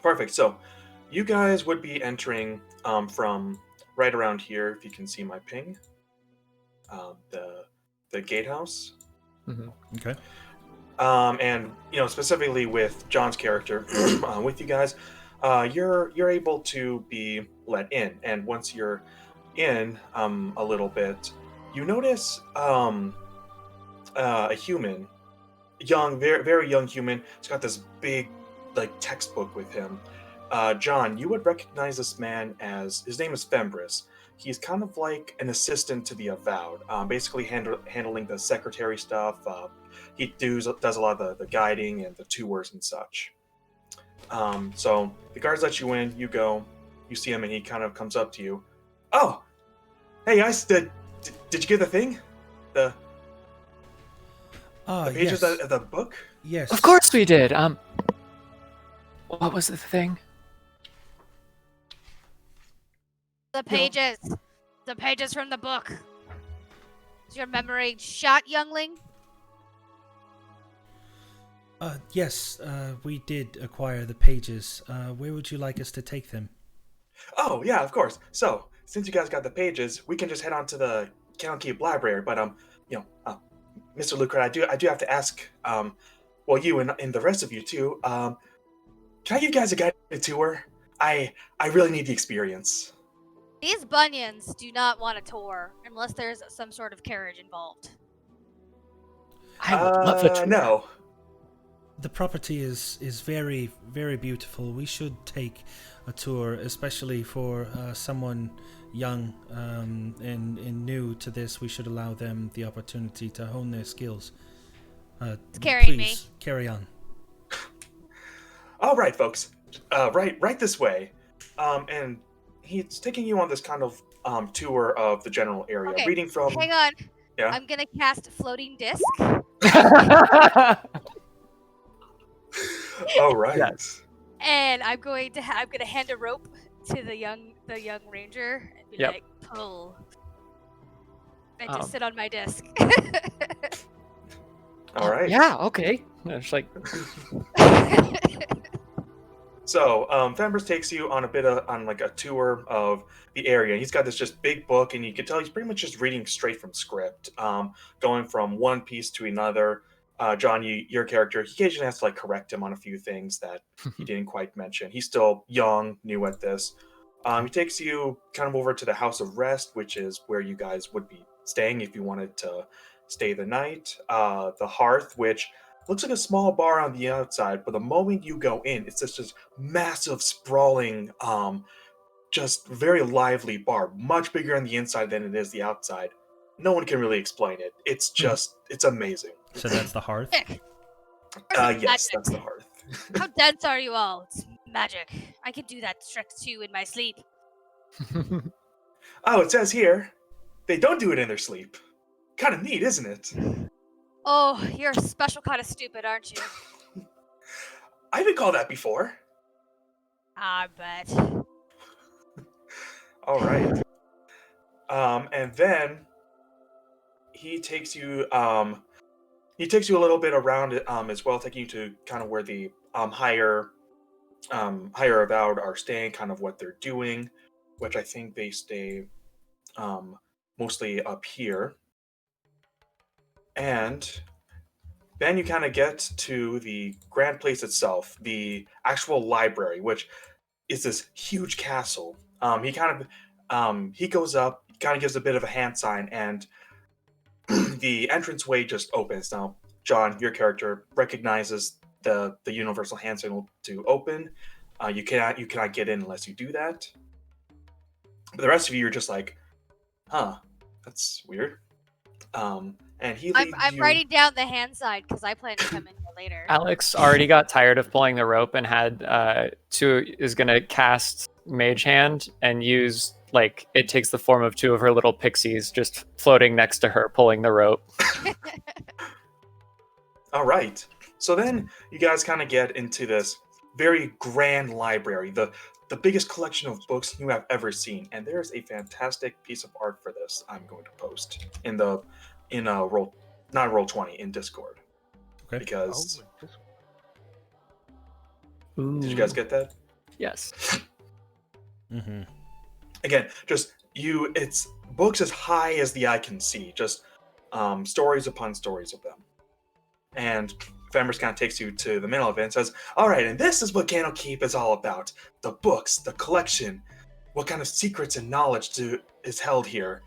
Perfect. So, you guys would be entering from right around here, if you can see my ping, the gatehouse. Okay. And specifically with John's character, with you guys, you're able to be let in, and once you're in a little bit, you notice a human, young, very very young human. He's got this big like textbook with him. John, you would recognize this man as his name is Fembris. He's kind of like an assistant to the Avowed, basically handling the secretary stuff. He does a lot of the guiding and the tours and such. So the guards let you in. You go, you see him, and he kind of comes up to you. Oh, hey guys, did you get the thing? The the pages Yes. of the book? Yes. Of course we did. What was the thing? The pages. The pages from the book. Is your memory shot, youngling? Yes, we did acquire the pages. Where would you like us to take them? Oh yeah, of course. So since you guys got the pages, we can just head on to the Candlekeep library. But Mr. Lucret, I do have to ask, well, you and the rest of you too. Can I give you guys a guided tour? I really need the experience. These bunions do not want a tour unless there's some sort of carriage involved. I would love a tour. No. The property is very, very beautiful. We should take a tour, especially for someone young and new to this. We should allow them the opportunity to hone their skills. It's carrying please, carry on. All right, folks. Right this way. And he's taking you on this kind of tour of the general area, Okay, reading from. hang on. Yeah. I'm gonna cast floating disc. All right. Yes. And I'm going to hand a rope to the young ranger and be Yep. like, pull. And just sit on my disc. All right. Yeah. Okay. It's like So, Fembris takes you on a tour of the area. He's got this just big book, and you can tell he's pretty much just reading straight from script, going from one piece to another. John, your character, he occasionally has to correct him on a few things that he didn't quite mention. He's still young, new at this. He takes you kind of over to the House of Rest, which is where you guys would be staying if you wanted to stay the night. The Hearth, which looks like a small bar on the outside, but the moment you go in, it's just this massive, sprawling, just very lively bar, much bigger on the inside than it is the outside. No one can really explain it. It's just, it's amazing. So that's the hearth? Yes, that's the Hearth. How dense are you all? It's magic. I can do that trick too in my sleep. Oh, it says here, they don't do it in their sleep. Kind of neat, isn't it? Oh, you're a special kind of stupid, aren't you? I've been called that before. I bet. All right. And then he takes you a little bit around it as well, taking you to kind of where the higher avowed are staying, kind of what they're doing, which I think they stay mostly up here. And then you kind of get to the grand place itself, the actual library, which is this huge castle. He goes up, kind of gives a bit of a hand sign, and the entranceway just opens. Now, John, your character recognizes the universal hand signal to open. You cannot get in unless you do that. But the rest of you are just like, huh, that's weird. And he leads I'm you. writing down the hand sign because I plan to come in here later. Alex already got tired of pulling the rope and is gonna cast Mage Hand and use it takes the form of two of her little pixies just floating next to her pulling the rope. All right. So then you guys kind of get into this very grand library, the biggest collection of books you have ever seen, and there's a fantastic piece of art for this. I'm going to post in roll, not Roll20, in Discord. Okay. Because Ooh. did you guys get that? Yes. Mm-hmm. Again, just it's books as high as the eye can see, just stories upon stories of them. And Fembers kind of takes you to the middle of it and says, all right, and this is what Candlekeep is all about. The books, the collection, what kind of secrets and knowledge is held here.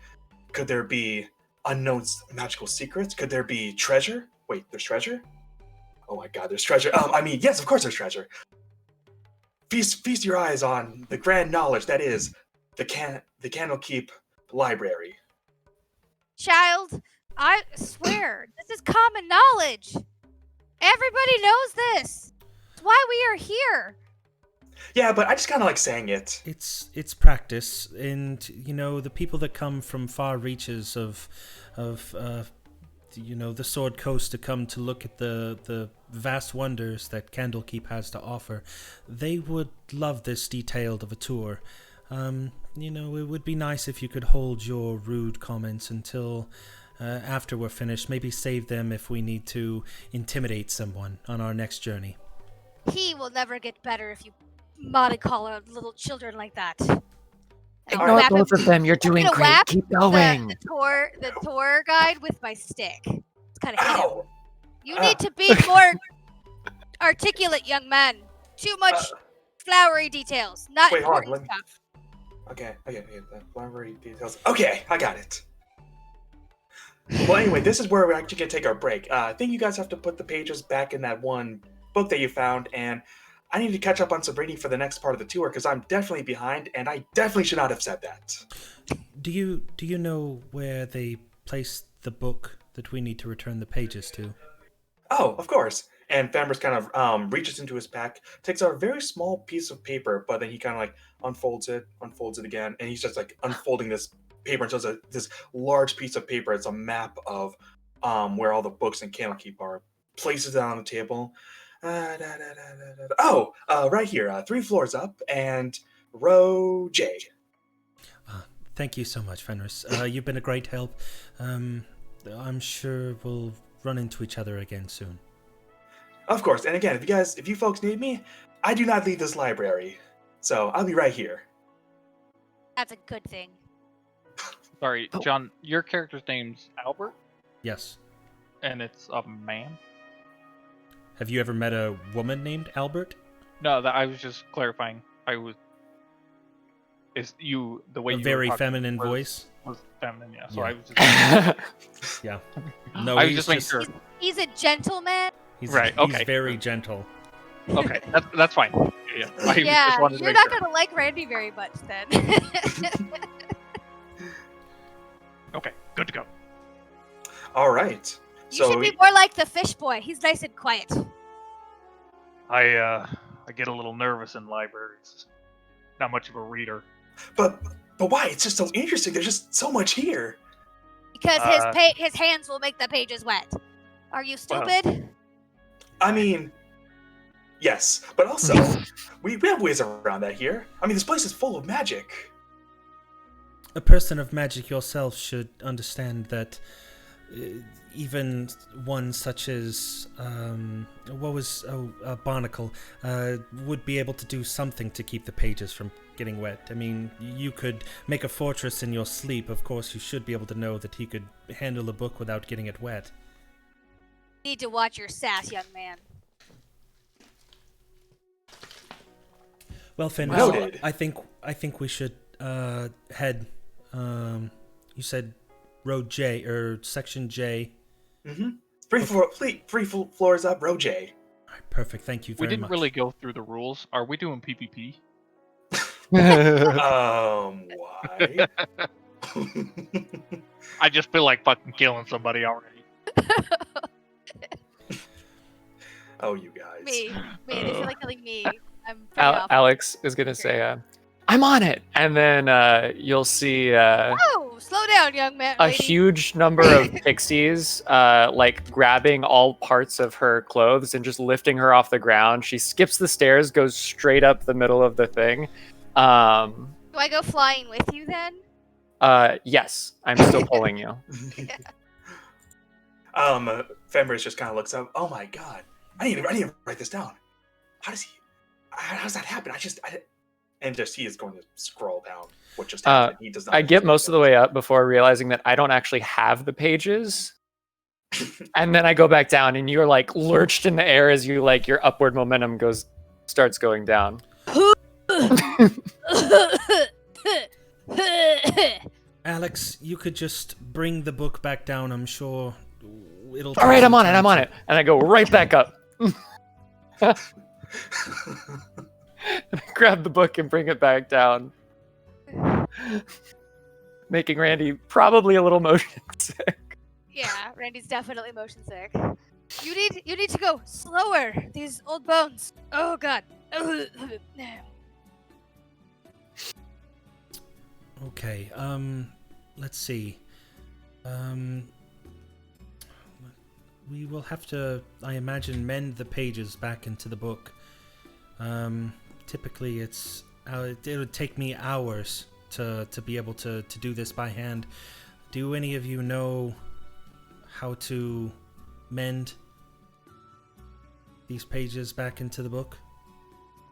Could there be unknown magical secrets? Could there be treasure? Wait, there's treasure? Oh my god, there's treasure. Yes, of course there's treasure. Feast your eyes on the grand knowledge that is the Candlekeep Library. Child, I swear, this is common knowledge. Everybody knows this. It's why we are here. Yeah, but I just kind of like saying it. It's practice, and the people that come from far reaches of the Sword Coast to come to look at the vast wonders that Candlekeep has to offer, they would love this detailed of a tour. It would be nice if you could hold your rude comments until after we're finished. Maybe save them if we need to intimidate someone on our next journey. He will never get better if you mollycoddle little children like that. Ignore both of them. You're doing great. Whap Keep going. The tour guide with my stick. It's kind of hit him. Ow! You need to be more articulate, young man. Too much flowery details, not Wait, hold on, important stuff. Okay, the library details. Okay, I got it. Well, anyway, this is where we're actually going to take our break. I think you guys have to put the pages back in that one book that you found, and I need to catch up on some reading for the next part of the tour, because I'm definitely behind, and I definitely should not have said that. Do you know where they placed the book that we need to return the pages to? Oh, of course. And Fambers kind of reaches into his pack, takes out a very small piece of paper, but then he kind of like unfolds it again, and he's just like unfolding this paper until it's this large piece of paper. It's a map of where all the books in Candlekeep are. Places it on the table. Right here, 3 floors up, and row J. Thank you so much, Fenris. You've been a great help. I'm sure we'll run into each other again soon. Of course, and again, if you folks need me, I do not leave this library, so I'll be right here. That's a good thing. Sorry, John, your character's name's Albert, Yes. and it's a man? Have you ever met a woman named Albert? No, I was just clarifying. Is you the way A you very were talking feminine was- voice? was feminine, yeah. So Yeah. I was just Yeah. No, I was he's just making sure. He's a gentleman. He's, Right, He's okay. very gentle. Okay, that's fine. Yeah. I Yeah, just wanted to you're make not sure. gonna like Randy very much then. Okay, good to go. All right. You should be more like the fish boy. He's nice and quiet. I get a little nervous in libraries. Not much of a reader. But why? It's just so interesting. There's just so much here. Because his hands will make the pages wet. Are you stupid? I mean, yes, but also we have ways around that here. I mean, this place is full of magic. A person of magic yourself should understand that even one such as Barnacle would be able to do something to keep the pages from getting wet. I mean, you could make a fortress in your sleep. Of course, you should be able to know that he could handle a book without getting it wet. Need to watch your sass, young man. Well, Fenris, Noted. I think we should head. You said road J or section J. Mm-hmm. Three floors up, row J. All right, perfect. Thank you We very didn't much. really go through the rules. Are we doing PvP? Why? I just feel like fucking killing somebody already. Oh, you guys. Me. They feel like killing me. I'm pretty off. Alex is gonna say, "I'm on it," and then you'll see Oh, slow down, young man. a lady. huge number of pixies like grabbing all parts of her clothes and just lifting her off the ground. She skips the stairs, goes straight up the middle of the thing. Do I go flying with you then? Yes, I'm still pulling you. Fembris just kind of looks up. Oh my god, I need to write this down. How does he? how does that happen? And just he is going to scroll down what just Uh, happened. He does not. I get understand most of the what way up before realizing that I don't actually have the pages. And then I go back down, and you're like lurched in the air as you like your upward momentum starts going down. Alex, you could just bring the book back down. I'm sure it'll. All right, I'm on it, and I go right back up. And I grab the book and bring it back down, making Randy probably a little motion sick. Yeah, Randy's definitely motion sick. You need to go slower. These old bones. Oh god. Okay. Let's see. We will have to, I imagine, mend the pages back into the book. Typically, it would take me hours to be able to do this by hand. Do any of you know how to mend these pages back into the book?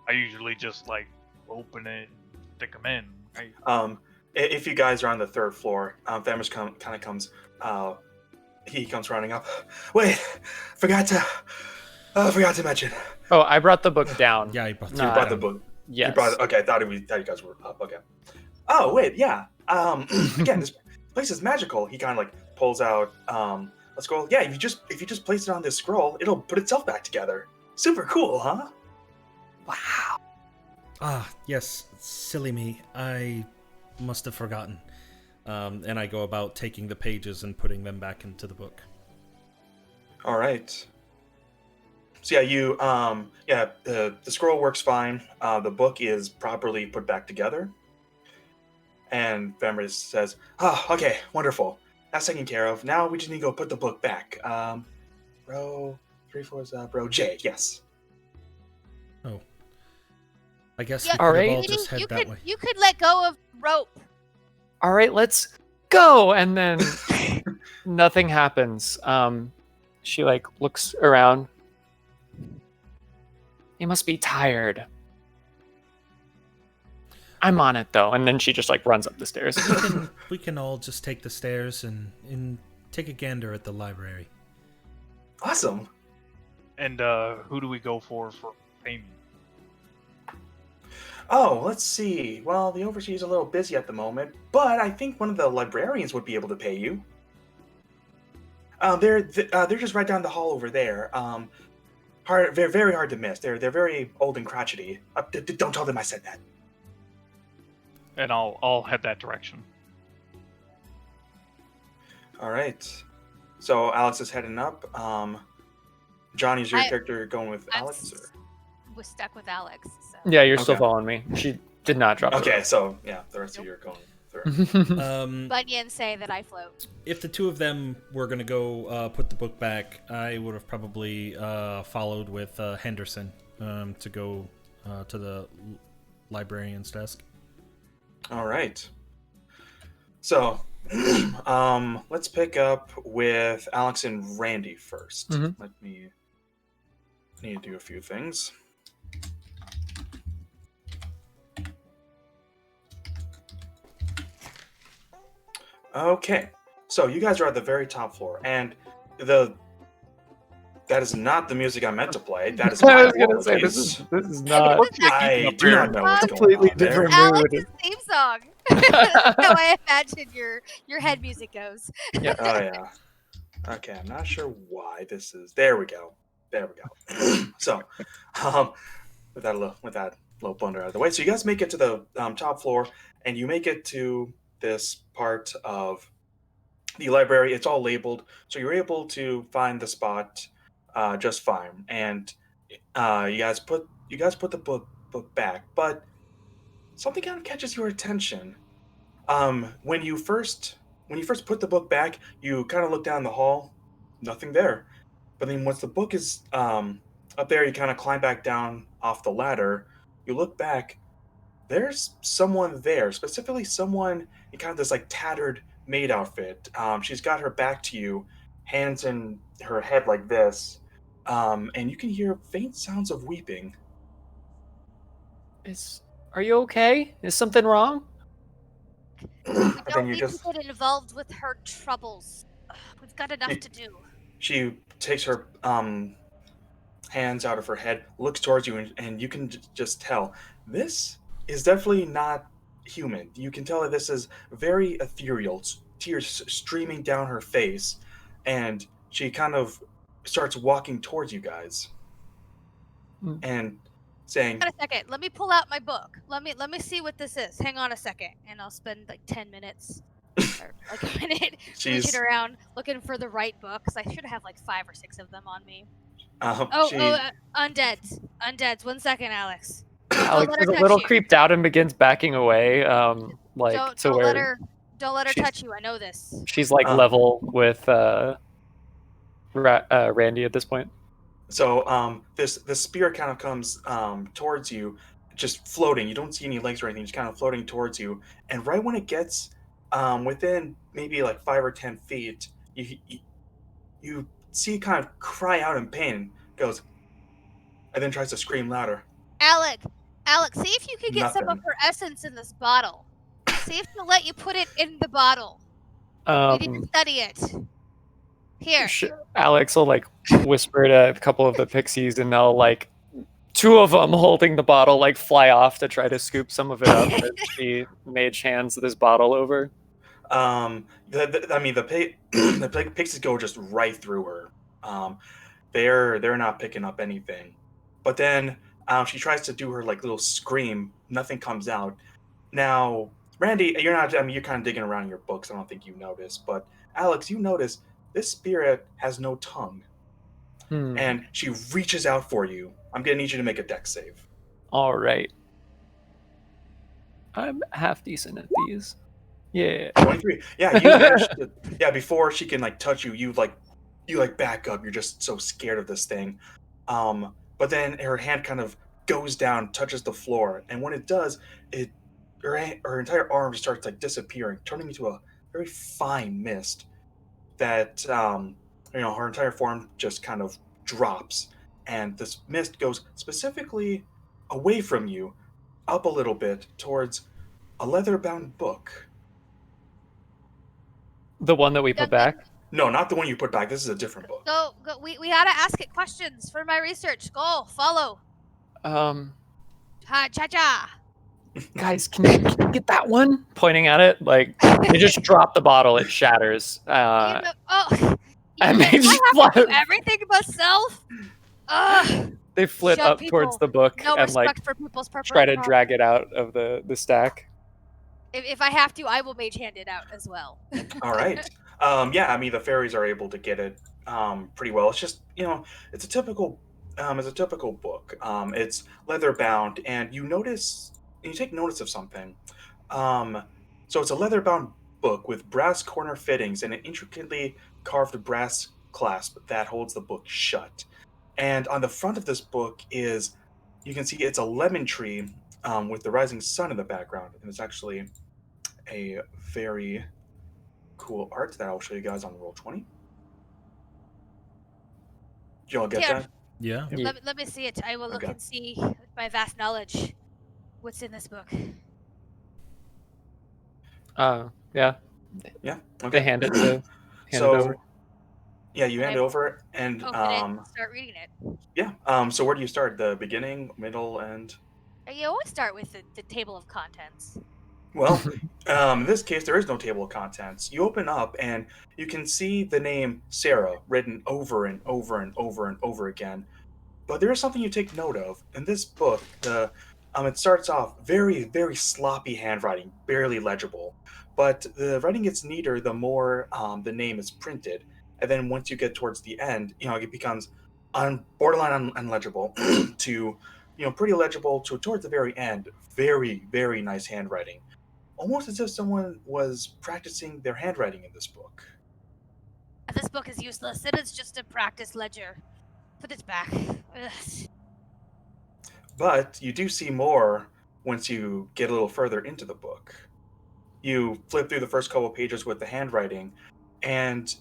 I usually just like open it, stick them in. If you guys are on the third floor, Famous kind of comes. He comes running up. Wait, forgot to mention. Oh, I brought the book down. Yeah, I brought You brought the book. Yes. You brought. Okay, I thought you guys were up. Okay. Oh wait, yeah. Again, this place is magical. He kind of like pulls out a scroll. Yeah, if you just place it on this scroll, it'll put itself back together. Super cool, huh? Wow. Ah, yes, silly me. I must have forgotten. And I go about taking the pages and putting them back into the book. All right. So yeah, the scroll works fine. The book is properly put back together. And Vamris says, "Oh, okay, wonderful. That's taken care of. Now we just need to go put the book back. Row 3/4 is row J. Yes. Oh. I guess Yeah, we could Alright. have all just head that way. You could let go of rope. All right, let's go. And then nothing happens. She like looks around. You must be tired. I'm on it though. And then she just like runs up the stairs. We can all just take the stairs and take a gander at the library. Awesome. And who do we go for payment? Oh, let's see. Well, the overseer is a little busy at the moment, but I think one of the librarians would be able to pay you. They're just right down the hall over there. They're very hard to miss. They're very old and crotchety. Don't tell them I said that. And I'll head that direction. All right. So Alex is heading up. Johnny, is your character going with Alex? Or? Was stuck with Alex. So. Yeah, you're still Okay. following me. She did not drop. Okay, so yeah, the rest of you are going through. Bunions say that I float. If the two of them were going to go put the book back, I would have probably followed with Henderson to go to the librarian's desk. All right. So, let's pick up with Alex and Randy 1st. Mhm. Let me need to do a few things. Okay. So you guys are at the very top floor, and that is not the music I meant to play. That is I my was gonna say this apologies. is not I do not know what's going completely on there. different Alex's mood. theme song. That's how I imagine your head music goes. Oh yeah. Okay, I'm not sure why this is. There we go. So, with that little blunder out of the way, so you guys make it to the top floor, and you make it to this part of the library. It's all labeled, so you're able to find the spot just fine. And you guys put the book back, but something kind of catches your attention. When you first put the book back, you kind of look down the hall, nothing there. But then once the book is up there, you kind of climb back down off the ladder. You look back, there's someone there, specifically someone in kind of this like tattered maid outfit. She's got her back to you, hands in her head like this, and you can hear faint sounds of weeping. Are you okay? Is something wrong? We But then don't you need to just get involved with her troubles. We've got enough she, to do. she takes her hands out of her head, looks towards you, and you can just tell this is definitely not human. You can tell that this is very ethereal, tears streaming down her face, and she kind of starts walking towards you guys Mm. and saying, Hang on a second. Let me pull out my book. Let me see what this is. Hang on a second, and I'll spend like 10 minutes or like a minute reaching she's, around looking for the right book because I should have like 5 or 6 of them on me. she, Undeads. Undeads. 1 second, Alex. Don't Alex let her is a touch little you. creeped out and begins backing away, like Don't to don't let where her don't let her she's touch you. I know this. she's like uh, level with Randy at this point. so this spear kind of comes towards you, just floating. You don't see any legs or anything, just kind of floating towards you. And right when it gets within maybe like 5 or 10 feet, you see it kind of cry out in pain. Goes and then tries to scream louder. Alec, Alex, see if you can get some of Nothing. her essence in this bottle. See if she'll let you put it in the bottle. We need to Um, study it. Here. Alex will like whisper to a couple of the pixies, and they'll like two of them holding the bottle like fly off to try to scoop some of it up as she mage hands this bottle over. I mean the pixies go just right through her. Um, they're not picking up anything. But then she tries to do her like little scream. Nothing comes out. Now, Randy, you're not. I mean, you're kind of digging around in your books. I don't think you notice, but Alex, you notice this spirit has no tongue, Hmm. and she reaches out for you. I'm gonna need you to make a dex save. All right. I'm half decent at these. Yeah. 23. Yeah, you managed to. Yeah, before she can like touch you, you back up. You're just so scared of this thing. But then her hand kind of goes down, touches the floor, and when it does, it her entire arm just starts like disappearing, turning into a very fine mist that her entire form just kind of drops, and this mist goes specifically away from you, up a little bit towards a leather-bound book. The one that we put Young man, back. No, not the one you put back. This is a different book. go. We gotta ask it questions for my research. Go, follow. Um, Ha, cha cha. guys, can you get that one? Pointing at it, like they just drop the bottle, it shatters. And Do they just I have to do fly, everything myself? Ugh. they flit Shut up towards people. the book No and like respect for people's try to property. drag it out of the stack. If I have to, I will mage hand it out as well. All right. Yeah, I mean the fairies are able to get it pretty well. It's just it's a typical book. It's leather bound, and you take notice of something. Um, so it's a leather bound book with brass corner fittings and an intricately carved brass clasp that holds the book shut. And on the front of this book is you can see it's a lemon tree with the rising sun in the background, and it's actually a very cool art that I'll show you guys on Roll20. Did you all get Here, that? Yeah. Yeah. let me see it. I will look Okay. and see with my vast knowledge what's in this book. Yeah, Yeah. they Okay. hand it over. So yeah, you And hand I over and open it and start reading it. yeah. So where do you start? The beginning, middle, and You always start with the table of contents. well, in this case, there is no table of contents. You open up and you can see the name Sarah written over and over and over and over again. But there is something you take note of in this book. It starts off very very sloppy handwriting, barely legible, but the writing gets neater the more the name is printed, and then once you get towards the end, it becomes borderline unlegible to pretty legible to towards the very end. Very very nice handwriting, almost as if someone was practicing their handwriting in this book. This book is useless. It is just a practice ledger. Put it back. Ugh. But you do see more once you get a little further into the book. You flip through the first couple of pages with the handwriting, and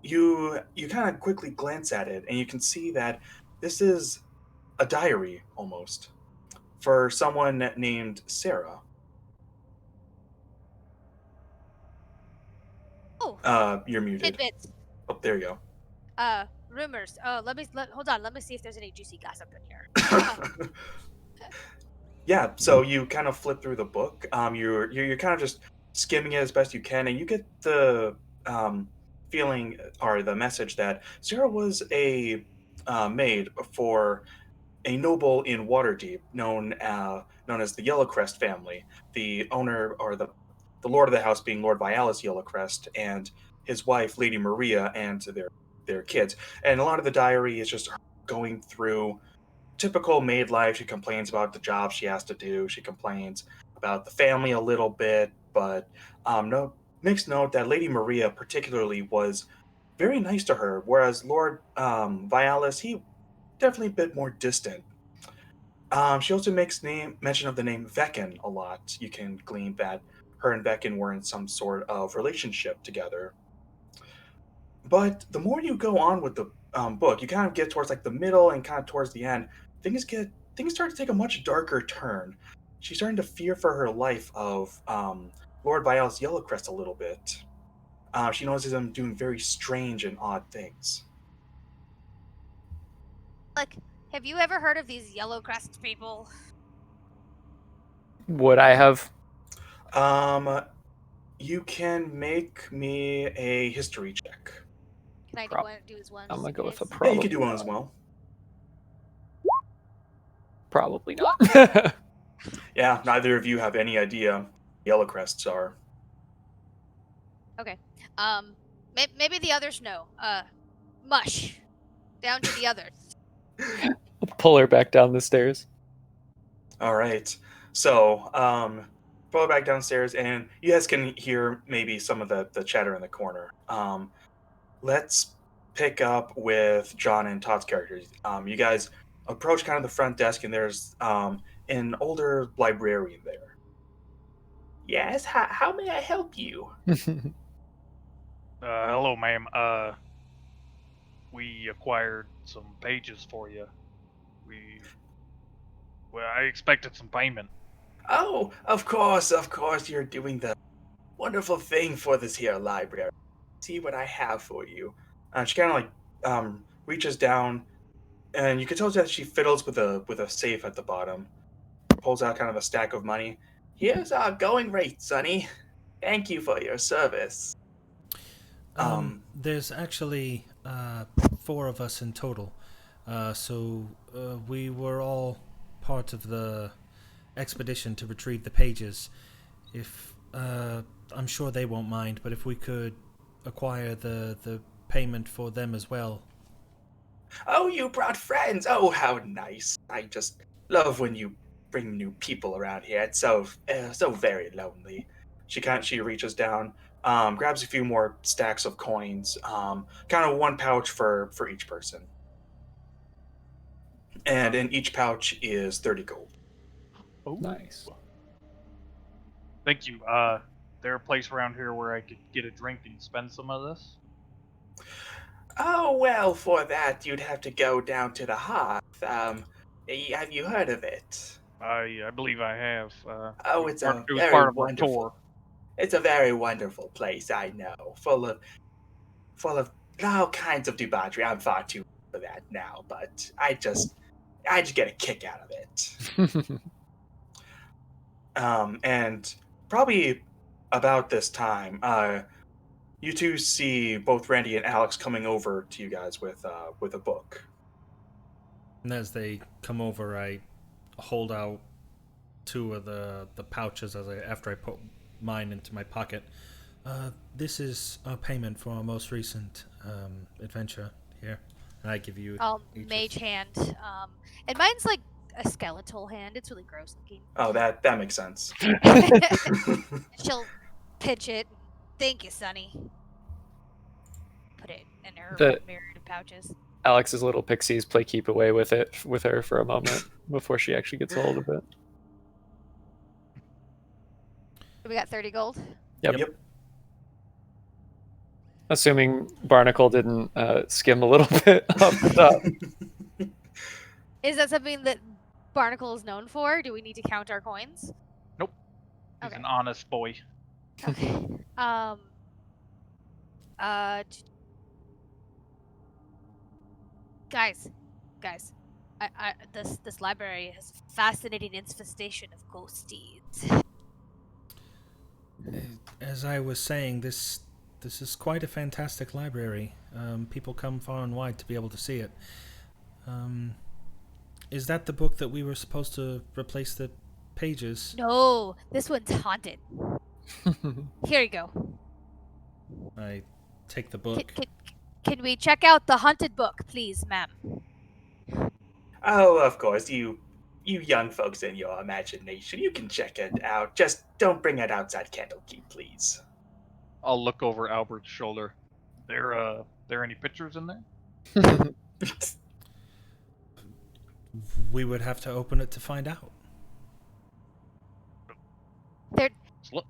you kind of quickly glance at it, and you can see that this is a diary almost for someone named Sarah. Oh, You're muted. tidbits. Oh, there you Rumors. Oh, hold on. Let me see if there's any juicy gossip in here. go. Yeah, so you kind of flip through the book. You're kind of just skimming it as best you can, and you get the feeling or the message that Sarah was a maid for a noble in Waterdeep known as the Yellowcrest family. The owner or the lord of the house being Lord Vialis Yellowcrest, and his wife Lady Maria, and their kids. And a lot of the diary is just her going through typical maid life. She complains about the job she has to do. She complains about the family a little bit, but no makes note that Lady Maria particularly was very nice to her, whereas Lord Vialis, he definitely a bit more distant. She also makes mention of the name Vecin a lot. You can glean that her and Vecin were in some sort of relationship together. But the more you go on with the book, you kind of get towards like the middle and kind of towards the end. Things start to take a much darker turn. She's starting to fear for her life of Lord Vial's Yellowcrest a little bit. She notices him doing very strange and odd things. Like, have you ever heard of these Yellowcrest people? Would I have? Um, you can make me a history check. Can I Prob- do as one? I'm gonna just go in with a case? Yeah, you probably. could do one as well. Probably not. Yeah, neither of you have any idea Yellowcrests are. Okay. Maybe the others know. Mush. Down to the others. Pull her back down the stairs. All right. So, follow back downstairs, and you guys can hear maybe some of the chatter in the corner. Let's pick up with John and Todd's characters. You guys approach kind of the front desk, and there's an older librarian there. Yes, how may I help you? Hello, ma'am. We acquired some pages for you. Well, I expected some payment. Oh, of course, you're doing the wonderful thing for this here library. See what I have for you. She kind of like reaches down, and you can tell that she fiddles with a safe at the bottom. Pulls out kind of a stack of money. Here's our going rate, Sonny. Thank you for your service. There's actually 4 of us in total. So we were all part of the expedition to retrieve the pages. If I'm sure they won't mind, but if we could acquire the payment for them as well. Oh, you brought friends. Oh, how nice. I just love when you bring new people around here. It's so very lonely. She reaches down, grabs a few more stacks of coins, kind of one pouch for each person, and in each pouch is 30 gold. Oh, Nice. thank you. There a place around here where I could get a drink and spend some of this? Oh well, for that you'd have to go down to the hearth. Have you heard of it? I believe I have. Oh, it's a It was very part of our wonderful. tour. It's a very wonderful place, I know, full of all kinds of debauchery. I'm far too old for that now, but I just get a kick out of it. And probably about this time, you two see both Randy and Alex coming over to you guys with a book. And as they come over, I hold out 2 of the pouches after I put mine into my pocket. This is our payment for our most recent adventure here, and I give you each Mage hand. And mine's like a skeletal hand. It's really gross looking. Oh, that makes sense. She'll pinch it. Thank you, Sonny. Put it in her The myriad of pouches. Alex's little pixies play keep away with her for a moment before she actually gets a hold of it. We got 30 gold. Yep. Assuming Barnacle didn't skim a little bit off the top. Is that something that Barnacle is known for? Do we need to count our coins? Nope. He's Okay. an honest boy. Okay. Uh. Guys, this library has a fascinating infestation of ghosties. As I was saying, this is quite a fantastic library. People come far and wide to be able to see it. Is that the book that we were supposed to replace the pages? No, this one's haunted. Here you go. I take the Can, book. can we check out the haunted book, please, ma'am? Oh, of course, you young folks in your imagination, you can check it out. Just don't bring it outside Candlekeep, please. I'll look over Albert's shoulder. There any pictures in there? We would have to open it to find out. There, Let's look.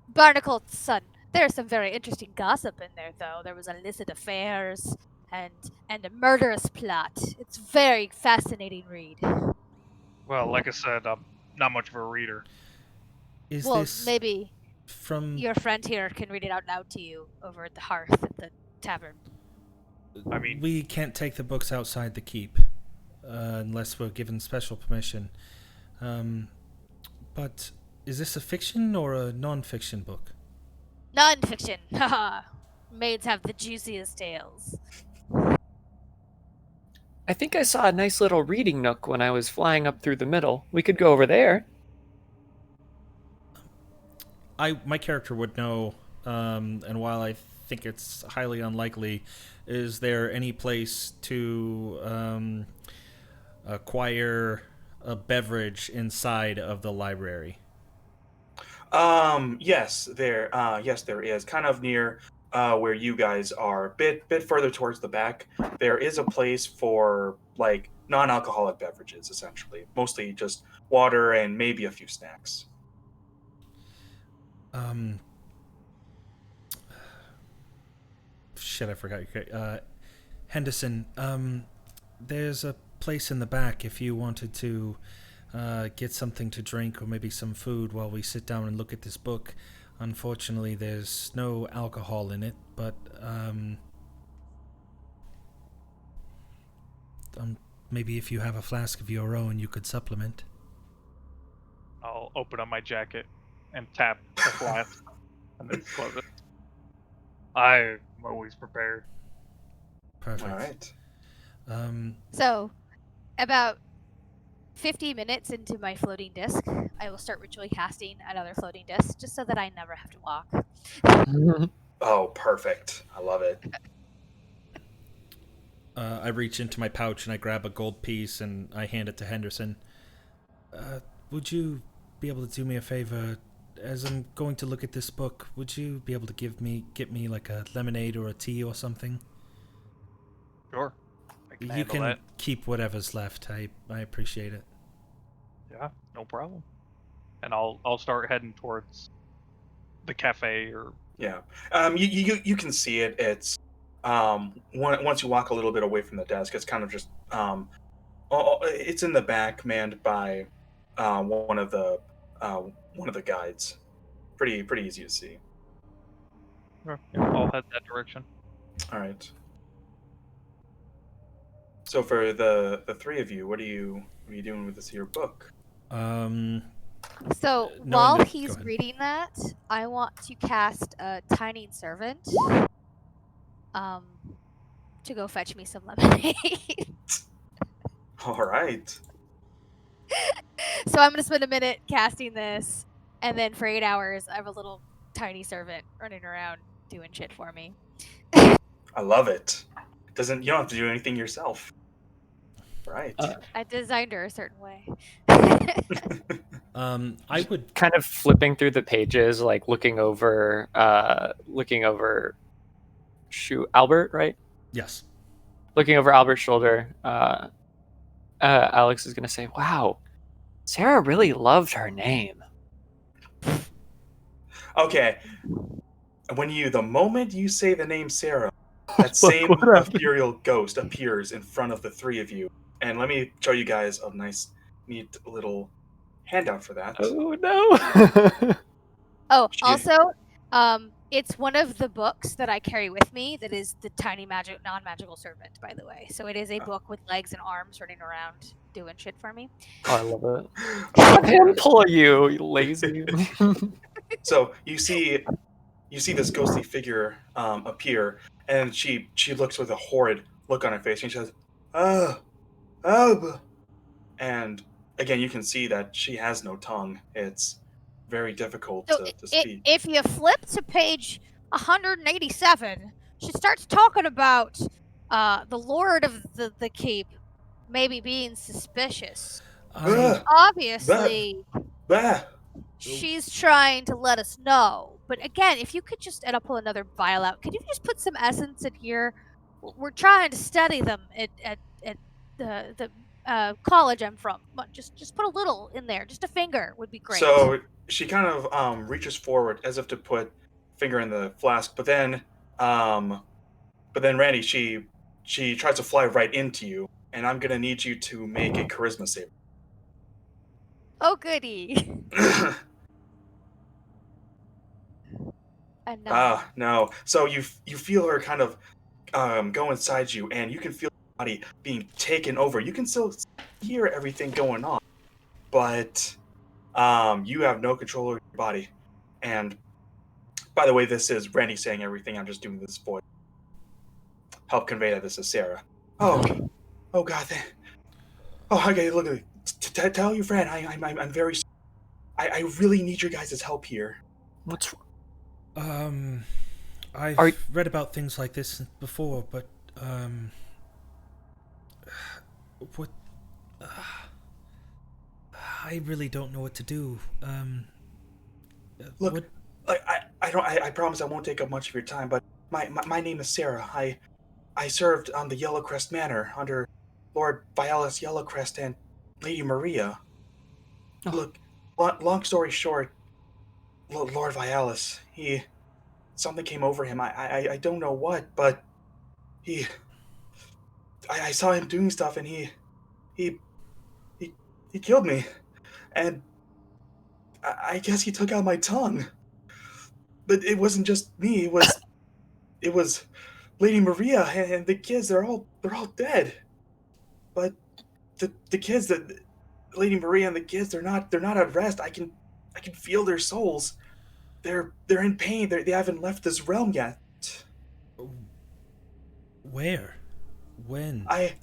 Barnacle's son. There's some very interesting gossip in there, though. There was illicit affairs and a murderous plot. It's very fascinating read. Well, like I said, I'm not much of a reader. Is Well, this maybe from? your friend here can read it out loud to you over at the hearth at the tavern. I mean, we can't take the books outside the keep unless we're given special permission. But is this a fiction or a non-fiction book? Non-fiction. Haha. Maids have the juiciest tales. I think I saw a nice little reading nook when I was flying up through the middle. We could go over there. My character would know, and while I think it's highly unlikely, is there any place to acquire a beverage inside of the library? Yes, there is. Kind of near where you guys are, bit further towards the back. There is a place for like non-alcoholic beverages, essentially, mostly just water and maybe a few snacks. Shit, I forgot your Henderson. There's a place in the back if you wanted to get something to drink or maybe some food while we sit down and look at this book. Unfortunately, there's no alcohol in it, but maybe if you have a flask of your own, you could supplement. I'll open up my jacket and tap the flask and then close it. I'm always prepared. Perfect. All right. So, about 50 minutes into my floating disc, I will start ritually casting another floating disc, just so that I never have to walk. Oh, perfect. I love it. I reach into my pouch and I grab a gold piece and I hand it to Henderson. Would you be able to do me a favor? As I'm going to look at this book, would you be able to get me like a lemonade or a tea or something? Sure. I can You handle can that. keep whatever's left. I appreciate it. Yeah, no problem. And I'll start heading towards the cafe or Yeah. You can see it. It's once you walk a little bit away from the desk, it's kind of just it's in the back, manned by one of the guides. Pretty easy to see. yeah, I'll head that direction. All right. So for the three of you, what are you doing with this here book? So, No, while go he's ahead. reading that, I want to cast a tiny servant to go fetch me some lemonade. All right. So, I'm going to spend a minute casting this, and then for 8 hours, I have a little tiny servant running around doing shit for me. I love it. You don't have to do anything yourself. Right. I designed her a certain way. I would. Kind of flipping through the pages, like looking over Albert, right? Yes. Looking over Albert's shoulder, Alex is going to say, "Wow, Sarah really loved her name." Okay. The moment you say the name Sarah, that same What happened? ethereal ghost appears in front of the three of you. And let me show you guys a nice neat little handout for that. Oh no. Oh, She, also, it's one of the books that I carry with me that is the tiny non-magical servant, by the way. So it is a book with legs and arms running around doing shit for me. Oh, I love it. of Have him course. pull you lazy. So you see this ghostly figure appear, and she looks with a horrid look on her face, and she says, "Oh, oh," and again you can see that she has no tongue. It's very difficult So to speak. if you flip to page 187, she starts talking about the Lord of the Keep maybe being suspicious. I Ugh, bah, Obviously, bah. she's trying to let us know. But again, if you could just, and I'll pull another vial out. Could you just put some essence in here? We're trying to study them at the college I'm from. Come on, just put a little in there. Just a finger would be great. So she kind of reaches forward as if to put finger in the flask, um, but then Randy, she tries to fly right into you, and I'm gonna need you to make a charisma save. Oh goody. And no. No. So you feel her kind of go inside you, and you can feel your body being taken over. You can still hear everything going on, but you have no control over your body. And by the way, this is Randy saying everything. I'm just doing this voice. Help convey that this is Sarah. Oh, oh God. Oh, okay. Look at it. Tell your friend. I'm very. I really need your guys' help here. What's I've Are- read about things like this before, but what I really don't know what to do. Look, what I promise I won't take up much of your time, but my name is Sarah. I served on the Yellowcrest Manor under Lord Vialis Yellowcrest and Lady Maria. Oh. Look, long story short, Lord Vialis, he something came over him. I don't know what, but he I saw him doing stuff, and he he he killed me, and I guess he took out my tongue. But it wasn't just me. It was Lady Maria and the kids. They're all dead. But the kids, that Lady Maria and the kids, they're not at rest. I can feel their souls. They're in pain. They haven't left this realm yet. where? When? I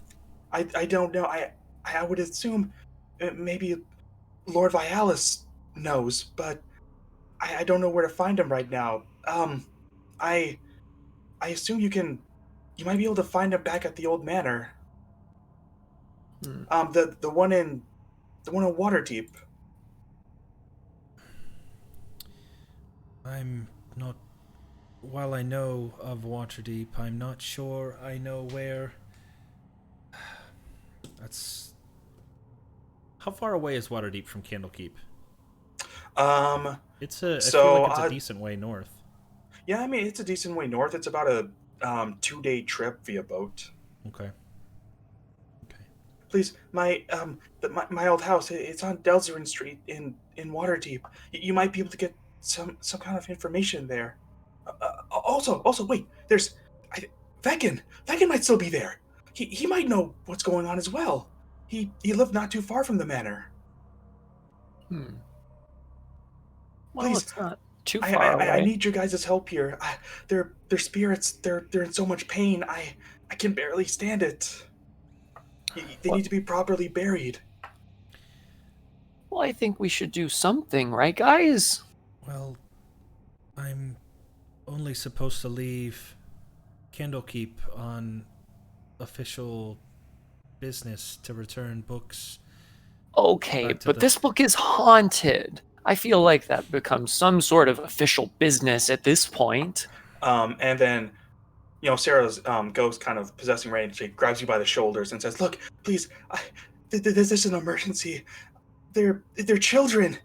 don't know. I would assume maybe Lord Vialis knows, but I don't know where to find him right now. I I assume you might be able to find him back at the old manor. Hmm. The one in Waterdeep. I'm not. While I know of Waterdeep, I'm not sure I know where. That's. How far away is Waterdeep from Candlekeep? It's a. I feel So like it's a decent way north. yeah, I mean it's a decent way north. It's about a 2-day trip via boat. Okay. Okay. Please, my old house. It's on Delzerin Street in Waterdeep. You might be able to get some kind of information there. Also, wait. There's I, Veckin. Veckin might still be there. He might know what's going on as well. He lived not too far from the manor. Hmm. Well, Please, it's not too I far I, I away. need your guys' help here. Their spirits. They're in so much pain. I can barely stand it. They What? need to be properly buried. Well, I think we should do something, right, guys? Well, I'm only supposed to leave Candlekeep on official business to return books. Okay, Back to but the- this book is haunted. I feel like that becomes some sort of official business at this point. And then Sarah's ghost kind of possessing Rain. She grabs you by the shoulders and says, "Look, please, this is an emergency. They're children,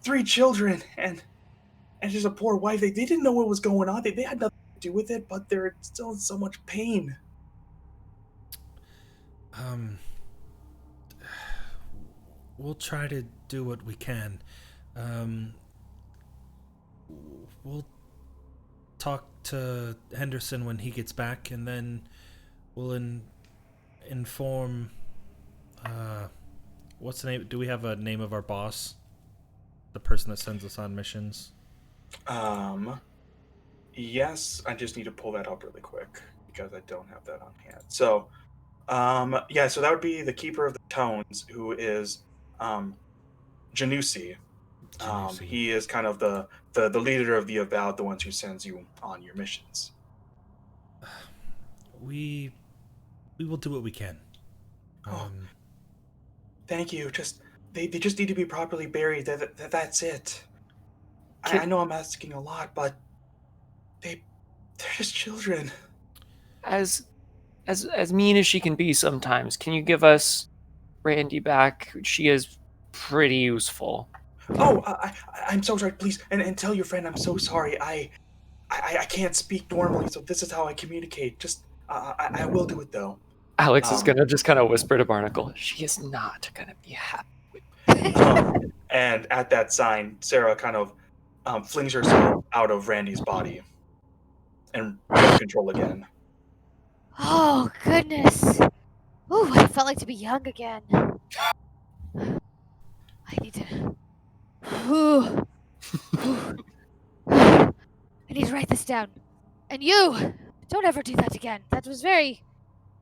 3 children, and just a poor wife. They didn't know what was going on. They had nothing to do with it, but they're still in so much pain." Um, we'll try to do what we can. Um, we'll talk to Henderson when he gets back, and then we'll inform. What's the name? Do we have a name of our boss? The person that sends us on missions. Um, yes, I just need to pull that up really quick because I don't have that on hand. So, yeah, so that would be the Keeper of the Tones, who is Janusi. Janusi. He is kind of the leader of the Avowed, the ones who sends you on your missions. We we will do what we can. Oh, Um, thank you. Just they just need to be properly buried. That's it. I Can, know I'm asking a lot, but they they're just children. as as mean as she can be sometimes, can you give us Randy back? She is pretty useful. Oh, I'm so sorry. Please, and tell your friend I'm so sorry. I can't speak normally, so this is how I communicate. Just I will do it though. Alex is Um, gonna just kind of whisper to Barnacle, "She is not gonna be happy." um, and at that sign, Sarah kind of flings herself out of Randy's body and gets control again. Oh, goodness. Ooh, I felt like to be young again. I need to. Ooh, ooh. I need to write this down. And you! Don't ever do that again. That was very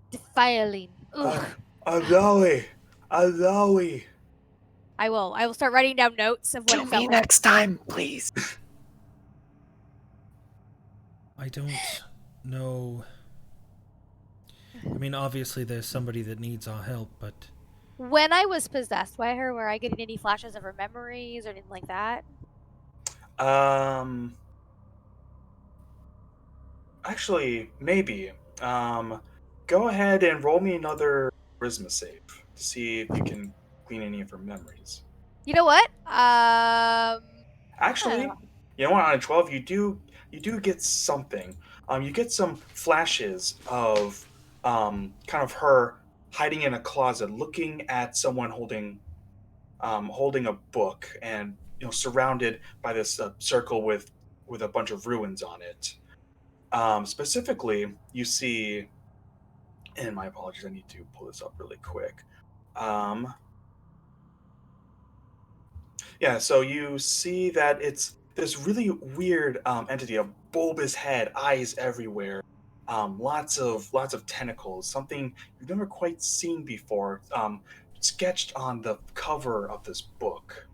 defiling. Uh, Ugh. Aloe, Aloe. I will. I will start writing down notes of what Do it me felt like. next time, please. I don't know. I mean, obviously, there's somebody that needs our help, but When I was possessed by her, were I getting any flashes of her memories or anything like that? Um, actually, maybe. Um, Go ahead and roll me another charisma save to see if you can clean any of her memories. You know what? Actually, you know what? On a 12, you do get something. You get some flashes of kind of her hiding in a closet, looking at someone holding a book, and surrounded by this circle with a bunch of ruins on it. Specifically, you see, and my apologies, I need to pull this up really quick. Um, Yeah, so you see that it's this really weird entity, a bulbous head, eyes everywhere, lots of tentacles, something you've never quite seen before, sketched on the cover of this book.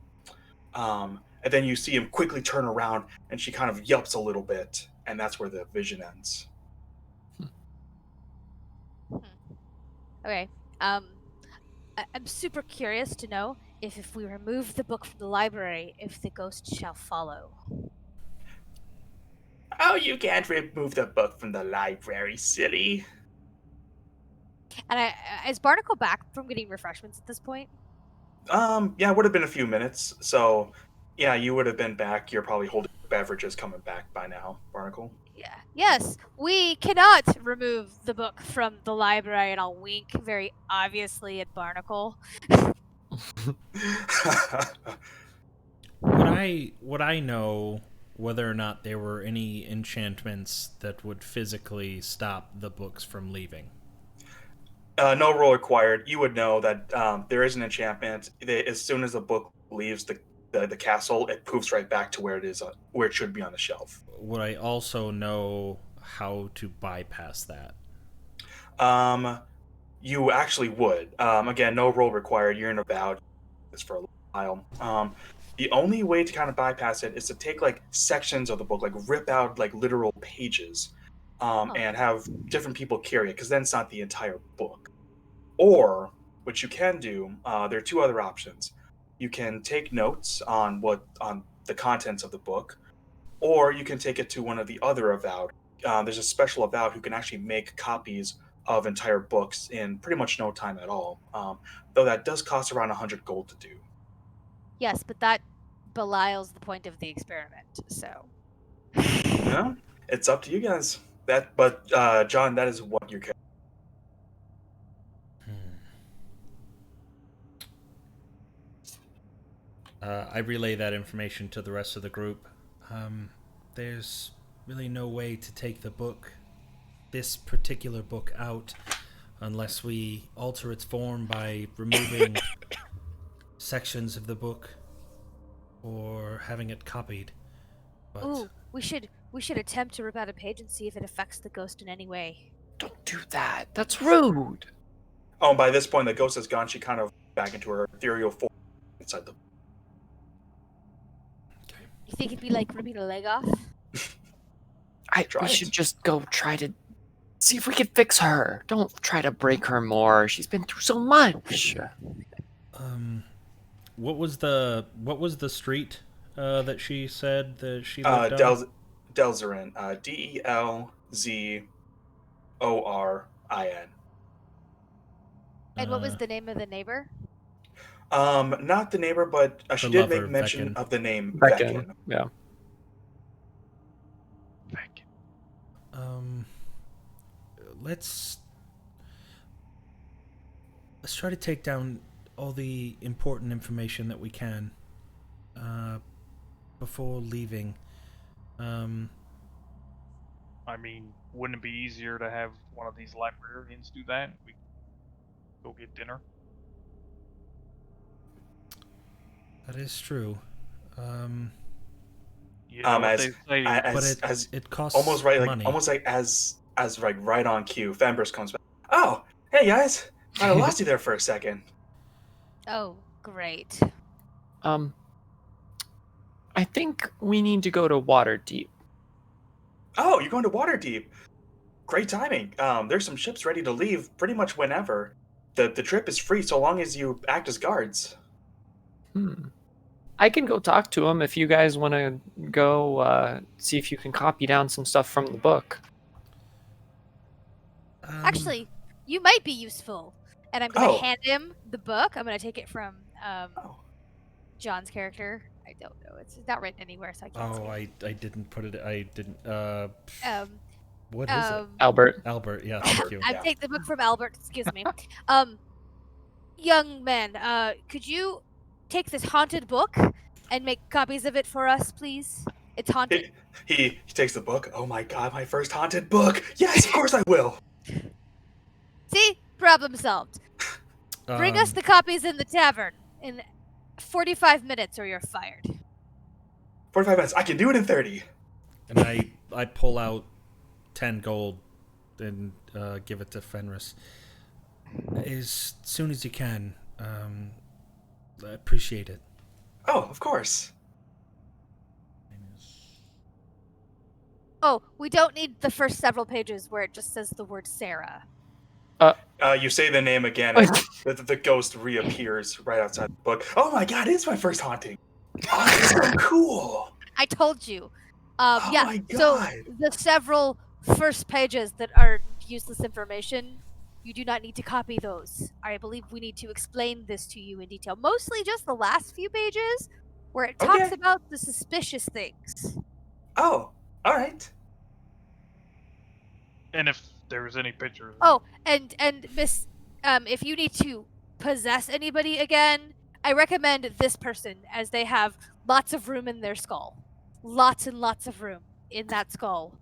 And then you see him quickly turn around, and she kind of yelps a little bit, and that's where the vision ends. Hmm. Okay. Um, I'm super curious to know if we remove the book from the library, if the ghost shall follow. Oh, you can't remove the book from the library, silly. And is Barnacle back from getting refreshments at this point? Yeah, it would have been a few minutes. So, yeah, you would have been back. You're probably holding beverages coming back by now, Barnacle. Yeah. Yes, we cannot remove the book from the library, and I'll wink very obviously at Barnacle. would I know whether or not there were any enchantments that would physically stop the books from leaving? No roll required. You would know that there is an enchantment. As soon as the book leaves the castle, it poofs right back to where it is, where it should be on the shelf. Would I also know how to bypass that? Um, you actually would. Again, no roll required. You're in a bow this for a while. The only way to kind of bypass it is to take like sections of the book, like rip out like literal pages, Oh. and have different people carry it, because then it's not the entire book. Or what you can do, there are two other options. You can take notes on the contents of the book, or you can take it to one of the other avowed. There's a special avowed who can actually make copies of entire books in pretty much no time at all. Though that does cost around 100 gold to do. Yes, but that belies the point of the experiment. So. Yeah, it's up to you guys. But John, that is what you're. Hmm. I relay that information to the rest of the group. There's really no way to take this particular book out, unless we alter its form by removing sections of the book or having it copied. But Ooh, we should attempt to rip out a page and see if it affects the ghost in any way. Don't do that. That's rude. Oh, and by this point, the ghost is gone. She kind of back into her ethereal form inside the. You think it'd be like ripping a leg off? Try We it. should just go try to see if we can fix her. Don't try to break her more. She's been through so much. what was the street that she said that she lived on? Delzorin. Delzorin. And what was the name of the neighbor? Not the neighbor, but she did make lover, mention Veckin. of the name Beckon. Veckin. Yeah. Thank you. Let's try to take down all the important information that we can before leaving. I mean, wouldn't it be easier to have one of these librarians do that? We go get dinner. That is true. You know what As they say. But as it costs almost right, like money. almost like as like right on cue, Fembers comes back. Oh, hey guys, I lost you there for a second. Oh, great. I think we need to go to Waterdeep. Oh, you're going to Waterdeep. Great timing. There's some ships ready to leave pretty much whenever. The trip is free so long as you act as guards. I can go talk to him if you guys want to go see if you can copy down some stuff from the book. Actually, you might be useful. And I'm going to Oh. hand him the book. I'm going to take it from Oh. John's character. I don't know. It's not written anywhere, so I can't see it. I didn't put it. I didn't. What is it? Albert. Albert. Yeah, thank you. I Yeah. take the book from Albert. Excuse me. Young man, could you take this haunted book and make copies of it for us, please? It's haunted. He takes the book. Oh my god, my first haunted book. Yes, of course I will. See? Problem solved. Bring us the copies in the tavern in 45 minutes or you're fired. 45 minutes. I can do it in 30. And I pull out 10 gold and give it to Fenris as soon as you can. I appreciate it. Oh, of course. Oh, we don't need the first several pages where it just says the word Sarah. You say the name again, and the ghost reappears right outside the book. Oh my god, it's my first haunting. Oh, that's so cool. I told you. Oh Yeah, my so god. the several first pages that are useless information, you do not need to copy those. I believe we need to explain this to you in detail. Mostly just the last few pages where it talks Okay. about the suspicious things. Oh, all right. And if there's any pictures. Oh, and Miss, if you need to possess anybody again, I recommend this person as they have lots of room in their skull. Lots and lots of room in that skull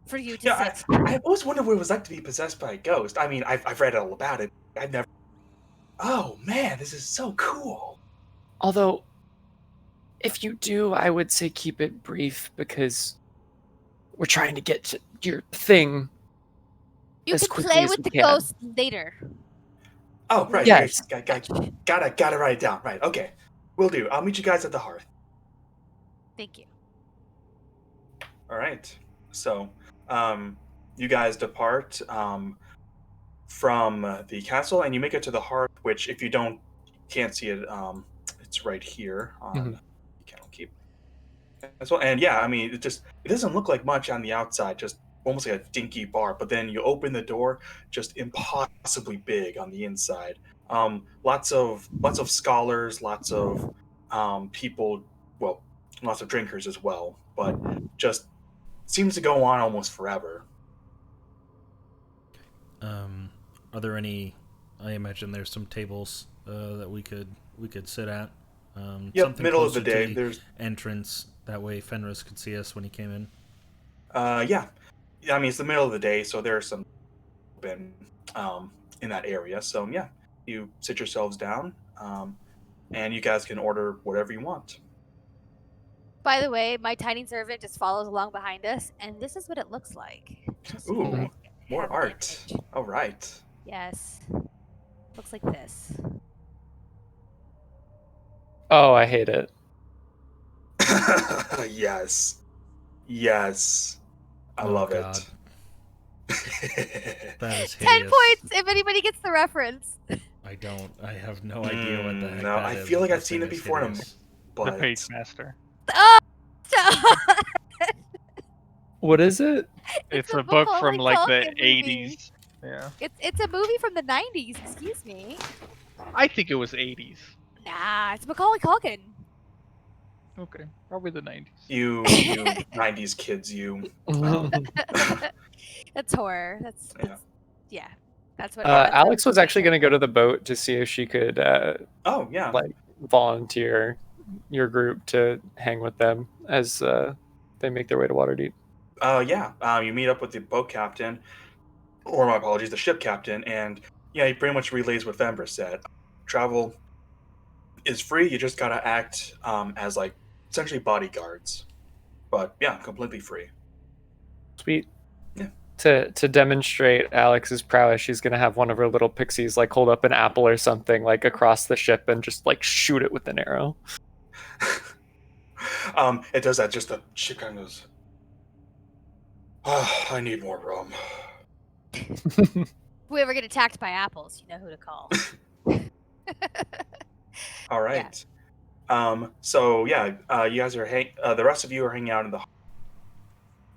for you to Yeah, sit. I always wondered what it was like to be possessed by a ghost. I mean, I've read all about it. I've never. Oh man, this is so cool. Although, if you do, I would say keep it brief because we're trying to get to your thing. You as can quickly play as with we the can. ghost later. Oh, right. Yes. Okay, gotta write it down. Right. Okay. Will do. I'll meet you guys at the hearth. Thank you. All right. So, you guys depart from the castle, and you make it to the hearth. Which, if you can't see it, it's right here on Candlekeep as well. And yeah, I mean, it doesn't look like much on the outside. Just almost like a dinky bar. But then you open the door, just impossibly big on the inside. Lots of scholars, lots of people. Well, lots of drinkers as well. But just seems to go on almost forever. Are there any? I imagine there's some tables that we could sit at. Yep, Something middle of the closer to day. the There's entrance. That way Fenris could see us when he came in. yeah. I mean, it's the middle of the day, so there's some open in that area. So yeah, you sit yourselves down, and you guys can order whatever you want. By the way, my tiny servant just follows along behind us, and this is what it looks like. Just so you Ooh, guys more have an art. image. All right. Yes. Looks like this. Oh, I hate it. Yes. Yes. I Oh love God, it. that is 10 hideous. points if anybody gets the reference. I don't. I have no idea what the heck No, that I is. feel like That I've seen thing it is before in a hideous. The but Page Master. Oh, What is it? it's It's a a book Macaulay from like the Culkin movie. 80s. Yeah. It's a movie from the 90s. Excuse me. I think it was 80s. Nah, it's Macaulay Culkin. Okay, probably the 90s. you 90s kids, you. That's horror. That's Yeah. yeah. That's what. That's what Alex it's was actually like. going to go to the boat to see if she could Oh yeah. like volunteer your group to hang with them as they make their way to Waterdeep. Yeah. You meet up with the boat captain, or my apologies, the ship captain, and yeah, he pretty much relays what Fembra said. Travel is free. You just gotta act as like essentially bodyguards, but yeah, completely free. Sweet. Yeah. To demonstrate Alex's prowess, she's gonna have one of her little pixies like hold up an apple or something like across the ship and just like shoot it with an arrow. It does that. Just the ship kind of goes. Oh, I need more rum. If we ever get attacked by apples, you know who to call. All right. So yeah, you guys are the rest of you are hanging out in the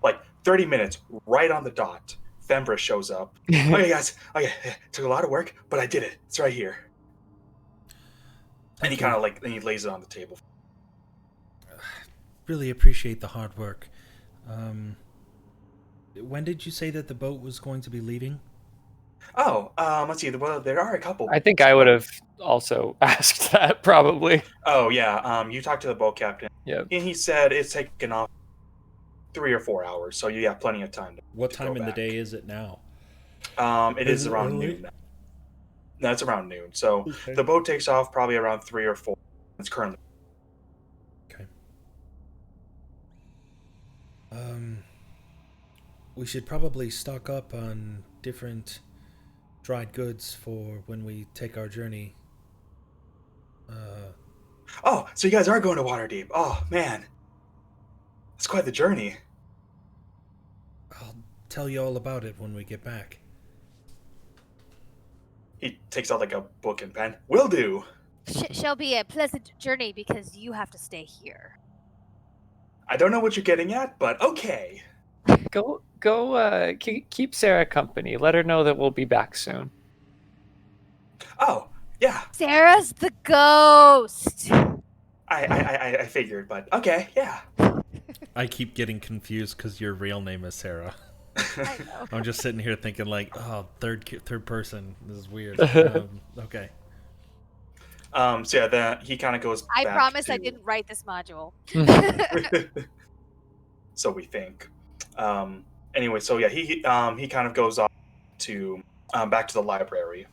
like 30 minutes right on the dot. Fembra shows up. Okay, guys. Okay, took a lot of work, but I did it. It's right here. And he kind of like then he lays it on the table. Really appreciate the hard work. When did you say that the boat was going to be leaving? Oh, let's see. Well, there are a couple. I think I would have also asked that probably. Oh yeah. You talked to the boat captain. Yeah. And he said it's taken off 3 or 4 hours, so you have plenty of time. What to time go in the back. day is it now? It Is is it around early? noon. No, it's around noon. So Okay. the boat takes off probably around 3 or 4. It's currently. Okay. We should probably stock up on different dried goods for when we take our journey. Oh, so you guys are going to Waterdeep. Oh man, it's quite the journey. I'll tell you all about it when we get back. He takes out like a book and pen. Will do. Shall be a pleasant journey because you have to stay here. I don't know what you're getting at, but okay. Go keep Sarah company. Let her know that we'll be back soon. Oh, yeah. Sarah's the ghost. I figured, but okay, yeah. I keep getting confused because your real name is Sarah. I know. I'm just sitting here thinking like, oh, third person. This is weird. Okay. So yeah, then he kind of goes. I back promise to... I didn't write this module. So we think. Anyway, so yeah, he kind of goes off to back to the library.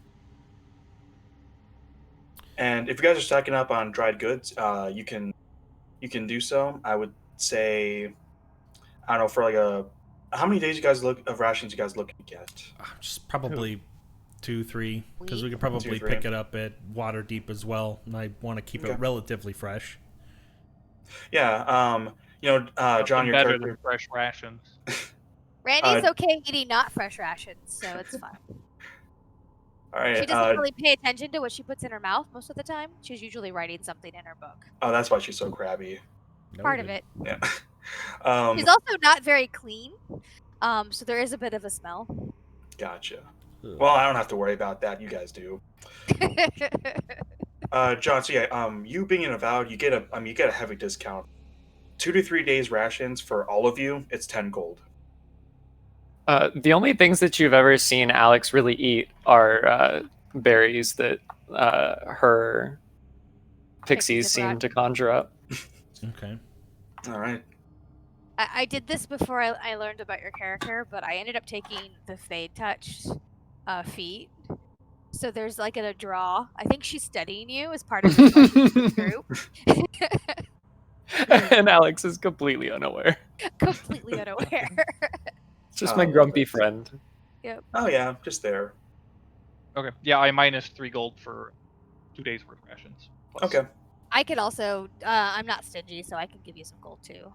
And if you guys are stacking up on dried goods, you can do so. I would say, I don't know, for like how many days of rations you guys looking to get? Just probably 2, 3, because we could probably 2, 3. pick it up at Waterdeep as well, and I want to keep it relatively fresh. Yeah, John, Nothing your better character. than fresh rations. Randy's okay eating not fresh rations, so it's fine. All right. She doesn't really pay attention to what she puts in her mouth most of the time. She's usually writing something in her book. Oh, that's why she's so crabby. Part of it. Yeah. She's also not very clean, so there is a bit of a smell. Gotcha. Well, I don't have to worry about that. You guys do. John, so yeah, you being an avowed, you get a heavy discount. 2 to 3 days rations for all of you. It's 10 gold. The only things that you've ever seen Alex really eat are berries that her pixies seem to conjure up. Okay. All right. I did this before I learned about your character, but I ended up taking the Fade Touch feat. So there's like a draw. I think she's studying you as part of like the group. And Alex is completely unaware. Completely unaware. It's just Oh, my I love grumpy it. friend. Yep. Oh yeah, just there. Okay. Yeah, I minus 3 gold for 2 days worth of rations. Plus. Okay. I could also. I'm not stingy, so I can give you some gold too.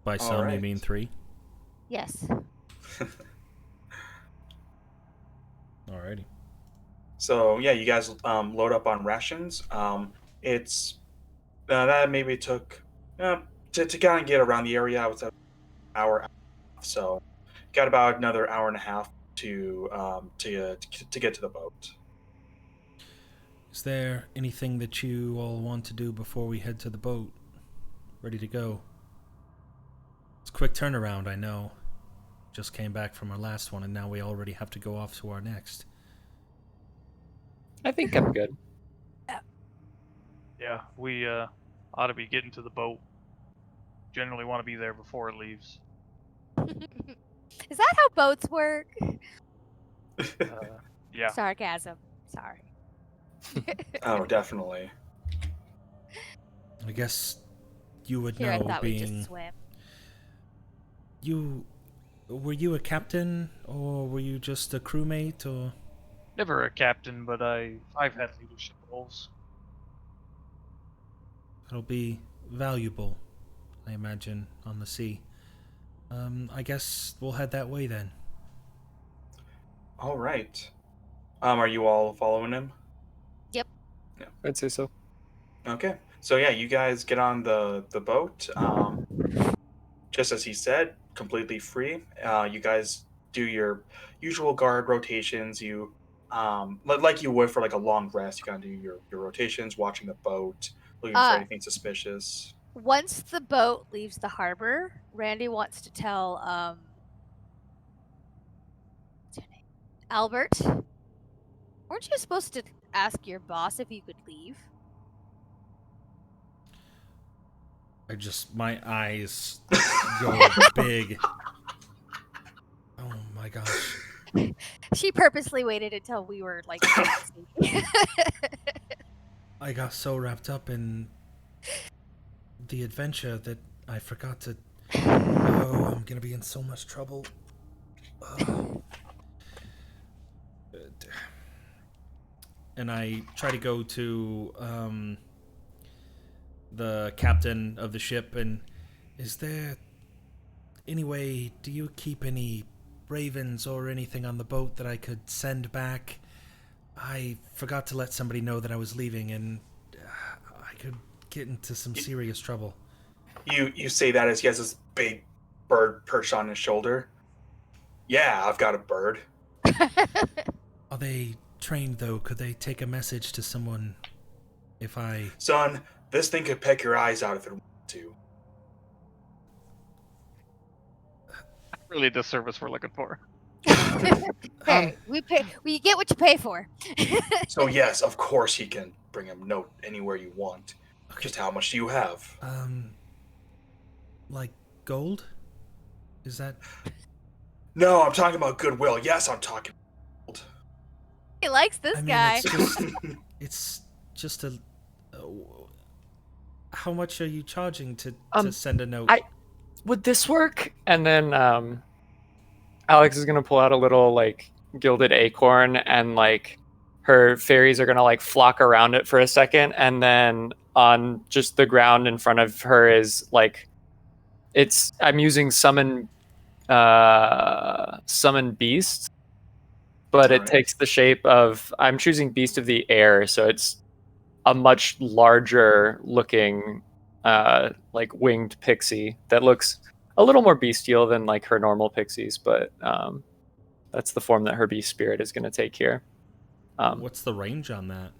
By All some, you right. mean 3? Yes. Alrighty. So yeah, you guys load up on rations. It's that maybe took to kind of get around the area. I was an hour, so got about another hour and a half to get to the boat. Is there anything that you all want to do before we head to the boat? Ready to go? It's a quick turnaround, I know. Just came back from our last one, and now we already have to go off to our next. I think I'm good. Yeah, we ought to be getting to the boat. Generally want to be there before it leaves. Is that how boats work? Yeah. Sarcasm. Sorry. Oh, definitely. I guess you would Here, I know, thought we'd being... just swim. Were you a captain, or were you just a crewmate, or... Never a captain, but I've had leadership roles. It'll be valuable, I imagine, on the sea. I guess we'll head that way then. All right. Are you all following him? Yep. I'd say so. Okay. So yeah, you guys get on the boat. Just as he said, completely free. You guys do your usual guard rotations. You like you would for like a long rest. You kind of do your rotations, watching the boat, looking for Uh, anything suspicious. Once the boat leaves the harbor, Randy wants to tell what's her name? Albert. Weren't you supposed to ask your boss if you could leave? My eyes go big. Oh my gosh. She purposely waited until we were like. I got so wrapped up in the adventure that I forgot to... Oh, I'm gonna be in so much trouble. And I try to go to the captain of the ship, and is there any way, do you keep any ravens or anything on the boat that I could send back? I forgot to let somebody know that I was leaving, and I could get into some serious trouble. You say that as he has this big bird perched on his shoulder. Yeah, I've got a bird. Are they trained, though? Could they take a message to someone if I... Son, this thing could peck your eyes out if it wanted to. Really the service we're looking for. Hey, we get what you pay for. So yes, of course he can bring a note anywhere you want. Okay. Just how much do you have? Like gold? Is that... No, I'm talking about goodwill. Yes, I'm talking. He likes this guy. It's just a... how much are you charging to send a note? Would this work? And then Alex is gonna pull out a little like gilded acorn, and like her fairies are gonna like flock around it for a second, and then on just the ground in front of her is like I'm using summon beast, but it takes the shape of, I'm choosing beast of the air, so it's a much larger looking like winged pixie that looks a little more bestial than like her normal pixies, but that's the form that her beast spirit is going to take here. What's the range on that?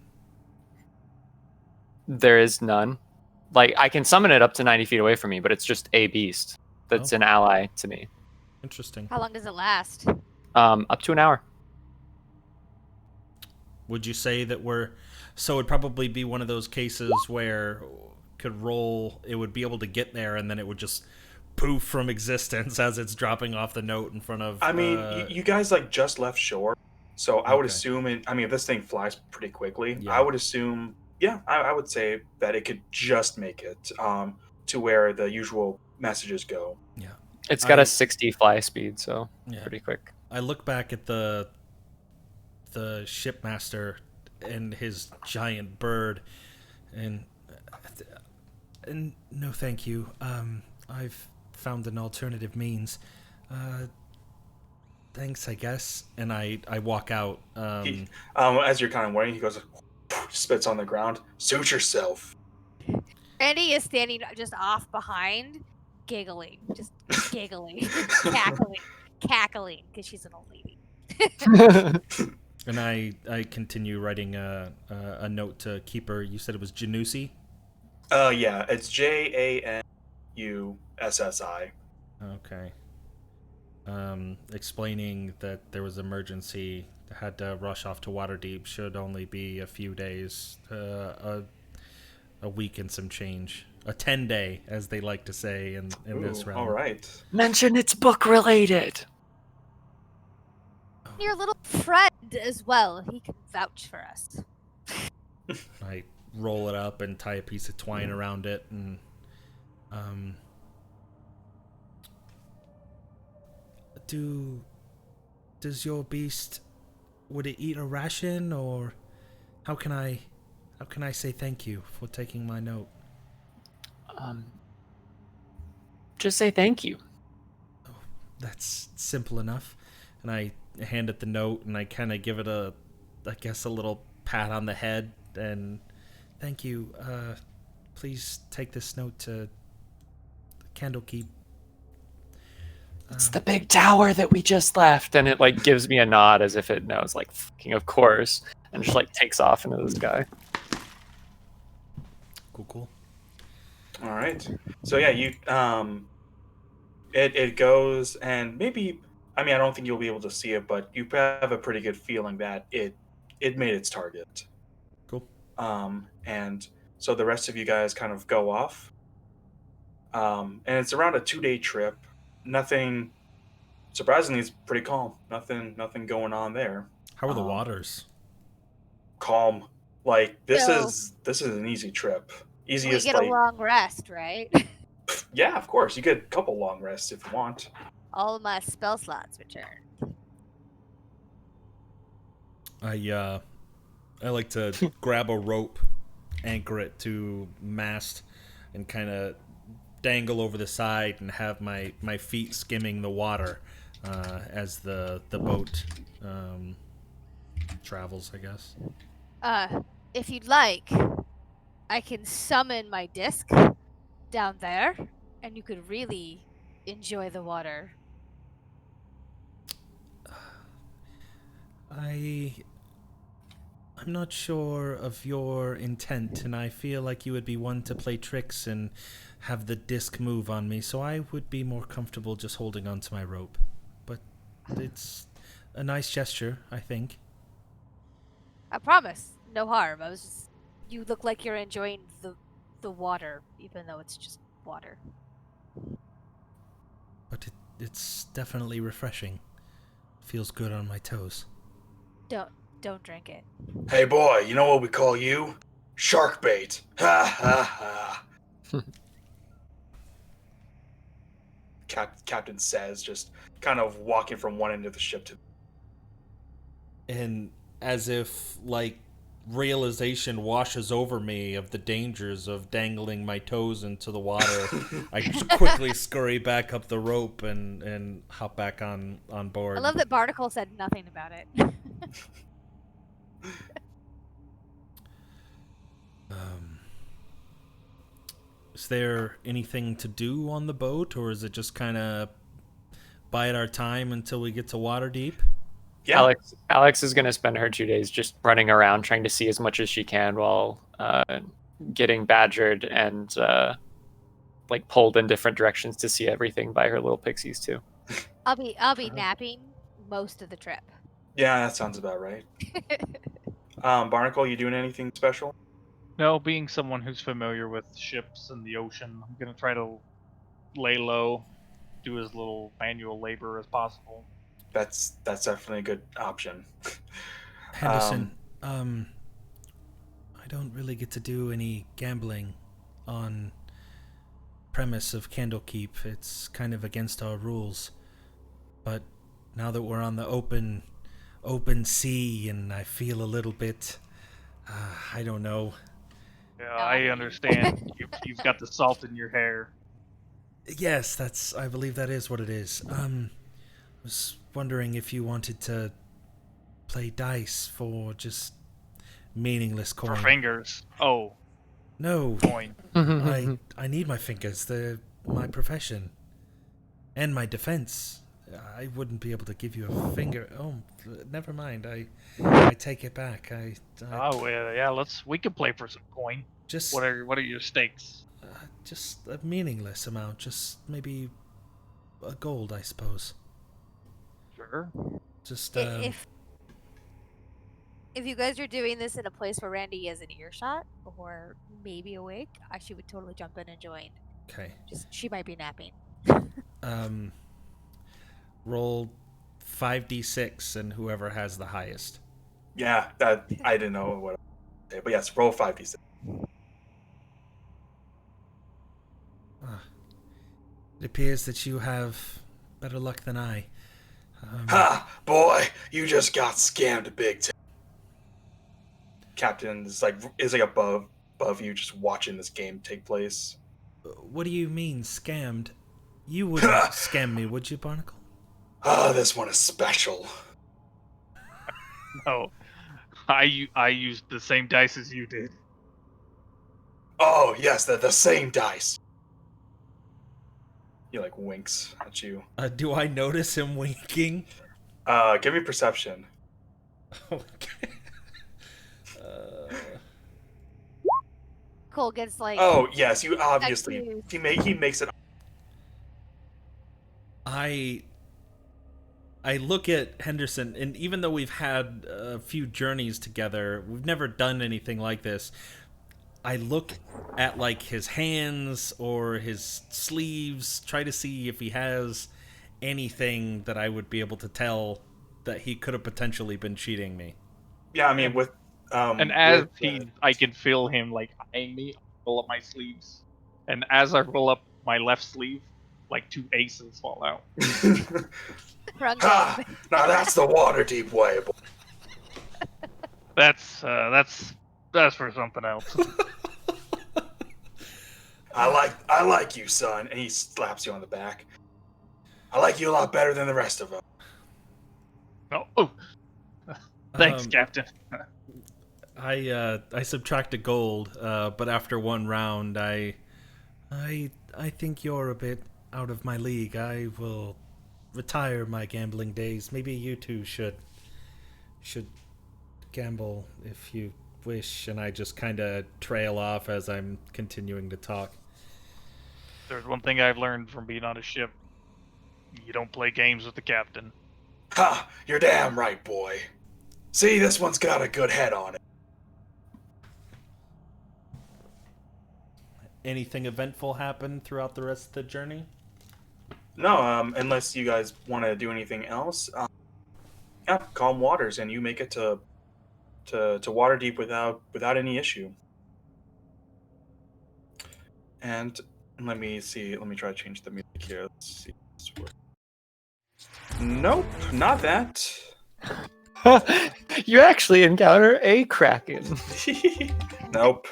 There is none. Like, I can summon it up to 90 feet away from me, but it's just a beast that's an ally to me. Interesting. How long does it last? Up to an hour. Would you say that we're? So it'd probably be one of those cases where could roll. It would be able to get there, and then it would just poof from existence as it's dropping off the note in front of. I mean, you guys like just left shore, so I would Okay. assume it. I mean, if this thing flies pretty quickly, Yeah. I would assume. Yeah, I would say that it could just make it to where the usual messages go. Yeah. It's got I- a 60 fly speed, so Yeah. pretty quick. I look back at the shipmaster and his giant bird, and no, thank you. I've found an alternative means. Thanks, I guess. And I walk out. As you're kind of waiting, he goes, spits on the ground. Suit yourself. Randy is standing just off behind, giggling, just giggling, cackling, because she's an old lady. And I continue writing a note to Keeper. You said it was Janussi? Yeah, it's JANUSSI. Okay. Explaining that there was emergency, had to rush off to Waterdeep, should only be a few days, a week and some change. A 10-day, as they like to say in this realm. All right. Mention it's book related. Your little friend as well. He can vouch for us. I roll it up and tie a piece of twine around it, and does your beast, would it eat a ration, or how can I say thank you for taking my note? Just say thank you. That's simple enough. And I hand it the note, and I kind of give it a little pat on the head, and thank you. Please take this note to Candlekeep. It's the big tower that we just left, and it like gives me a nod as if it knows, like fucking of course, and just like takes off into the sky. Cool. All right. So yeah, you it goes, and maybe, I mean, I don't think you'll be able to see it, but you have a pretty good feeling that it made its target. Cool. And so the rest of you guys kind of go off. And it's around a 2-day trip. Nothing, surprisingly, it's pretty calm. Nothing going on there. How are the waters? Calm. Like this So- is an easy trip. We Easiest, get like, a long rest, right? yeah, of course. You get a couple long rests if you want. All of my spell slots return. I like to grab a rope, anchor it to mast, and kind of dangle over the side and have my feet skimming the water as the boat travels, I guess. If you'd like, I can summon my disc down there, and you could really enjoy the water. I'm not sure of your intent, and I feel like you would be one to play tricks and have the disc move on me, so I would be more comfortable just holding onto my rope. But it's a nice gesture, I think. I promise, no harm. You look like you're enjoying the water, even though it's just water. But it's definitely refreshing. Feels good on my toes. Don't drink it. Hey boy, you know what we call you? Shark bait. Ha ha ha. Captain says, just kind of walking from one end of the ship to. And as if, like, realization washes over me of the dangers of dangling my toes into the water, I quickly scurry back up the rope and hop back on board. I love that Barnacle said nothing about it. Is there anything to do on the boat, or is it just kind of bide our time until we get to Waterdeep? Yeah. Alex is going to spend her 2 days just running around trying to see as much as she can while getting badgered and like pulled in different directions to see everything by her little pixies too. I'll be napping most of the trip. Yeah, that sounds about right. Barnacle, you doing anything special? No, being someone who's familiar with ships and the ocean, I'm gonna try to lay low, do as little manual labor as possible. That's definitely a good option. Henderson, I don't really get to do any gambling on premise of Candlekeep. It's kind of against our rules. But now that we're on the open sea and I feel a little bit I don't know. Yeah, I understand. You've got the salt in your hair. Yes, that's I believe that is what it is. I was wondering if you wanted to play dice for just meaningless For coin. fingers. Oh, No, coin. I need my fingers. They're my profession and my defense. I wouldn't be able to give you a finger. Oh, never mind. I take it back. Oh, well, yeah. We can play for some coin. Just What are your stakes? just a meaningless amount. Just maybe a gold, I suppose. Sure. Just If you guys are doing this in a place where Randy is in earshot or maybe awake, she would totally jump in and join. okay. Just she might be napping. Um, roll 5d6 and whoever has the highest. Yeah, that I didn't know what to say, but yes, roll 5d6. It appears that you have better luck than I. Ha, boy, you just got scammed big time. Captain is like above you, just watching this game take place. What do you mean, scammed? You wouldn't scam me, would you, Barnacle? Ah, this one is special. No, I used the same dice as you did. Oh yes, they're the same dice. He like winks at you. Do I notice him winking? Give me perception. Okay. Cole gets like. Oh yes, you obviously confused. he makes it. I look at Henderson, and even though we've had a few journeys together, we've never done anything like this. I look at like his hands or his sleeves, try to see if he has anything that I would be able to tell that he could have potentially been cheating me. Yeah, I mean with And as with, I can feel him like eyeing me. I roll up my sleeves, and as I roll up my left sleeve, like 2 aces fall out. Wrong Ha! game. Now that's the water deep way. Boy. That's for something else. I like you, son, and he slaps you on the back. I like you a lot better than the rest of them. Oh, thanks, Captain. I subtract a gold, but after one round, I think you're a bit out of my league. I will retire my gambling days. Maybe you two should gamble if you wish. And I just kind of trail off as I'm continuing to talk. There's one thing I've learned from being on a ship: you don't play games with the captain. Ha! You're damn right, boy. See, this one's got a good head on it. Anything eventful happen throughout the rest of the journey? No, unless you guys want to do anything else. Yeah, calm waters, and you make it to Waterdeep without any issue. And let me see. Let me try to change the music here. Let's see. Nope, not that. You actually encounter a kraken. Nope.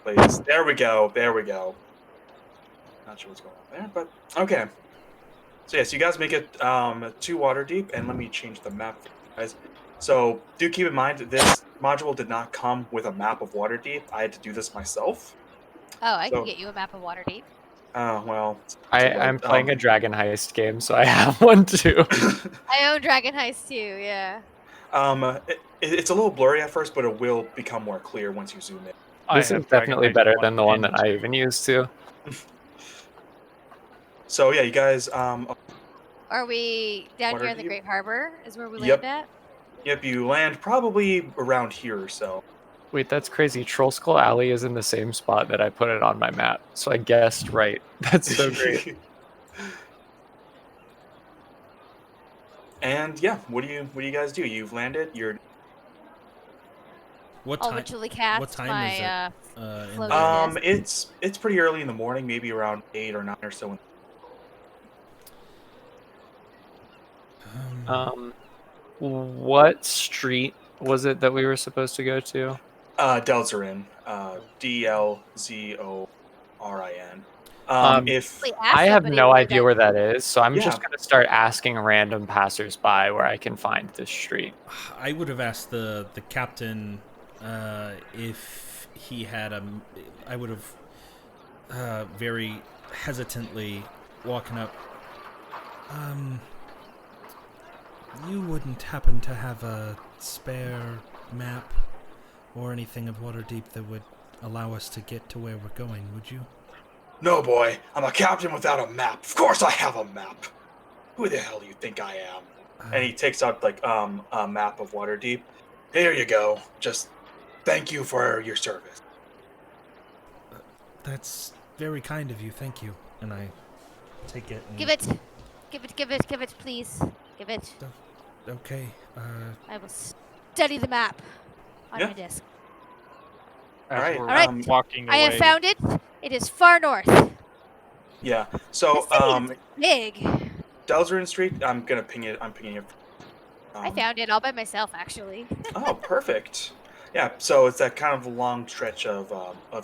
Please. There we go. There we go. Not sure what's going on there, but okay. So yes, you guys make it to Waterdeep, and let me change the map for you guys. So do keep in mind that this module did not come with a map of Waterdeep. I had to do this myself. Oh, I can get you a map of Waterdeep. Well, I'm playing a Dragon Heist game, so I have one too. I own Dragon Heist too. Yeah. It's a little blurry at first, but it will become more clear once you zoom in. This is definitely better than the one that I even used to. So yeah, you guys. Are we down here in the Waterdeep? Great Harbor? Is where we Yep. land at? Yep, you land probably around here or so. Wait, that's crazy. Troll Skull Alley is in the same spot that I put it on my map, so I guessed right. That's so great. And yeah, what do you guys do? You've landed. You're What I'll time? eventually cast What time my is it? In floating the disc. it's pretty early in the morning, maybe around 8 or 9 or so. Um, what street was it that we were supposed to go to? Delzorin, Delzorin. Um, If Wait, ask I have somebody no where idea that. where that is, so I'm Yeah, just gonna start asking random passersby where I can find this street. I would have asked the captain if he had a. I would have very hesitantly walking up. You wouldn't happen to have a spare map or anything of Waterdeep that would allow us to get to where we're going, would you? no boy, I'm a captain without a map. Of course I have a map. Who the hell do you think I am? And he takes out like a map of Waterdeep. Here you go. Just thank you for your service. That's very kind of you, thank you. And I take it and... Give it. Give it, give it, give it, please. Give it. Okay, I will study the map on Yeah. my disc. As Alright, we're Alright. walking I away. have found it. It is far north. This yeah. So city is big. Delzorin Street. I'm ping it. I'm pinging it. I found it all by myself, actually. Oh, perfect. Yeah. So it's that kind of long stretch of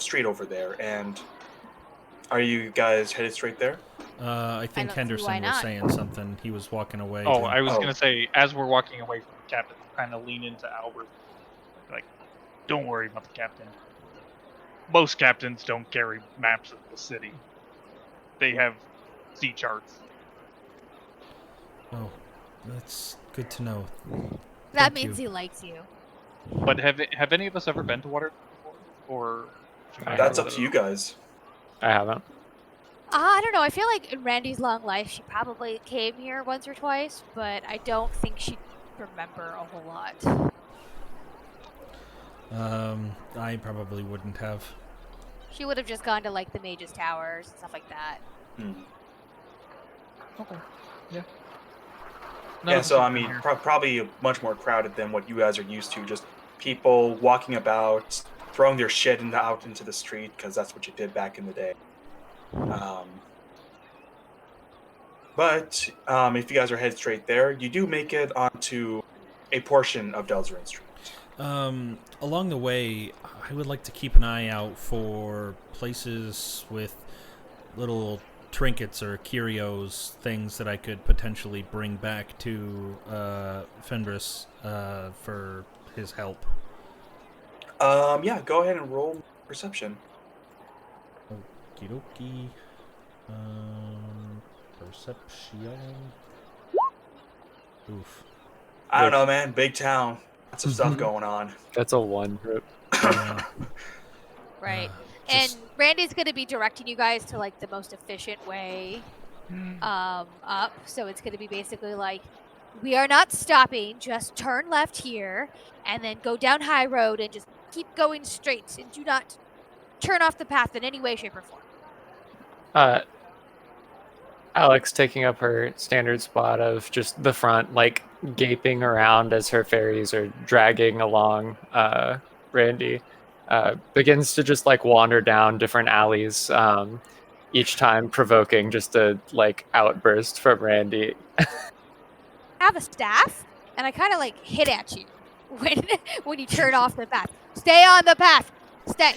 street over there. And are you guys headed straight there? I think don't see Henderson why was not. saying something. He was walking away. Oh, to... I was Oh. gonna say, as we're walking away from the captain, kind of lean into Albert, like, don't worry about the captain. Most captains don't carry maps of the city. They have sea charts. Oh, that's good to know. That Thank means you. he likes you. But have any of us ever been to water before? Or should I That's have up to you guys. I haven't. I don't know. I feel like in Randy's long life, she probably came here once or twice, but I don't think she'd remember a whole lot. I probably wouldn't have. She would have just gone to like the Mage's Towers and stuff like that. Hmm. Okay. Yeah. Yeah. So I mean, probably much more crowded than what you guys are used to. Just people walking about, throwing their shit out into the street because that's what you did back in the day. But if you guys are headed straight there, you do make it onto a portion of Delzorin Street. Along the way, I would like to keep an eye out for places with little trinkets or curios, things that I could potentially bring back to Fenris for his help. Yeah, go ahead and roll perception. Okie dokie. Perception. Oof. I don't know, man. Big town. Lots of stuff going on. That's a one trip. Yeah. Right. Just- And Randy's going to be directing you guys to like the most efficient way up. So it's going to be basically like, we are not stopping, just turn left here and then go down High Road and just keep going straight and do not turn off the path in any way, shape, or form. Alex taking up her standard spot of just the front, like gaping around as her fairies are dragging along Randy, begins to just like wander down different alleys, each time provoking just a like outburst from Randy. I have a staff and I kind of like hit at you when you turn off the path. Stay on the path. Stay.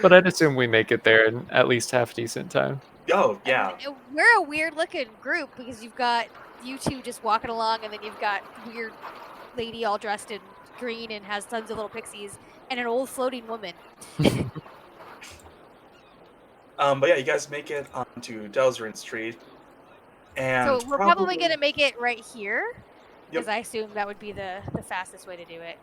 But I'd assume we make it there in at least half decent time. Oh, yeah. We're a weird looking group because you've got you two just walking along and then you've got weird lady all dressed in green and has tons of little pixies and an old floating woman. But yeah, you guys make it onto Delzorin Street. And So we're probably going to make it right here because Yep. I assume that would be the fastest way to do it.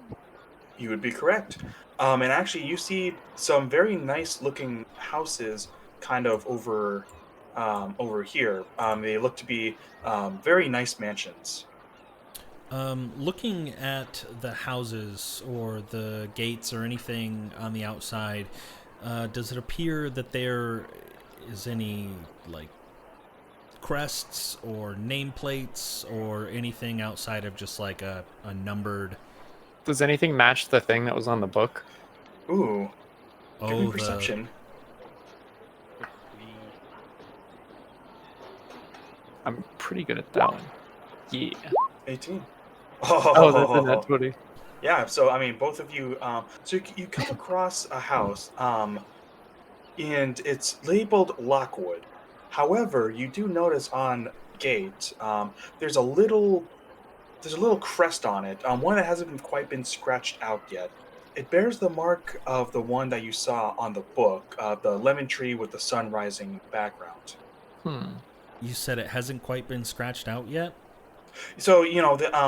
You would be correct. And actually, you see some very nice looking houses kind of over here. They look to be very nice mansions. Looking at the houses or the gates or anything on the outside, does it appear that there is any, like, crests or nameplates or anything outside of just, like, a numbered... Does anything match the thing that was on the book? Ooh, give me Oh, the... perception. I'm pretty good at that one. Yeah. 18. Oh, that's a net 20. Yeah, so I mean, both of you. So you come across a house, and it's labeled Lockwood. However, you do notice on the gate, there's a little crest on it. One that hasn't quite been scratched out yet. It bears the mark of the one that you saw on the book, the lemon tree with the sun rising in the background. You said it hasn't quite been scratched out yet? So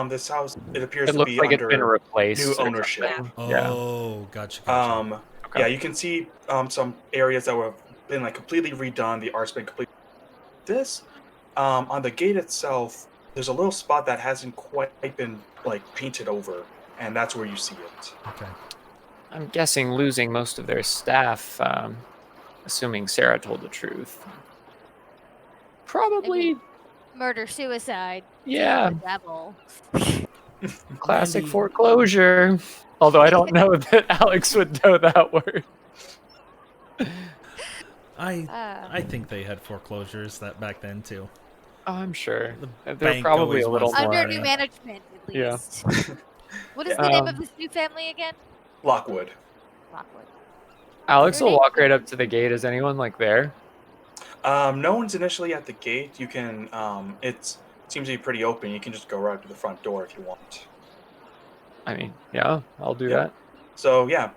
this house, it appears It to looks be like it's been under replaced new or ownership. something. Yeah. Oh, gotcha. Okay. Yeah, you can see some areas that have been like completely redone. The art's been completely this. On the gate itself, there's a little spot that hasn't quite been like painted over, and that's where you see it. Okay. I'm guessing losing most of their staff, assuming Sarah told the truth. Probably, Murder, suicide. yeah. The devil. Classic Randy- foreclosure. Although I don't know that Alex would know that word. I think they had foreclosures that back then too. Oh, I'm sure. The They're bank probably always a little wants to more. Under money. new management, at Yeah. least. What is Yeah. the name of this new family again? Lockwood. Lockwood. Alex Their will name? walk right up to the gate. Is anyone like there? No one's initially at the gate. You can. It seems to be pretty open. You can just go right to the front door if you want. I mean, yeah, I'll do Yep. that. So yeah,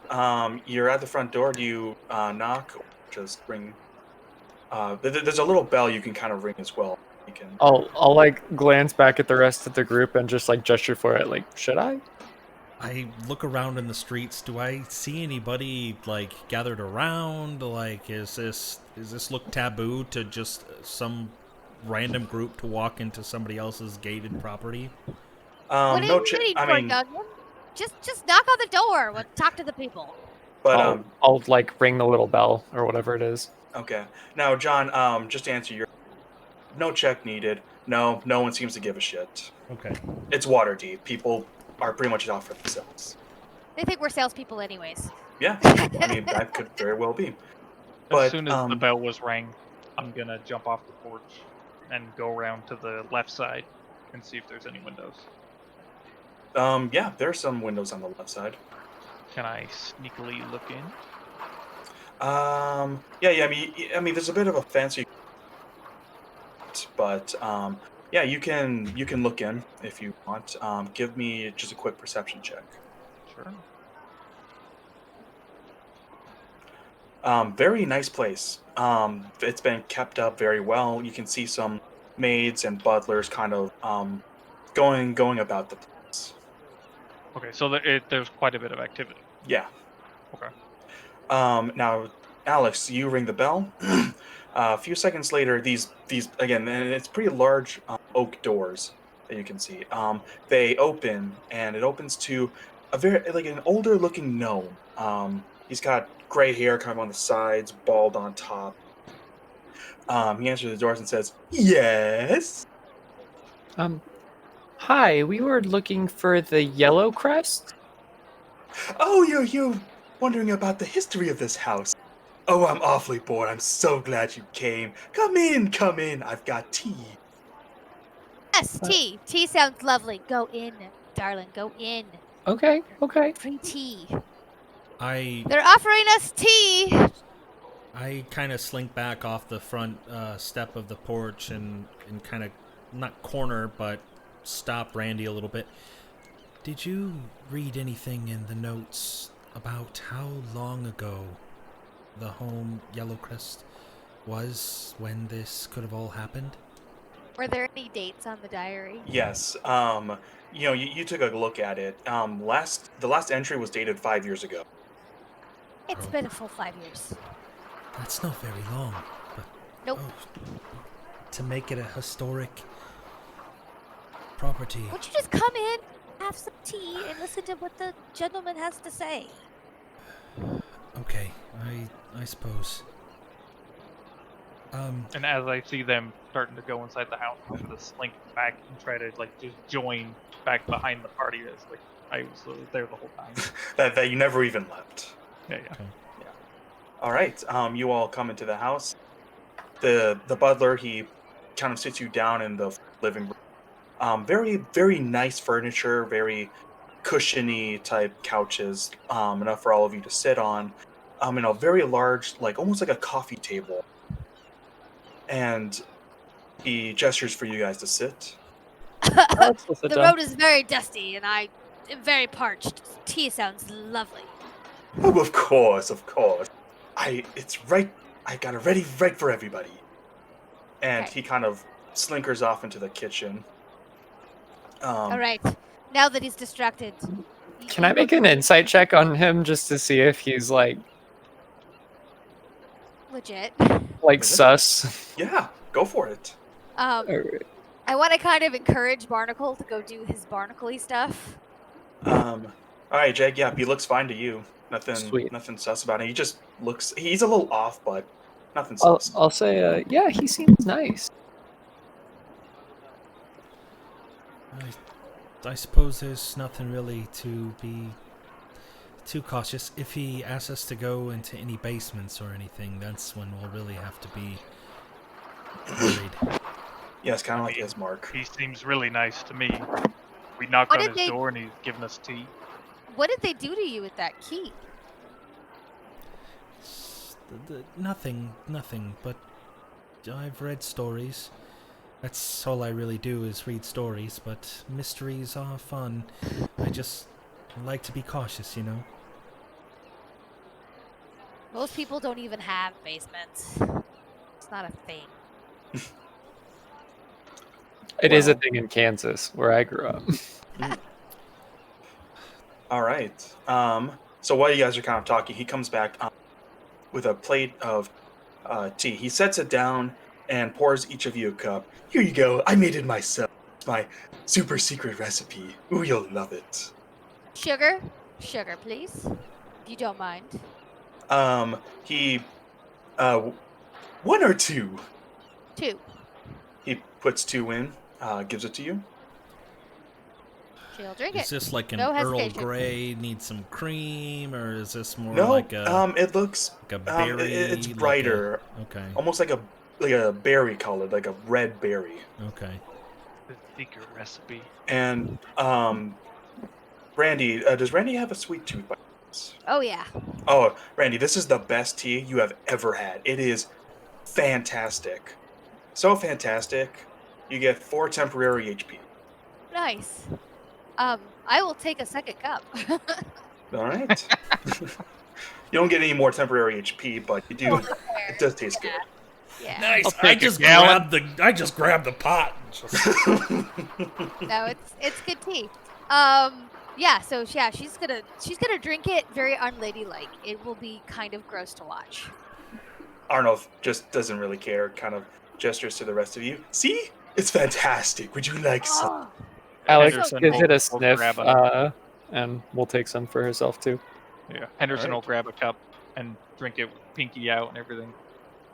you're at the front door. Do you knock or just ring? There's a little bell you can kind of ring as well. You can. I'll like glance back at the rest of the group and just like gesture for it. Like, should I? I look around in the streets. Do I see anybody like gathered around? Like, is this look taboo to just some random group to walk into somebody else's gated property? What are No, you waiting I for, mean, youngin? Just knock on the door. We'll talk to the people. but I'll like ring the little bell or whatever it is. okay. Now, John, just to answer your, no check needed. No one seems to give a shit. Okay. It's water deep. People are pretty much out for themselves. They think we're salespeople, anyways. Yeah, I mean that could very well be. But As soon as the bell was rang, I'm gonna jump off the porch and go around to the left side and see if there's any windows. yeah, there are some windows on the left side. Can I sneakily look in? Yeah. I mean, there's a bit of a fancy, but yeah, you can look in if you want. Give me just a quick perception check. Sure. Very nice place. It's been kept up very well. You can see some maids and butlers kind of going about the place. Okay, so there's quite a bit of activity. Yeah. Okay. Now, Alex, you ring the bell. A few seconds later, these again, and it's pretty large oak doors that you can see. They open, and it opens to a very like an older looking gnome. He's got gray hair kind of on the sides, bald on top. He answers the doors and says, "Yes." Hi, we were looking for the Yellowcrest. Oh, you wondering about the history of this house? Oh, I'm awfully bored. I'm so glad you came. Come in. I've got tea. Yes, tea. Tea sounds lovely. Go in, darling. Go in. Okay. Free tea. I They're offering us tea. kind of slink back off the front step of the porch and kind of not corner but stop Randy a little bit. Did you read anything in the notes about how long ago the home Yellowcrest was when this could have all happened? Were there any dates on the diary? Yes. You took a look at it. The last entry was dated 5 years ago. It's been a full 5 years. That's not very long, but Nope. to make it a historic property. Won't you just come in, have some tea, and listen to what the gentleman has to say? Okay, I suppose. And as I see them starting to go inside the house, I'm gonna slink back and try to like just join back behind the party as like I was there the whole time. that you never even left. Yeah. Okay. All right. You all come into the house. The butler, he kind of sits you down in the living room. Very very nice furniture, very cushiony type couches, enough for all of you to sit on. And a very large, like almost like a coffee table. And he gestures for you guys to sit. Let's sit The down. road is very dusty, and I am very parched. Tea sounds lovely. Oh, of course, of course. It's right. I got it ready right for everybody. And Okay. he kind of slinkers off into the kitchen. All right. Now that he's distracted. Can I make an insight check on him just to see if he's like Legit. sus? Yeah, go for it. Alright. I want to kind of encourage Barnacle to go do his barnacle-y stuff. All right, Jag. Yeah, he looks fine to you. Sweet. Nothing sus about it. He just looks. He's a little off, but nothing sus. I'll say, yeah, he seems nice. I suppose there's nothing really to be too cautious. If he asks us to go into any basements or anything, that's when we'll really have to be worried. Yes, kind of like his mark. He seems really nice to me. We knocked What on did his they- door and he's giving us tea. What did they do to you with that key? Nothing, but I've read stories. That's all I really do is read stories, but mysteries are fun. I just like to be cautious, you know? Most people don't even have basements. It's not a thing. It is a Well. thing in Kansas, where I grew up. All right. So while you guys are kind of talking, he comes back with a plate of tea. He sets it down and pours each of you a cup. Here you go. I made it myself. It's my super secret recipe. Ooh, you'll love it. Sugar, please, if you don't mind. He, one or two. 2. He puts 2 in, gives it to you. She'll drink Is it. this like an No Earl hesitation. Grey, need some cream, or is this more No, like a it looks, berry? it's like brighter, okay, almost like a berry colored, like a red berry. okay. The secret recipe. And Randy, does Randy have a sweet tooth by chance? Oh yeah. Oh, Randy, this is the best tea you have ever had. It is fantastic. So fantastic. You get 4 temporary HP. Nice. I will take a second cup. All right. You don't get any more temporary HP, but you do. It does taste good. Yeah. Nice. I'll I take a just gallon. grabbed the pot. And just... No, it's good tea. Yeah. So yeah, she's gonna drink it very unladylike. It will be kind of gross to watch. Arnold just doesn't really care. Kind of gestures to the rest of you. See, it's fantastic. Would you like some? Oh, Alex Henderson gives will- it a will sniff, grab and we'll take some for herself too. Yeah, Henderson Alright. will grab a cup and drink it with pinky out and everything.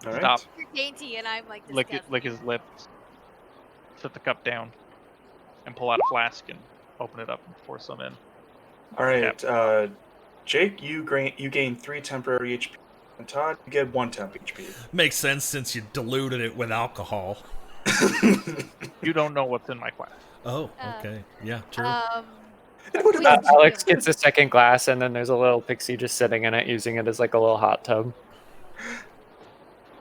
All right. Stop. you're dainty, and I'm like Lick his lips. Set the cup down. And pull out a flask and open it up and pour some in. All right. Jake, you gain 3 temporary HP. And Todd, you get 1 temp HP. Makes sense since you diluted it with alcohol. You don't know what's in my glass. Oh, okay. Yeah, true. It would have Wait, been Alex gets a second glass, and then there's a little pixie just sitting in it, using it as like a little hot tub.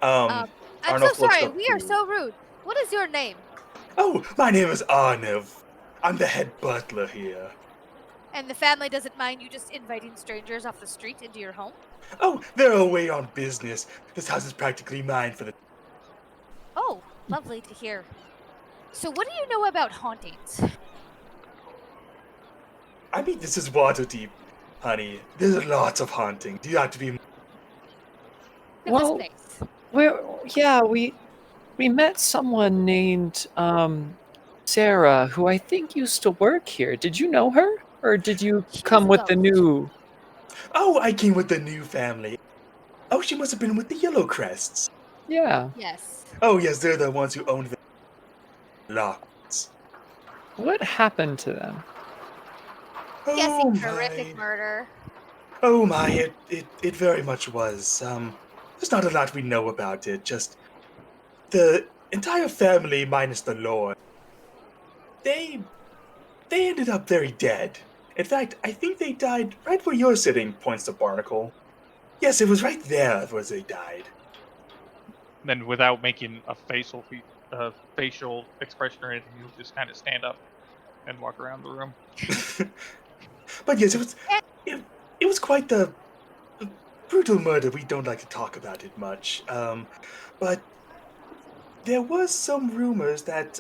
I'm Arnold so looks sorry. up We are to- so rude. What is your name? Oh, my name is Arnev. I'm the head butler here. And the family doesn't mind you just inviting strangers off the street into your home? Oh, they're away on business. This house is practically mine for the. Oh, lovely to hear. So what do you know about hauntings? I mean, this is Waterdeep, honey. There's lots of haunting. You have to be. In Well- this place. We met someone named Sarah, who I think used to work here. Did you know her? Or did you She was come a with the ghost. new... Oh, I came with the new family. Oh, she must have been with the Yellowcrests. Yeah. Yes. Oh, yes, they're the ones who owned the Locks. What happened to them? Guessing Oh, horrific my. murder. Oh, my. It very much was. There's not a lot we know about it. Just the entire family, minus the Lord, they they ended up very dead. In fact, I think they died right where you're sitting, points to Barnacle. Yes, it was right there where they died. Then, without making a facial expression or anything, he'll just kind of stand up and walk around the room. But yes, And it, it was quite the brutal murder. We don't like to talk about it much. But there was some rumors that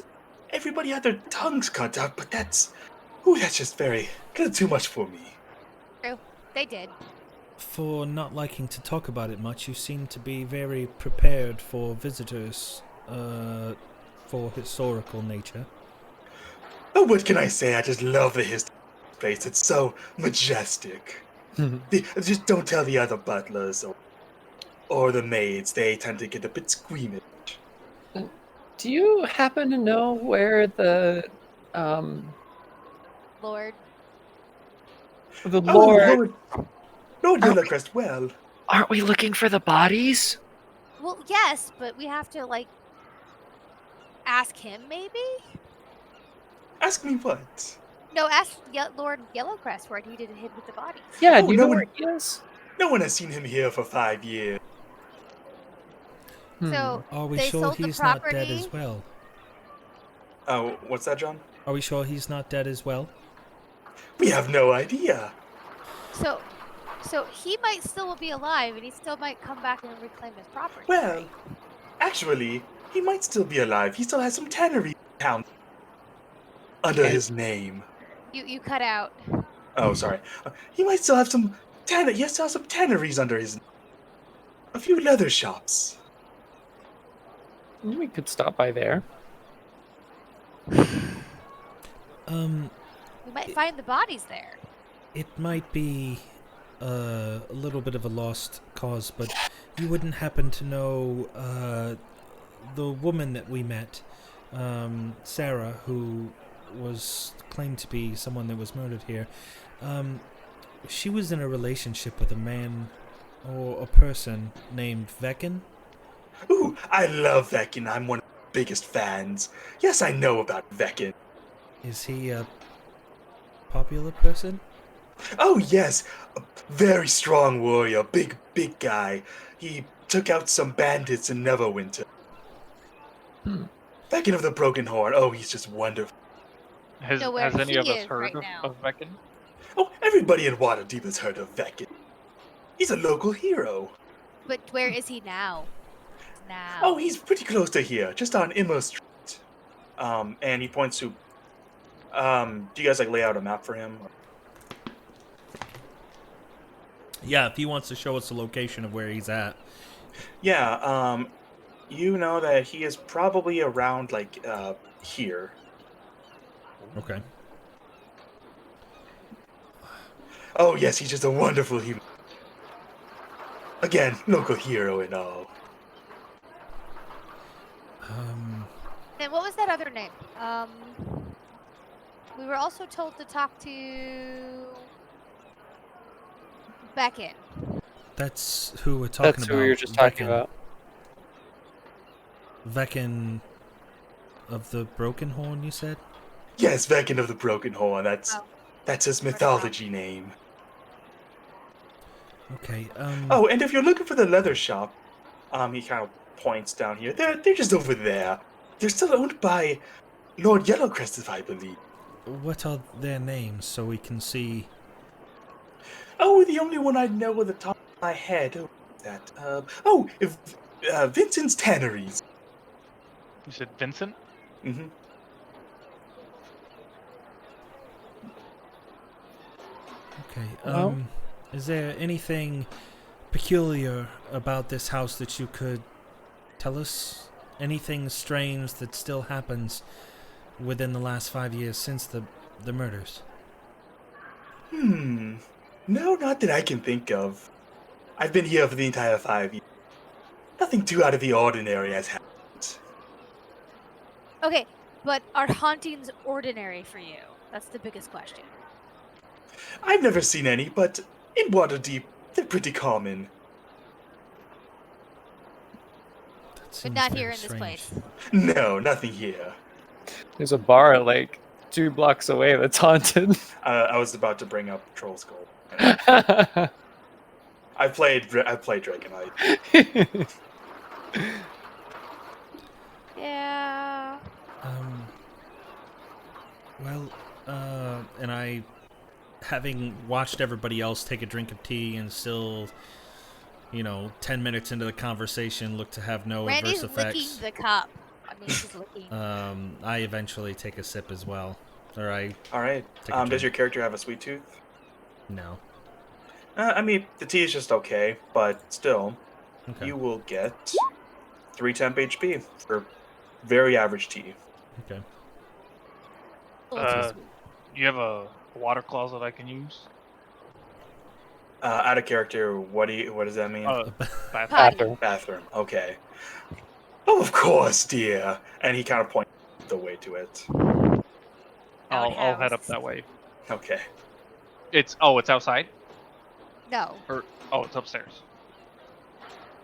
everybody had their tongues cut out, but that's just very kind of too much for me. true, they did. For not liking to talk about it much, you seem to be very prepared for visitors, for historical nature. Oh, what can I say? I just love the history of this place. It's so majestic. Just don't tell the other butlers or the maids. They tend to get a bit squeamish. Do you happen to know where the Lord. the Oh, Lord... Lord Are we, Yellowcrest, well, aren't we looking for the bodies? Well, yes, but we have to like ask him maybe. ask me what? No, ask Lord Yellowcrest where he did hid with the bodies. Yeah, Oh, do you know where he is? no one has seen him here for 5 years. So Are we they sure sold the he's not dead property. as well? Oh, what's that, John? Are we sure he's not dead as well? We have no idea. So he might still be alive, and he still might come back and reclaim his property. Well, right? actually, he might still be alive. He still has some tannery in town under And- his name. You cut out. Oh, sorry. He might still have some He still has some tanneries under his. A few leather shops. We could stop by there. We might find the bodies there. It might be a little bit of a lost cause, but you wouldn't happen to know the woman that we met, Sarah, who was claimed to be someone that was murdered here. She was in a relationship with a man or a person named Vekin. Ooh, I love Vekin. I'm one of the biggest fans. Yes, I know about Vekin. Is he a popular person? Oh, yes. A very strong warrior. Big guy. He took out some bandits in Neverwinter. Vekin of the Broken Horn. Oh, he's just wonderful. Has Know where any he of us is heard right of, now. of Veckin? Oh, everybody in Waterdeep has heard of Vekin. He's a local hero. But where is he now? Oh, he's pretty close to here, just on Immo Street. And he points to. Do you guys like lay out a map for him? Yeah, if he wants to show us the location of where he's at. Yeah. You know that he is probably around like here. Okay. Oh yes, he's just a wonderful human. Again, local hero and all. And what was that other name? We were also told to talk to Beckett. That's who we're talking about. That's who we were just talking Vekin. about. Vekin of the Broken Horn, you said? Yes, Vekin of the Broken Horn. Oh. That's his mythology name. Okay, Oh, and if you're looking for the leather shop, he kind of points down here. They're just over there. They're still owned by Lord Yellowcrest, if I believe. what are their names so we can see? Oh, the only one I know at the top of my head. Oh, Vincent's Tanneries. You said Vincent? Mm-hmm. Okay, Well- is there anything peculiar about this house that you could tell us? Anything strange that still happens within the last 5 years since the murders? No, not that I can think of. I've been here for the entire 5 years. Nothing too out of the ordinary has happened. Okay, but are hauntings ordinary for you? That's the biggest question. I've never seen any, but in Waterdeep, they're pretty common. That But seems not very here in this strange. place. No, nothing here. There's a bar like 2 blocks away that's haunted. I was about to bring up Troll Skull. uh, I played Dragonite. Yeah. Well, and I, having watched everybody else take a drink of tea and still, 10 minutes into the conversation, look to have no Randy's adverse licking effects. the cup. I mean, she's licking. I eventually take a sip as well. Or I All right. take a Does your drink. character have a sweet tooth? No. I mean, the tea is just okay, but still, Okay. you will get 3 temp HP for very average tea. Okay. A little too Uh, sweet. You have a water closet I can use? Out of character, what does that mean? Bathroom. Bathroom. Bathroom. Okay. Oh, of course, dear. And he kind of points the way to it. I'll head up Outhouse. that way. Okay. It's outside? No. It's upstairs.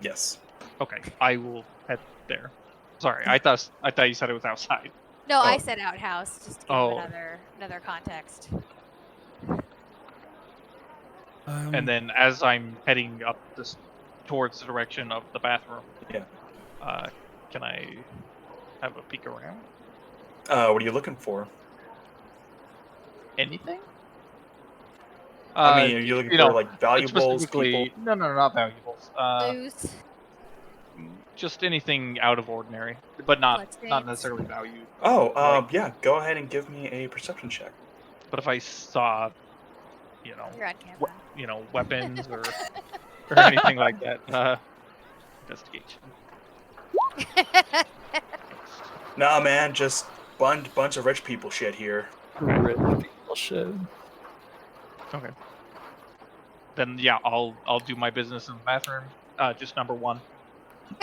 Yes. Okay, I will head there. Sorry, I thought you said it was outside. No, I Oh. said outhouse, just to give Oh. another context. And then as I'm heading up this towards the direction of the bathroom, Yeah. can I have a peek around? What are you looking for? Anything? I mean, are you looking for like valuables, specifically, people? No, not valuables. Clues. Just anything out of ordinary, but not Bloodstains. necessarily valued. Oh, Like- yeah. Go ahead and give me a perception check. But if I saw, You're on camera. Weapons or anything like that, investigation. Nah, man, just bunch of rich people shit here. Rich people shit. Okay. Then yeah, I'll do my business in the bathroom. Just number 1,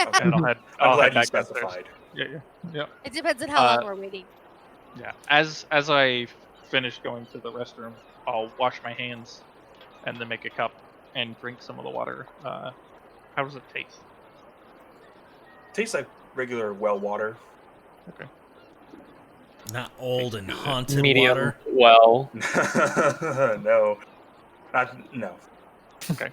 Okay. and I'll head. I'm I'll glad head you back downstairs. specified. Yeah. It depends on how long Uh, we're waiting. Yeah. As I finish going to the restroom, I'll wash my hands, and then make a cup and drink some of the water. How does it taste? Tastes like regular well water. Okay. Not old and haunted Medium water. well. No. No. Okay.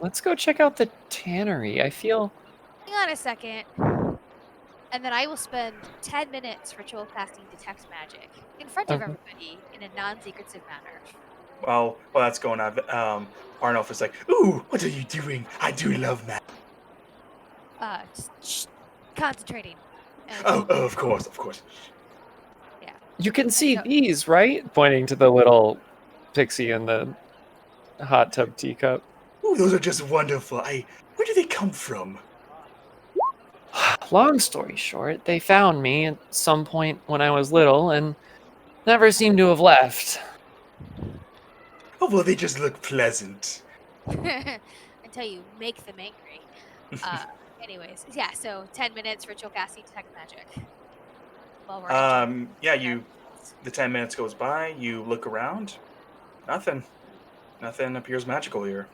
Let's go check out the tannery. I feel Hang on a second. And then I will spend 10 minutes ritual casting Detect Magic in front of Okay. everybody in a non-secretive manner. While that's going on, Arnulf is like, "Ooh, what are you doing? I do love magic." Just concentrating. And Oh, of course. you can see No. these, right? Pointing to the little pixie in the hot tub teacup. Ooh, those are just wonderful. Where do they come from? Long story short, they found me at some point when I was little and never seemed to have left. Oh, well, they just look pleasant. until you make them angry. Anyways, yeah, so 10 minutes ritual casting Detect Magic. While we're entering Yeah, the 10 minutes goes by, you look around. Nothing appears magical here.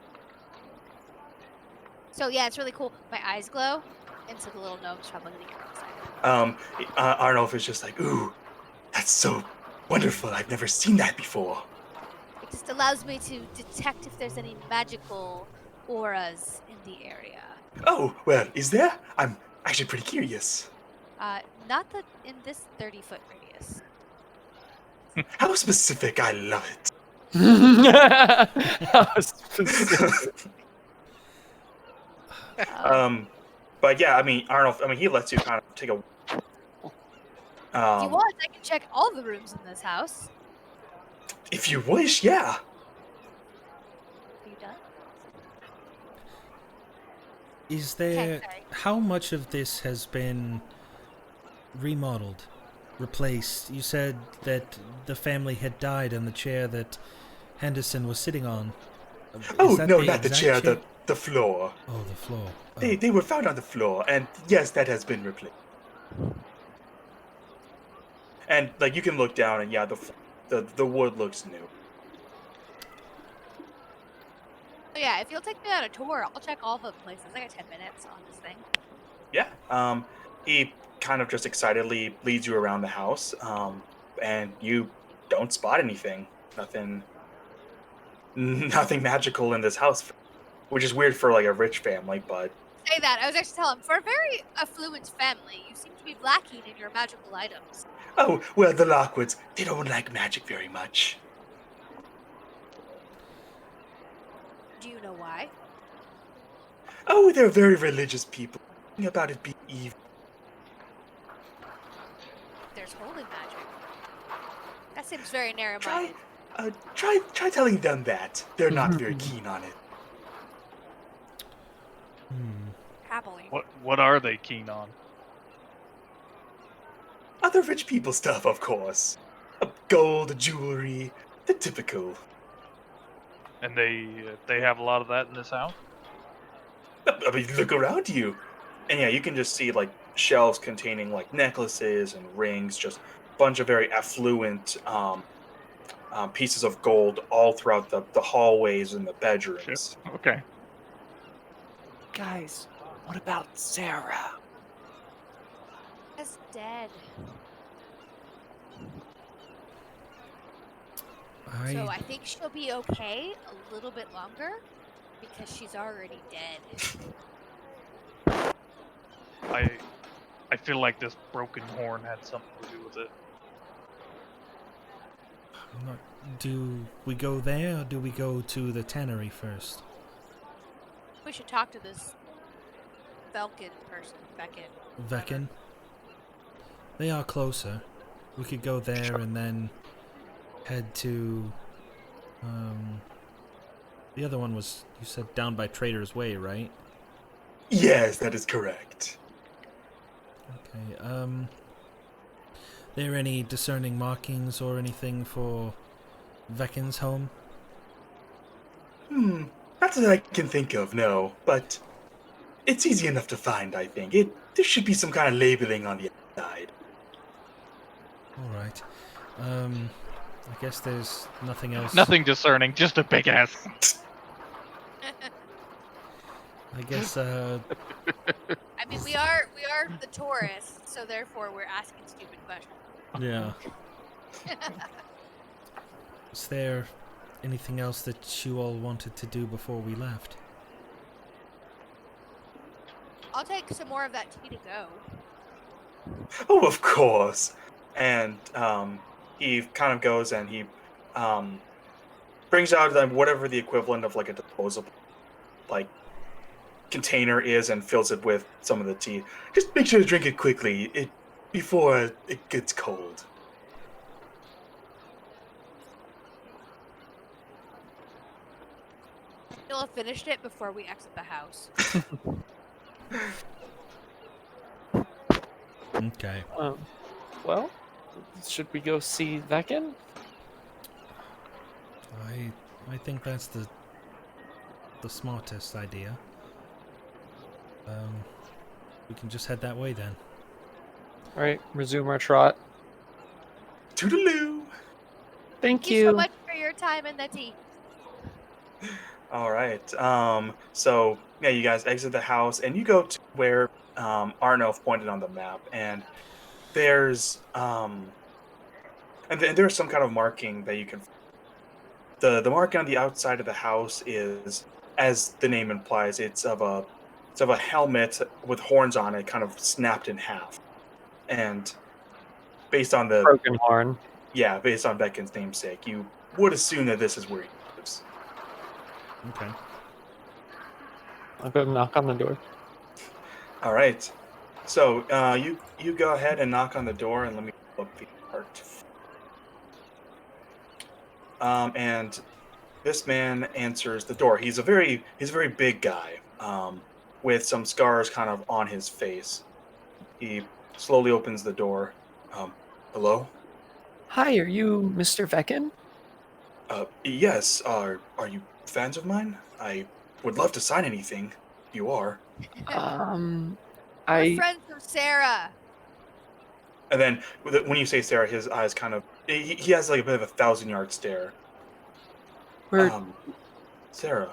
So yeah, it's really cool. My eyes glow, and so the little gnomes probably gonna get real excited. Arnulf is just like, "Ooh, that's so wonderful. I've never seen that before." It just allows me to detect if there's any magical auras in the area. Oh, well, is there? I'm actually pretty curious. Not in this 30-foot radius. How specific, I love it. That was specific. But yeah, I mean, Arnulf, he lets you kind of take a... If you want, I can check all the rooms in this house. If you wish, yeah. Are you done? Is Okay, there... sorry. How much of this has been remodeled, replaced? You said that the family had died and the chair that Henderson was sitting on. Oh Is that no, the not the exact chair, chair? the floor. Oh, the floor. They Oh. they were found on the floor, and yes, that has been replaced. And like you can look down, and yeah, the wood looks new. Oh, yeah, if you'll take me on a tour, I'll check all the places. I got 10 minutes on this thing. Yeah. He kind of just excitedly leads you around the house, and you don't spot anything. Nothing, nothing magical in this house, which is weird for like a rich family. But Say that. I was actually telling him, for a very affluent family, you seem to be lacking in your magical items. oh well, the Lockwoods, they don't like magic very much. Do you know why? Oh, they're very religious people. Nothing about it being evil. There's holy magic. That seems very Try, narrow-minded. try telling them that. They're not very keen on it. Happily. What are they keen on? Other rich people stuff, of course. Gold, jewelry, the typical. And they have a lot of that in this house. I mean, look around you. And yeah, you can just see like shelves containing like necklaces and rings, just a bunch of very affluent pieces of gold all throughout the hallways and the Shit. bedrooms. Okay. Guys, what about Sarah? Is dead. So I think she'll be okay a little bit longer because she's already dead. I feel like this broken horn had something to do with it. Do we go there or do we go to the tannery first? We should talk to this Velkin person, Beckett. Vekin? They are closer. We could go there and then head to... the other one was, you said, down by Trader's Way, right? Yes, that is correct. Okay, there any discerning markings or anything for Vekin's home? Not that I can think of, no. But it's easy enough to find, I think. There should be some kind of labeling on the outside. Alright. I guess there's nothing else. Nothing discerning, just a big ass. I guess, I mean, we are the tourists, so therefore we're asking stupid questions. yeah. Is there anything else that you all wanted to do before we left? I'll take some more of that tea to go. Oh, of course. And he kind of goes and he brings out whatever the equivalent of like a disposable like container is and fills it with some of the tea. Just make sure to drink it quickly before it gets cold. You'll have finished it before we exit the house. Okay. Well, should we go see Vekin? I think that's the smartest idea. We can just head that way then. All right, resume our trot. Toodaloo! Thank Thank you so much for your time and the tea. All right. So yeah, you guys exit the house and you go to where Arnulf pointed on the map, and there's there's some kind of marking that you can. The marking on the outside of the house is, as the name implies, it's of a helmet with horns on it, kind of snapped in half, and based on Broken horn. based on Beckon's namesake, you would assume that this is where he lives. Okay. I'll go knock on the door. All right. So you go ahead and knock on the door, and let me pull up the art. And this man answers the door. He's a very big guy. with some scars kind of on his face. He slowly opens the door. Hello? Hi, are you Mr. Veckin? Yes. Are you fans of mine? I would love to sign anything. If you are. Um, We're I friends of Sarah. And then when you say Sarah, his eyes kind of he has like a bit of a 1,000-yard stare. we're Sarah.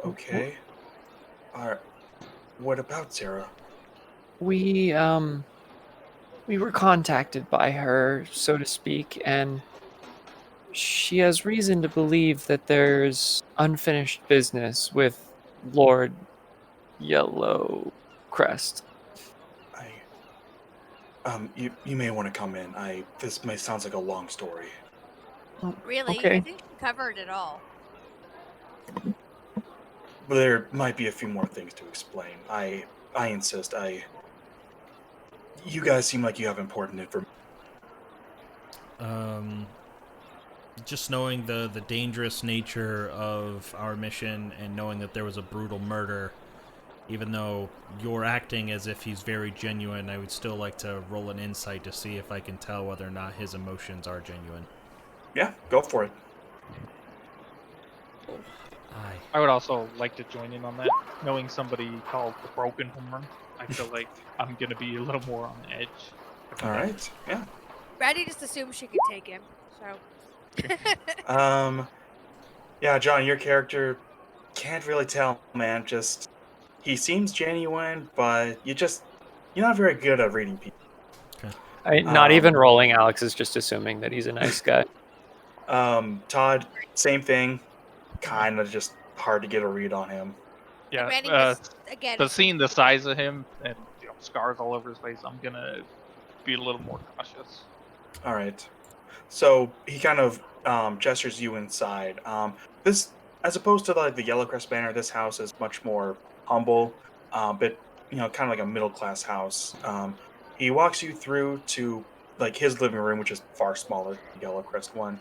Okay. Alright. What about Sarah? we we were contacted by her, so to speak, and she has reason to believe that there's unfinished business with Lord Yellowcrest. I you may want to come in. This may sounds like a long story. Oh, Really? I okay. think we covered it all. But there might be a few more things to explain. I insist. You guys seem like you have important information. Just knowing the dangerous nature of our mission and knowing that there was a brutal murder, even though you're acting as if he's very genuine, I would still like to roll an insight to see if I can tell whether or not his emotions are genuine. Yeah, go for it. Aye. I would also like to join in on that. Knowing somebody called the Broken Horn, I feel like I'm gonna be a little more on the edge. All right. Yeah. Brady just assumed she could take him, so. Yeah, John, your character can't really tell, man. Just he seems genuine, but you're not very good at reading people. Not even Um, rolling. Alex is just assuming that he's a nice guy. Todd, same thing. Kind of just hard to get a read on him. Yeah, Randy just, again, so assumed seeing the she- size of him and scars all over his face, I'm gonna be a little more cautious. All right. So he kind of gestures you inside. This, as opposed to like the Yellowcrest Manor, this house is much more humble, but kind of like a middle class house. He walks you through to like his living room, which is far smaller than the Yellowcrest one.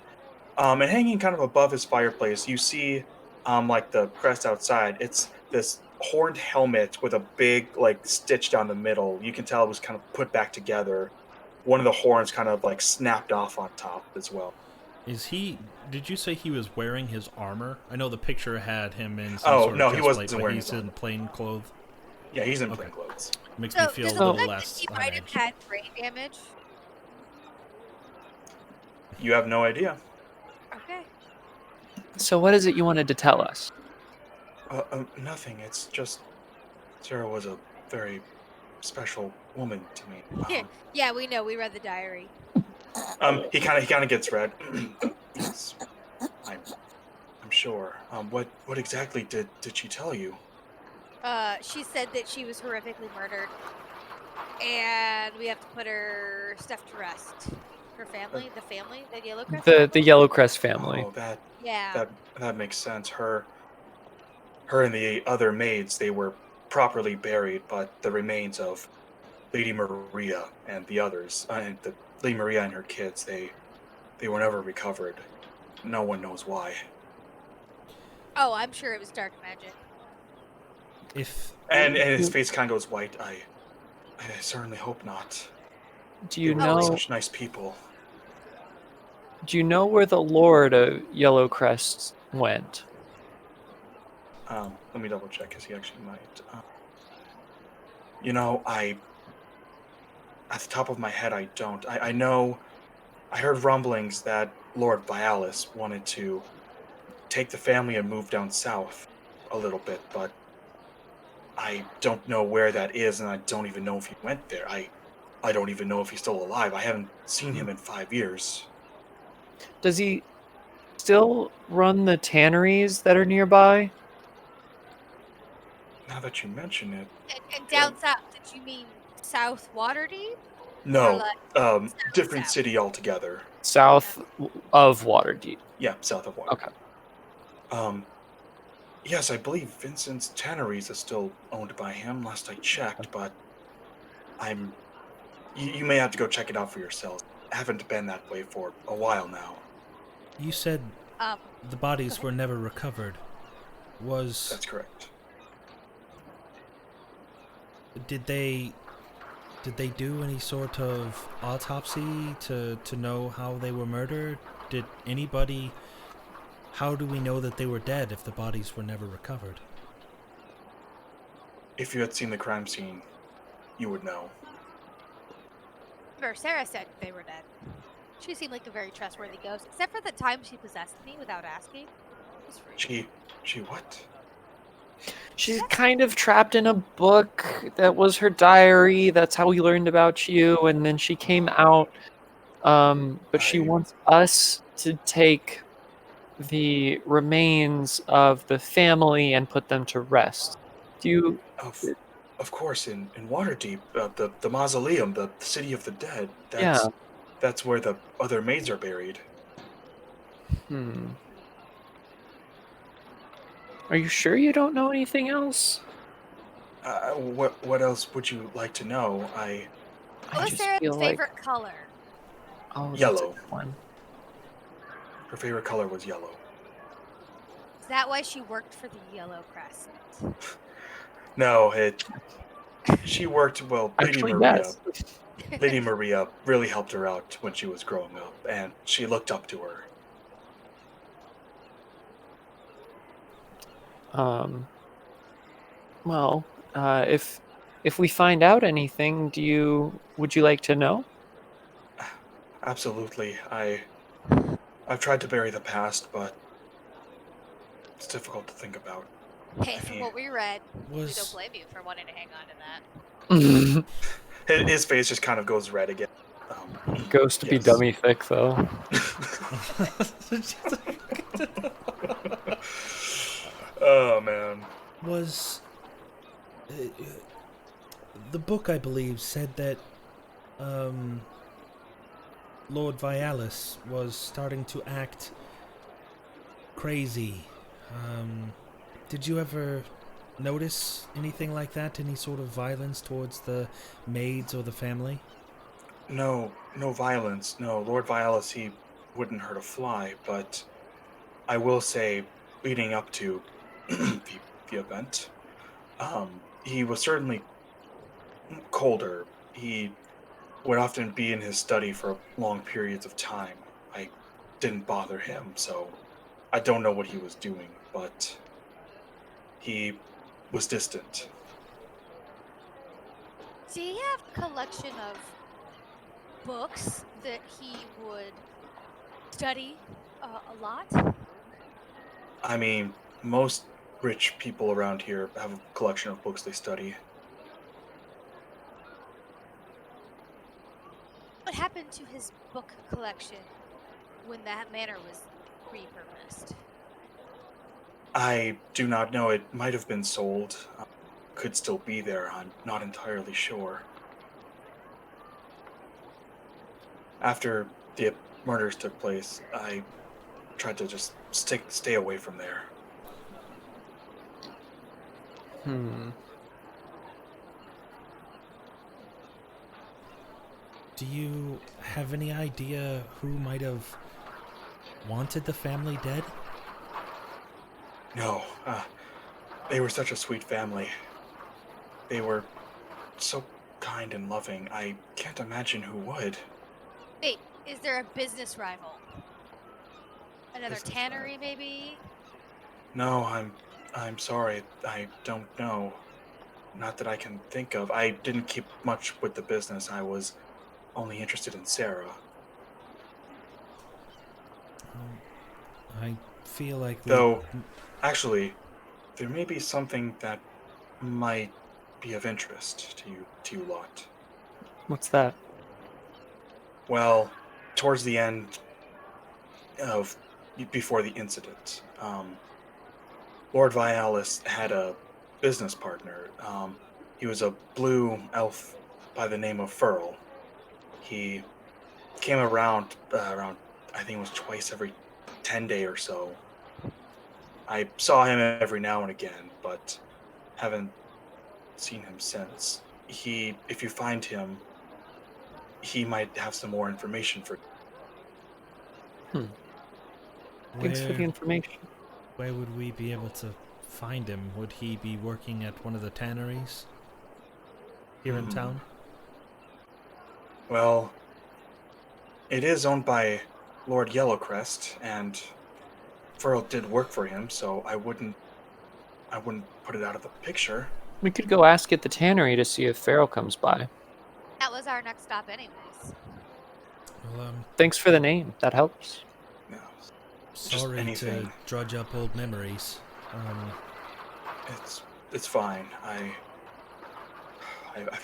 And hanging kind of above his fireplace, you see like the crest outside. It's this horned helmet with a big like stitch down the middle. You can tell it was kind of put back together. One of the horns kind of like snapped off on top as well. Did you say he was wearing his armor? I know the picture had him in some Oh sort no, of he chest wasn't plate, but wearing he's his in armor. plain clothes. Yeah, he's in Okay. plain clothes. Makes So, me feel does a it little look like less he on might have edge. had brain damage? You have no idea. Okay. So what is it you wanted to tell us? Nothing. It's just Sarah was a very special woman to me. Yeah, we know. We read the diary. He kind of gets red. Yes, I'm sure. What exactly did she tell you? She said that she was horrifically murdered, and we have to put her stuff to rest. Her family, the Yellowcrest The family. Yellowcrest family. Oh, that Yeah. that makes sense. Her and the other maids, they were properly buried, but the remains of Lady Maria and the others, and the Lady Maria and her kids, they were never recovered. No one knows why. Oh, I'm sure it was dark magic. If And his face kind of goes white. I certainly hope not. Do They you were know? such nice people. Do you know where the Lord of Yellowcrest went? Let me double check because he actually might. You know, at the top of my head, I don't. I know. I heard rumblings that Lord Vialis wanted to take the family and move down south a little bit, but I don't know where that is, and I don't even know if he went there. I don't even know if he's still alive. I haven't seen him in 5 years. Does he still run the tanneries that are nearby? Now that you mention it, And down south, did you mean South Waterdeep? Or no, like different south? city altogether. South of Waterdeep. Yeah, south of Water. Okay. Yes, I believe Vincent's Tanneries is still owned by him, last I checked, but you may have to go check it out for yourselves. I haven't been that way for a while now. you said Um, the Go bodies ahead. were never recovered, was That's correct. did they do any sort of autopsy to know how they were murdered? Did anybody? How do we know that they were dead if the bodies were never recovered? If you had seen the crime scene, you would know. Remember, Sarah said they were dead. She seemed like a very trustworthy ghost, except for the time she possessed me without asking. It was free. She what? She's kind of trapped in a book that was her diary. That's how we learned about you, and then she came out. But she I wants us to take the remains of the family and put them to rest. Do you? of course in Waterdeep, the mausoleum, the city of the dead. Yeah. That's where the other maids are buried. Are you sure you don't know anything else? What else would you like to know? I What was just Sarah's feel like favorite color? that's a Yellow. good one. Her favorite color was yellow. Is that why she worked for the Yellowcrest? No, she worked well. Actually, yes. Lady Maria really helped her out when she was growing up, and she looked up to her. Well, if we find out anything, would you like to know? Absolutely. I've tried to bury the past, but it's difficult to think about. Hey, from what we read, we don't Was blame you for wanting to hang on to that. His face just kind of goes red again. Ghost be Yes. dummy thick though. Oh man. was the book, I believe, said that Lord Vialis was starting to act crazy. Did you ever notice anything like that? Any sort of violence towards the maids or the family? No violence. No, Lord Vialis, he wouldn't hurt a fly, but I will say, leading up to the event, he was certainly colder. He would often be in his study for long periods of time. I didn't bother him, so I don't know what he was doing, but he was distant. Do you have a collection of books that he would study a lot? I mean, most rich people around here have a collection of books they study. What happened to his book collection when that manor was repurposed? I do not know. It might have been sold. Could still be there. I'm not entirely sure. After the murders took place, I tried to just stay away from there. Do you have any idea who might have wanted the family dead? No, they were such a sweet family. They were so kind and loving. I can't imagine who would. Wait, is there a business rival? Another Business tannery, rival. maybe? No, I'm sorry. I don't know. Not that I can think of. I didn't keep much with the business. I was only interested in Sarah. I feel like Though, actually, there may be something that might be of interest to you lot. What's that? Well, towards the end of before the incident, Lord Vialis had a business partner. He was a blue elf by the name of Furl. He came around I think it was twice every 10 day or so. I saw him every now and again, but haven't seen him since. If you find him, he might have some more information for you. Thanks for the information. Where would we be able to find him? Would he be working at one of the tanneries? here in town? Well, it is owned by Lord Yellowcrest, and Furl did work for him, so I wouldn't put it out of the picture. We could go ask at the tannery to see if Farrell comes by. That was our next stop, anyways. Well, Thanks for the name. That helps. No, sorry to anything. drudge up old memories. It's fine. I've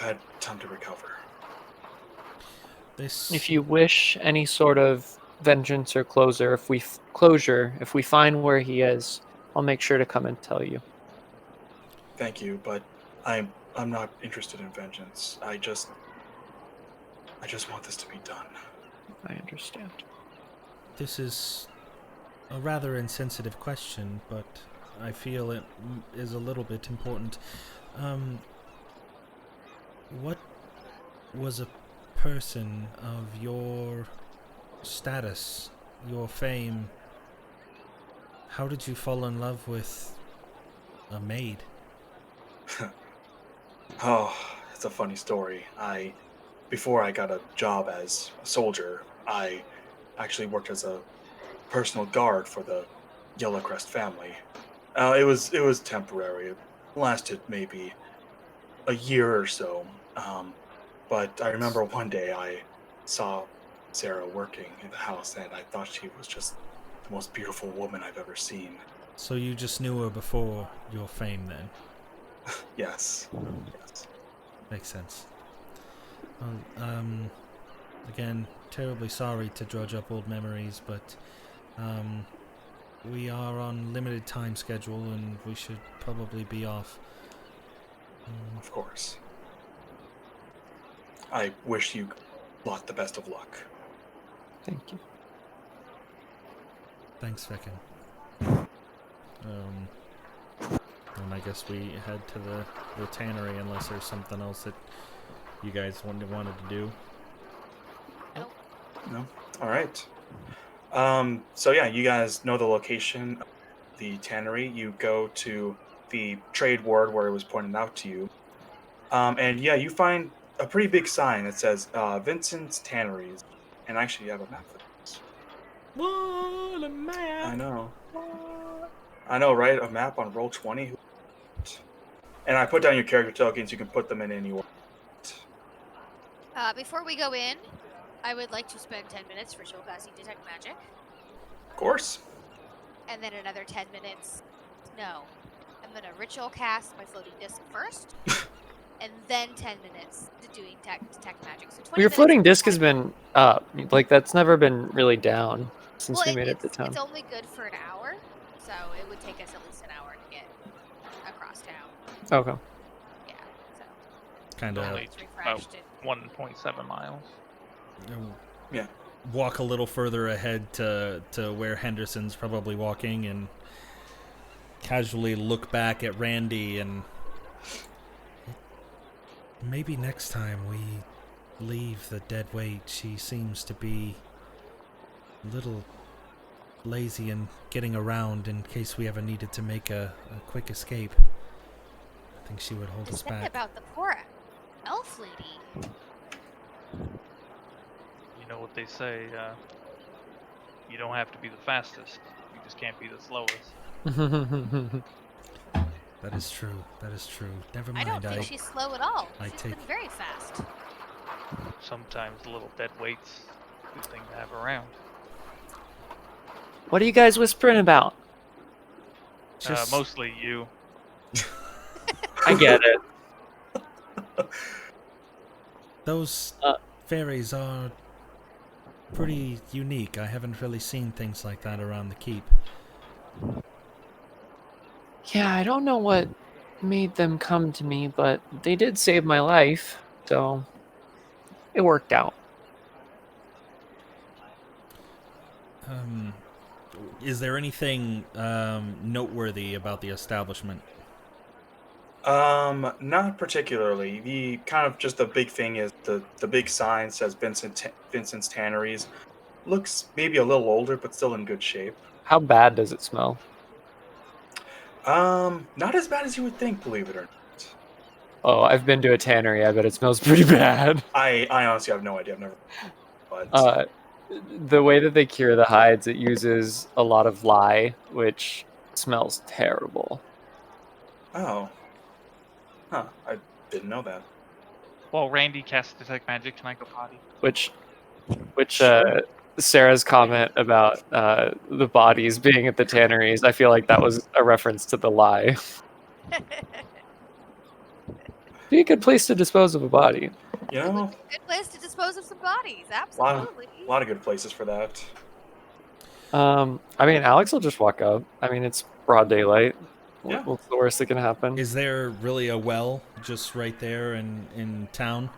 had time to recover. If you wish any sort of vengeance or closure, if we find where he is, I'll make sure to come and tell you. Thank you, but I'm not interested in vengeance. I just want this to be done. I understand. This is a rather insensitive question, but I feel it is a little bit important. What was a person of your status, your fame, how did you fall in love with a maid? Oh, it's a funny story. Before I got a job as a soldier, I actually worked as a personal guard for the Yellowcrest family. It was temporary. It lasted maybe a year or so. But I remember one day I saw Sarah working in the house, and I thought she was just the most beautiful woman I've ever seen. So you just knew her before your fame, then? Yes. Makes sense. Well, again, terribly sorry to drudge up old memories, but we are on limited time schedule, and we should probably be off. Of course. I wish you lot the best of luck. Thank you. Thanks, Vicken. And I guess we head to the tannery unless there's something else that you guys wanted to do. No? All right. So yeah, you guys know the location of the tannery. You go to the trade ward where it was pointed out to you. And yeah, you find a pretty big sign that says Vincent's Tanneries. And actually, you have a map for this. What a map! I know. I know, right? A map on Roll20. And I put down your character tokens. You can put them in any order. Before we go in, I would like to spend 10 minutes for showcasing Detect Magic. Of course. And then another 10 minutes. No. I'm going to ritual cast my floating disc first. And then 10 minutes to doing Detect Magic. So 20 Your minutes floating disc before- has been up. Like, that's never been really down since we made it to town. It's only good for an hour, so it would take us at least an hour to get across town. Okay. Yeah, so Kind of Only it's refreshed. about 1.7 miles. Yeah. walk a little further ahead to where Henderson's probably walking and casually look back at Randy, and maybe next time we leave the dead weight. She seems to be a little lazy in getting around in case we ever needed to make a quick escape. I think she would hold Just us think back. about the poor elf lady. You know what they say, you don't have to be the fastest. You just can't be the slowest. That is true. That is true. Never I mind. don't think she's slow at all. I She's take- been very fast. Sometimes a little dead weight's a good thing to have around. What are you guys whispering about? Just Mostly you. I get it. those fairies are pretty unique. I haven't really seen things like that around the keep. Yeah, I don't know what made them come to me, but they did save my life, so it worked out. Is there anything noteworthy about the establishment? Not particularly. The kind of just the big thing is the big sign says Vincent's Tanneries. Looks maybe a little older, but still in good shape. How bad does it smell? Not as bad as you would think, believe it or not. Oh, I've been to a tannery. I bet it smells pretty bad. I honestly have no idea. I've never. But The way that they cure the hides, it uses a lot of lye, which smells terrible. oh, huh. I didn't know that. While Randy casts detect magic, can I go potty? Which Sure. Sarah's comment about the bodies being at the tanneries, I feel like that was a reference to the lye. Be a good place to dispose of a body. You know, Good place to dispose of some bodies. a Absolutely. lot of good places for that. I mean, Alex will just walk up. I mean, it's broad daylight. Yeah. What's the worst that can happen? Is there really a well just right there in town?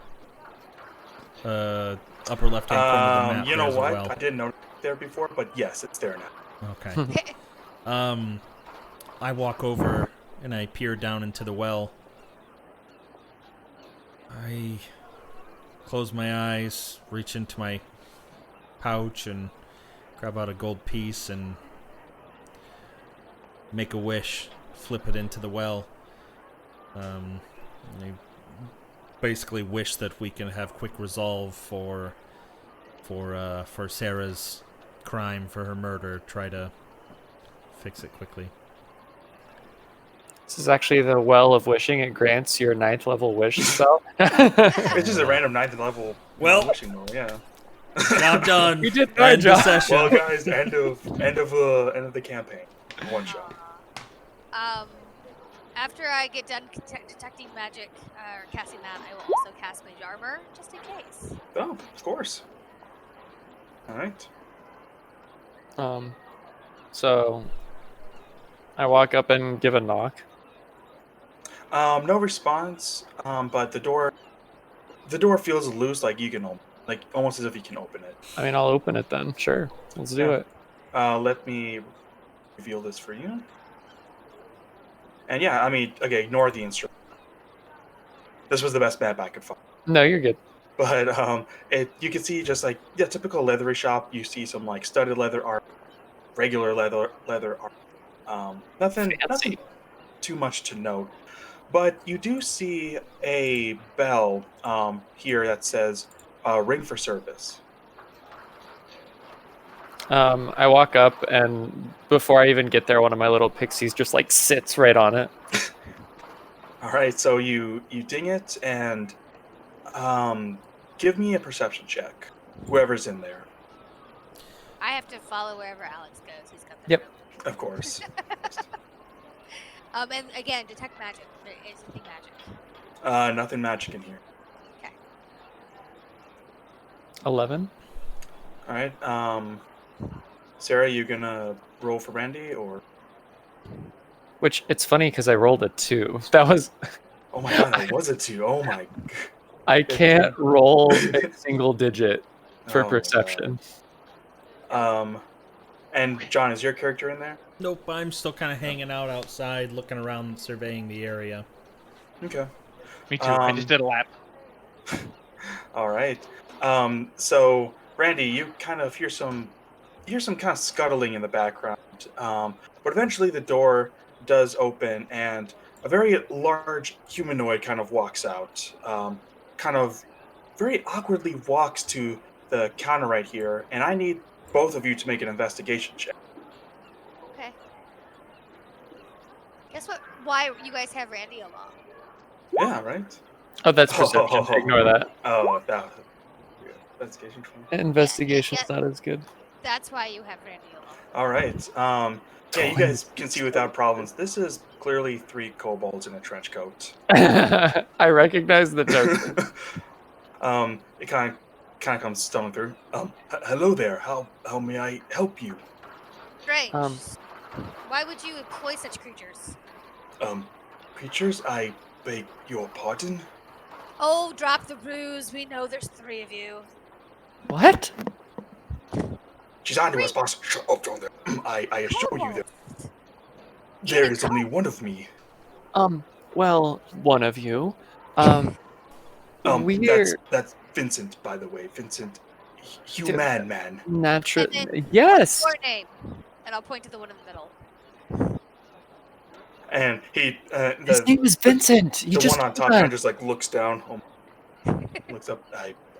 Upper left hand corner of the map. You know there's a what? well. I didn't know it there before, but yes, it's there now. Okay. I walk over and I peer down into the well. I close my eyes, reach into my pouch, and grab out a gold piece and make a wish. Flip it into the well. I basically wish that we can have quick resolve for Sarah's crime, for her murder. Try to fix it quickly. This is actually the well of wishing. It grants your 9th level wish spell. It's just a random 9th level. Well- wishing roll, yeah. Job done. You did that End job. of session. Well, guys, end of the campaign. One shot. After I get done detecting magic or casting that, I will also cast Mage Armor just in case. Oh, of course. All right. So I walk up and give a knock. No response. But the door feels loose, like you can like almost as if you can open it. I mean, I'll open it then. Sure, let's do Yeah. it. Let me reveal this for you. And yeah, I mean, okay, ignore the instrument. This was the best map I could find. No, you're good. But you can see just like typical leathery shop. You see some like studded leather art, regular leather art. Nothing too much to note. But you do see a bell here that says "Ring for service." I walk up, and before I even get there, one of my little pixies just like sits right on it. All right, so you ding it and give me a perception check. Whoever's in there, I have to follow wherever Alex goes. He's got the Yep. rope. of course. And again, detect magic. There is nothing magic. Nothing magic in here. Okay. 11. All right. Sarah, you gonna roll for Randy or? Which it's funny because I rolled a 2. That was Oh my god, that was a 2. Oh my. I can't roll a single digit for Oh, perception. And John, is your character in there? Nope, I'm still kind of hanging out outside, looking around, surveying the area. Okay. Me too. I just did a lap. All right. So Randy, you kind of hear some kind of scuttling in the background. But eventually the door does open and a very large humanoid kind of walks out. Kind of very awkwardly walks to the counter right here, and I need both of you to make an investigation check. Okay. Guess what? Why you guys have Randy along? Yeah, right? Oh, that's perception. Ignore that. Oh, that. Investigation. Investigation's not as good. That's why you have Randy along. All right. Yeah, you guys can see without problems. This is clearly 3 kobolds in a trench coat. I recognize the token. It kind of comes stumbling through. Hello there. How may I help you? Strange. Why would you employ such creatures? Creatures, I beg your pardon? Oh, drop the ruse. We know there's 3 of you. What? She's on to us, boss. Shut up, John. I assure you that there is only one of me. Well, one of you. We're That's Vincent, by the way. Vincent, human man. natural. And then Yes. Your name. And I'll point to the one in the middle. And he, His name is Vincent. You the just one on told top kind of us. just like looks down, looks up.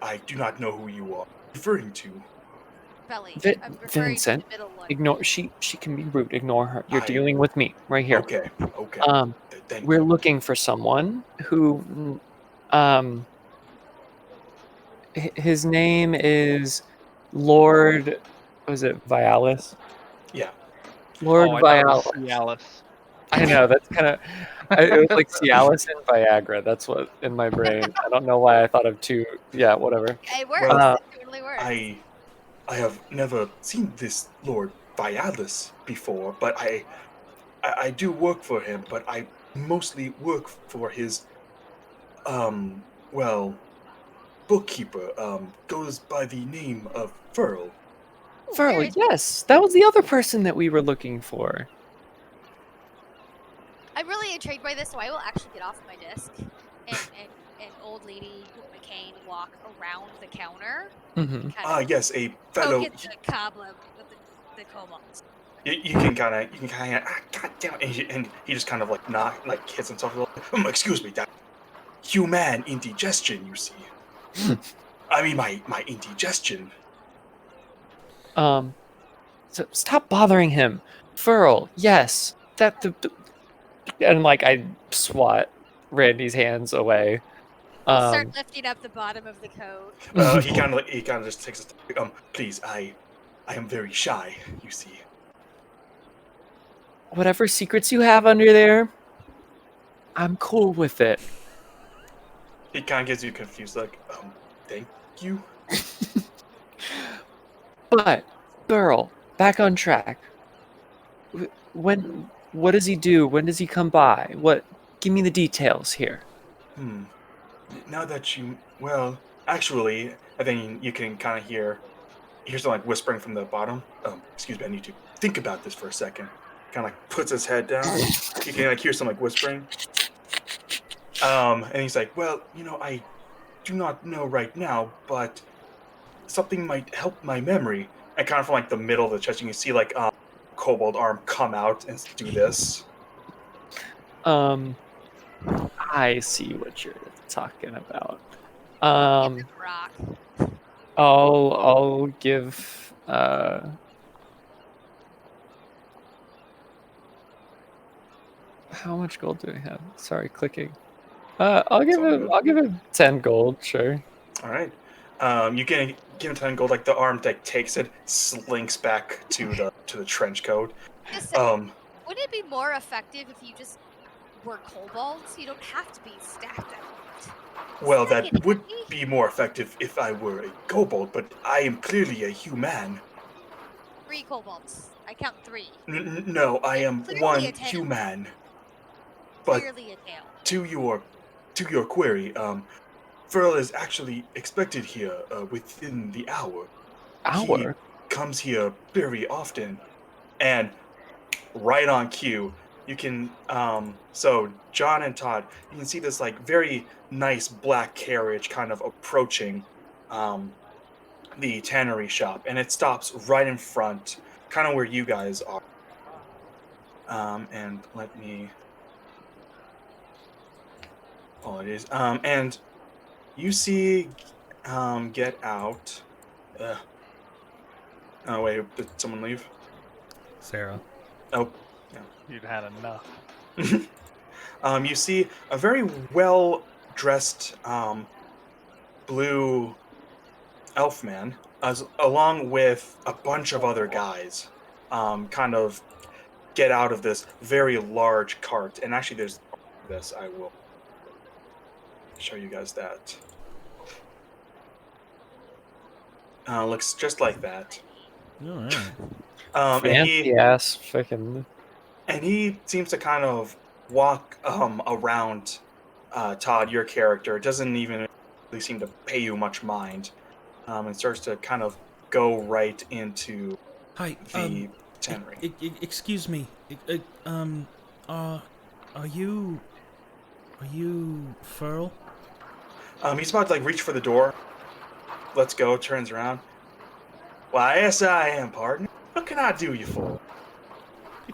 I do not know who you are referring to. Belly. Vi- I'm referring to Vincent, the middle one. ignore. She can be rude. Ignore her. You're I dealing with me right here. okay, okay. Um, Thank we're you. looking for someone who, his name is Lord. Was it Vialis? Yeah. Lord Oh, I thought it was Vialis. Cialis. I know that's kind of. It was like Cialis and Viagra. That's what in my brain. I don't know why I thought of two. Yeah, whatever. It works. Well, It totally works. I have never seen this Lord Vialis before, but I do work for him, but I mostly work for his well bookkeeper. Goes by the name of Furl. Oh, Furl, where is yes, that was the other person that we were looking for. I'm really intrigued by this, so I will actually get off my desk and old lady with my cane walk around the counter Mm-hmm. and kind of Yes, a poke fellow. at the cobweb with the kobolds. You can kind of God damn it, and he just kind of like hits himself. Excuse me, that human indigestion. You see, I mean my indigestion. So stop bothering him. Furl, yes, and like I swat Randy's hands away. I'll start lifting up the bottom of the coat. He kind of just takes a please, I am very shy. You see. Whatever secrets you have under there, I'm cool with it. He kind of gives you confused, like, thank you. But Burl, back on track. What does he do? When does he come by? Give me the details here. Now that well, actually, I think you can kind of hear some like whispering from the bottom. Excuse me, I need to think about this for a second. Kind of like puts his head down. You can like hear some like whispering. And he's like, well, I do not know right now, but something might help my memory. And kind of from like the middle of the chest, you can see like kobold arm come out and do this. I see what you're talking about. Give him a rock. I'll give how much gold do I have? Sorry, clicking. I'll give him 10 gold, sure. All right. You can give him 10 gold. Like the arm like takes it, slinks back to the trench coat. Just saying, wouldn't it be more effective if you just were kobolds? You don't have to be stacked out. Well, that would be more effective if I were a kobold, but I am clearly a human. 3 kobolds. I count 3. No, I am Clearly one a tail. human. But Clearly a tail. to your query, Furl is actually expected here within the hour. He comes here very often, and right on cue, you can so John and Todd, you can see this like very nice black carriage kind of approaching the tannery shop, and it stops right in front, kind of where you guys are. And let me. Oh, it is. And you see, get out. Oh wait, did someone leave? Sarah. Oh, You'd had enough. you see a very well-dressed blue elf man, along with a bunch of other guys, kind of get out of this very large cart. And actually, there's this. I will show you guys that. Looks just like that. All right. Fancy ass fucking. And he seems to kind of walk around Todd, your character. Doesn't even really seem to pay you much mind, and starts to kind of go right into the tannery. Excuse me. Are you Furl? He's about to like reach for the door. Let's go. Turns around. Why, yes, I am, partner. What can I do you for?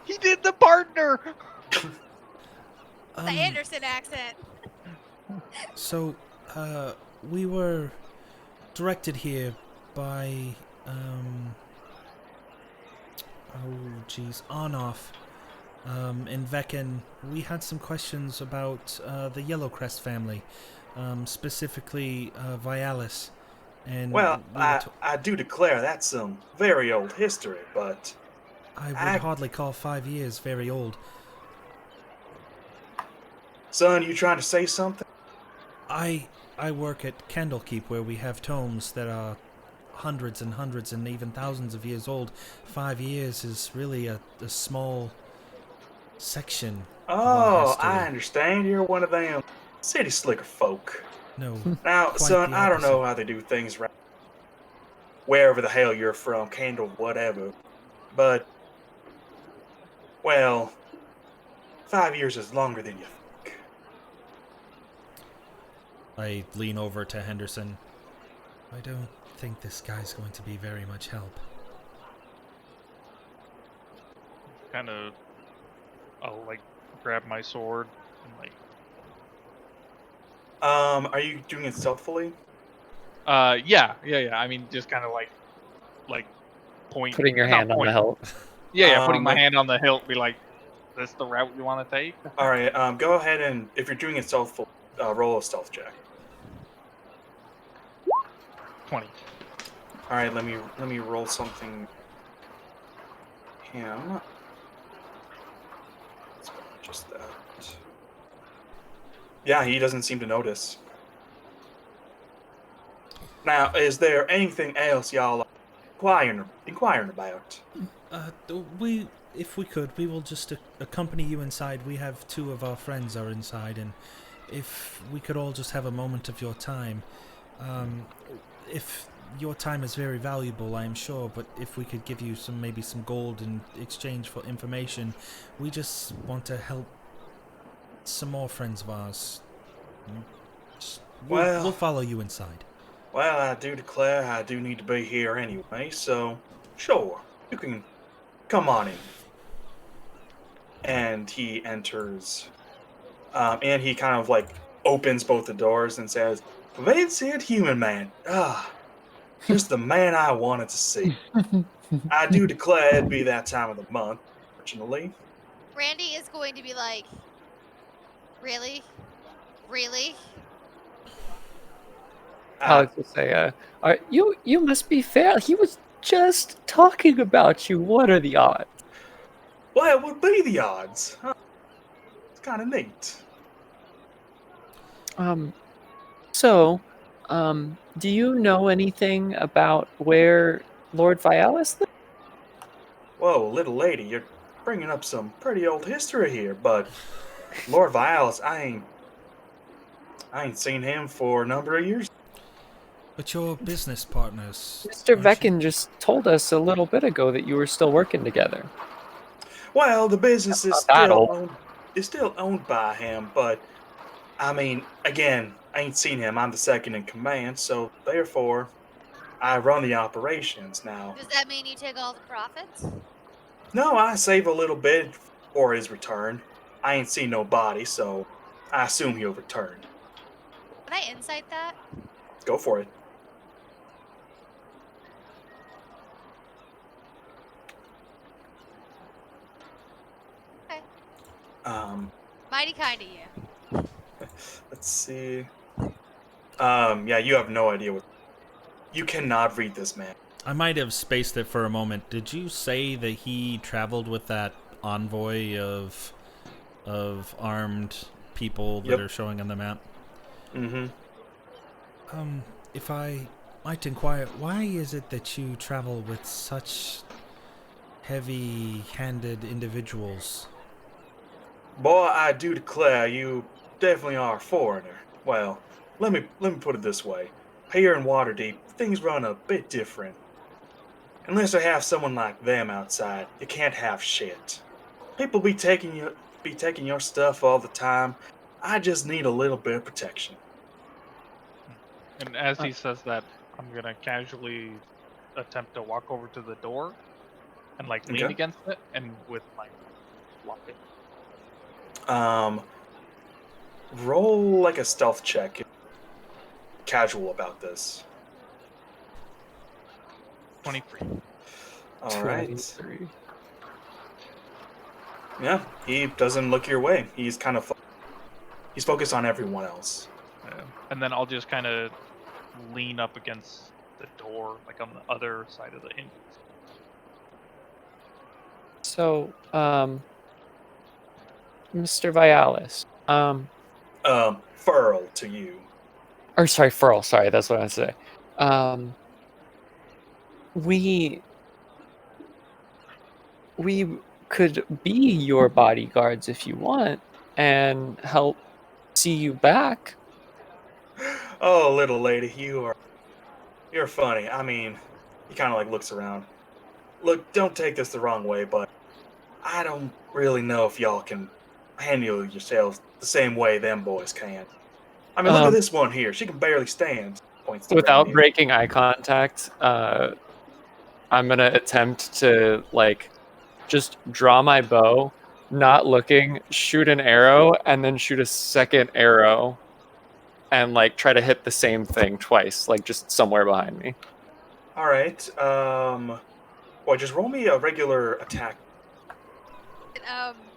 He did the partner. The Anderson accent. So, we were directed here by, Arnoff. In Vecken, we had some questions about the Yellowcrest family, specifically Vialis. And Well, we were I do declare that's some very old history, but I would I, hardly call 5 years very old. son, you trying to say something? I work at Candlekeep, where we have tomes that are hundreds and hundreds and even thousands of years old. 5 years is really a small section of our Oh, history. I understand. You're one of them city slicker folk. No, Now, quite son, the I don't know opposite. how they do things right wherever the hell you're from, Candle, whatever. But, well, 5 years is longer than you think. I lean over to Henderson. I don't think this guy's going to be very much help. Kind of, I'll like grab my sword and like. Are you doing it stealthily? Yeah. I mean, just kind of like point. Putting your Not hand on the point. hilt. Yeah. Putting my Like- hand on the hilt, be like, "This the route you want to take?" All right. Go ahead and if you're doing it stealthful, roll a stealth check. 20. All right. Let me roll something. Him. Let's go just that. Yeah, he doesn't seem to notice. Now, is there anything else y'all are inquiring about? If we could, we will just accompany you inside. We have 2 of our friends are inside, and if we could all just have a moment of your time, if your time is very valuable, I am sure, but if we could give you maybe some gold in exchange for information, we just want to help some more friends of ours. We'll follow you inside. Well, I do declare I do need to be here anyway, so sure, you can come on in. And he enters, and he kind of like opens both the doors and says, "Vincent, human man, just the man I wanted to see. I do declare it'd be that time of the month, fortunately." Randy is going to be like, really? Really? Alex will say, you must be fair. He was just talking about you. What are the odds? Well, it would be the odds. Huh? It's kind of neat. So, do you know anything about where Lord Vialis lives? Whoa, little lady, you're bringing up some pretty old history here, but Lord Vialis, I ain't seen him for a number of years. But your business partners, Mr. aren't you? Vecken just told us a little bit ago that you were still working together. Well, the business is Not that old. still owned by him, but I mean, again, I ain't seen him. I'm the second in command, so therefore, I run the operations now. Does that mean you take all the profits? No, I save a little bit for his return. I ain't seen no body, so I assume he'll return. Can I insight that? Go for it. Okay. Mighty kind of you. Let's see. Yeah, you have no idea what. You cannot read this man. I might have spaced it for a moment. Did you say that he traveled with that envoy of armed people that Yep. are showing on the map? Mm-hmm. If I might inquire, why is it that you travel with such heavy-handed individuals? Boy, I do declare you definitely are a foreigner. Well, let me put it this way. Here in Waterdeep, things run a bit different. Unless I have someone like them outside, you can't have shit. People be taking your stuff all the time. I just need a little bit of protection. And as he says that, I'm gonna casually attempt to walk over to the door and like lean Okay. against it and with my lock it. Roll like a stealth check. Casual about this. 23. All right. 23. Yeah, he doesn't look your way. He's kind of he's focused on everyone else. And then I'll just kind of lean up against the door, like on the other side of the hinges. So, Mr. Vialis, Furl to you. or sorry, Furl. Sorry, that's what I say. We could be your bodyguards if you want, and help see you back. Oh, little lady, you're funny. I mean, he kind of like looks around. Look, don't take this the wrong way, but I don't really know if y'all can handle yourselves the same way them boys can. I mean, look at this one here. She can barely stand. Points to Without Randy. breaking eye contact, I'm gonna attempt to like just draw my bow, not looking, shoot an arrow, and then shoot a second arrow, and like try to hit the same thing twice, like just somewhere behind me. All right. Well, just roll me a regular attack.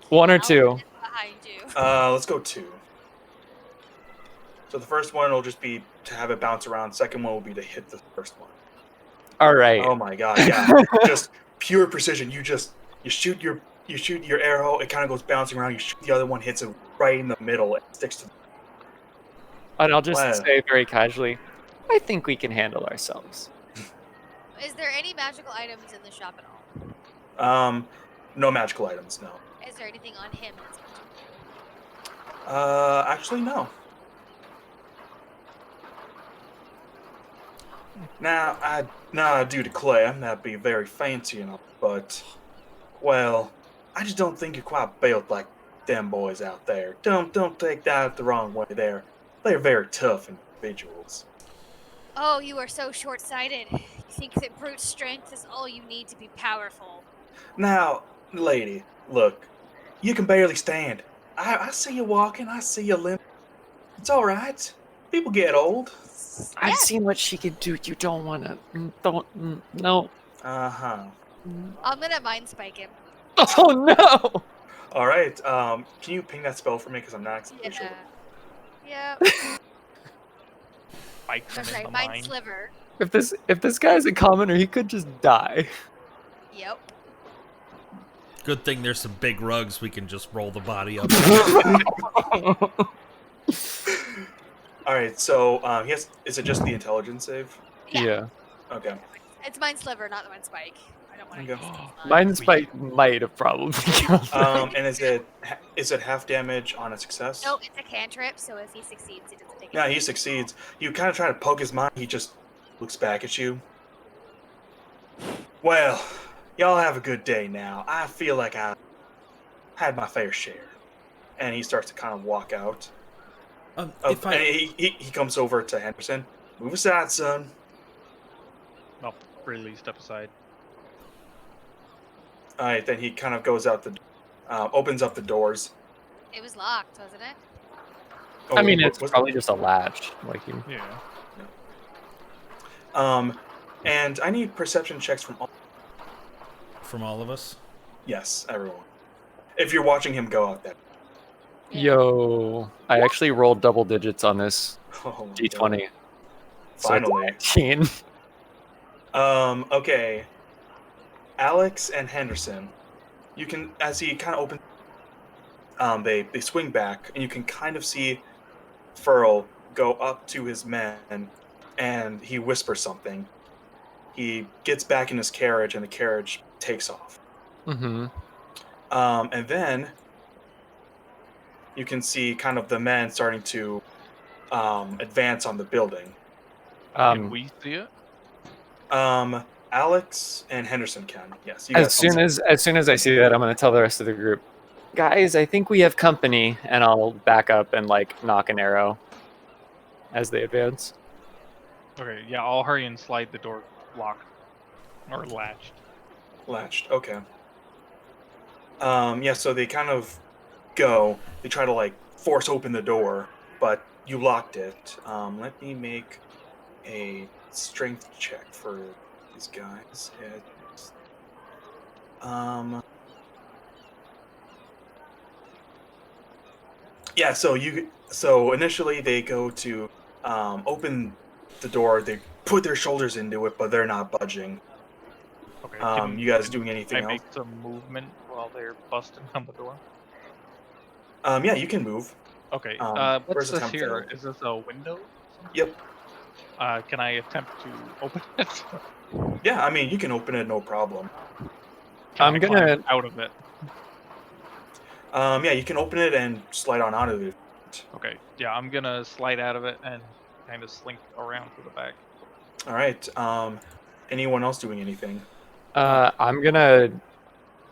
One or I'll two. get behind you. Let's go 2. So the first one will just be to have it bounce around. Second one will be to hit the first one. All right. Oh my god, yeah. Just pure precision. You shoot your arrow, it kind of goes bouncing around, you shoot the other one, hits it right in the middle, and sticks to And I'll just Wow. say very casually, I think we can handle ourselves. Is there any magical items in the shop at all? No magical items, no. Is there anything on him that's Actually no. Now I do declare that'd be very fancy enough, but well, I just don't think you're quite built like them boys out there. Don't take that the wrong way. They're very tough individuals. Oh, you are so short-sighted. You think that brute strength is all you need to be powerful. Now, lady, look, you can barely stand. I see you walking, I see you limping. It's all right. People get old. I've Yes. seen what she can do. You don't want to. No. Uh-huh. I'm gonna mind spike him. Oh no! All right. Can you ping that spell for me? Because I'm not exactly sure. Yeah. Bite I'm them in sorry, the mind mind. sliver. If this guy's a commoner, he could just die. Yep. Good thing there's some big rugs we can just roll the body up. All right. So is it just the intelligence save? Yeah. Okay. It's mind sliver, not the mind spike. I don't want to Okay. use these lines. Mine's might have probably killed him. And is it half damage on a success? No, it's a cantrip, so if he succeeds, he doesn't take it. Yeah, he succeeds. You kind of try to poke his mind. He just looks back at you. Well, y'all have a good day now. I feel like I had my fair share. And he starts to kind of walk out. If And I he comes over to Henderson. Move aside, son. I'll really step aside. All right, then he kind of goes out opens up the doors. It was locked, wasn't it? Oh, I mean, what- it's what's- probably just a latch. Like you. Yeah. And I need perception checks from all. from all of us, Yes, everyone. If you're watching him go out there. Yo, I actually rolled double digits on this Oh, my D20. God. So it's Finally. 19. Okay. Alex and Henderson, you can, as he kind of opens, they swing back, and you can kind of see Furl go up to his men, and he whispers something. He gets back in his carriage, and the carriage takes off. Mm-hmm. And then you can see kind of the men starting to advance on the building. Can we see it? Alex and Henderson can. Yes. You guys As soon as I see that, I'm gonna tell the rest of the group, guys, I think we have company, and I'll back up and like knock an arrow as they advance. Okay, yeah, I'll hurry and slide the door locked. Or latched. Latched. Okay. Yeah. So they kind of go. They try to like force open the door, but you locked it. Let me make a strength check for these guys. Yeah. So initially they go to open the door. They put their shoulders into it, but they're not budging. Okay. You guys can doing I anything else? make some movement while they're busting down the door? Yeah, you can move. Okay. Where's What's the this temp here? fail? Is this a window? Yep. Can I attempt to open it? Yeah, I mean you can open it, no problem. Can I'm I gonna. climb out of it? Yeah, you can open it and slide on out of it. Okay. Yeah, I'm gonna slide out of it and kind of slink around to the back. All right. Anyone else doing anything? I'm gonna.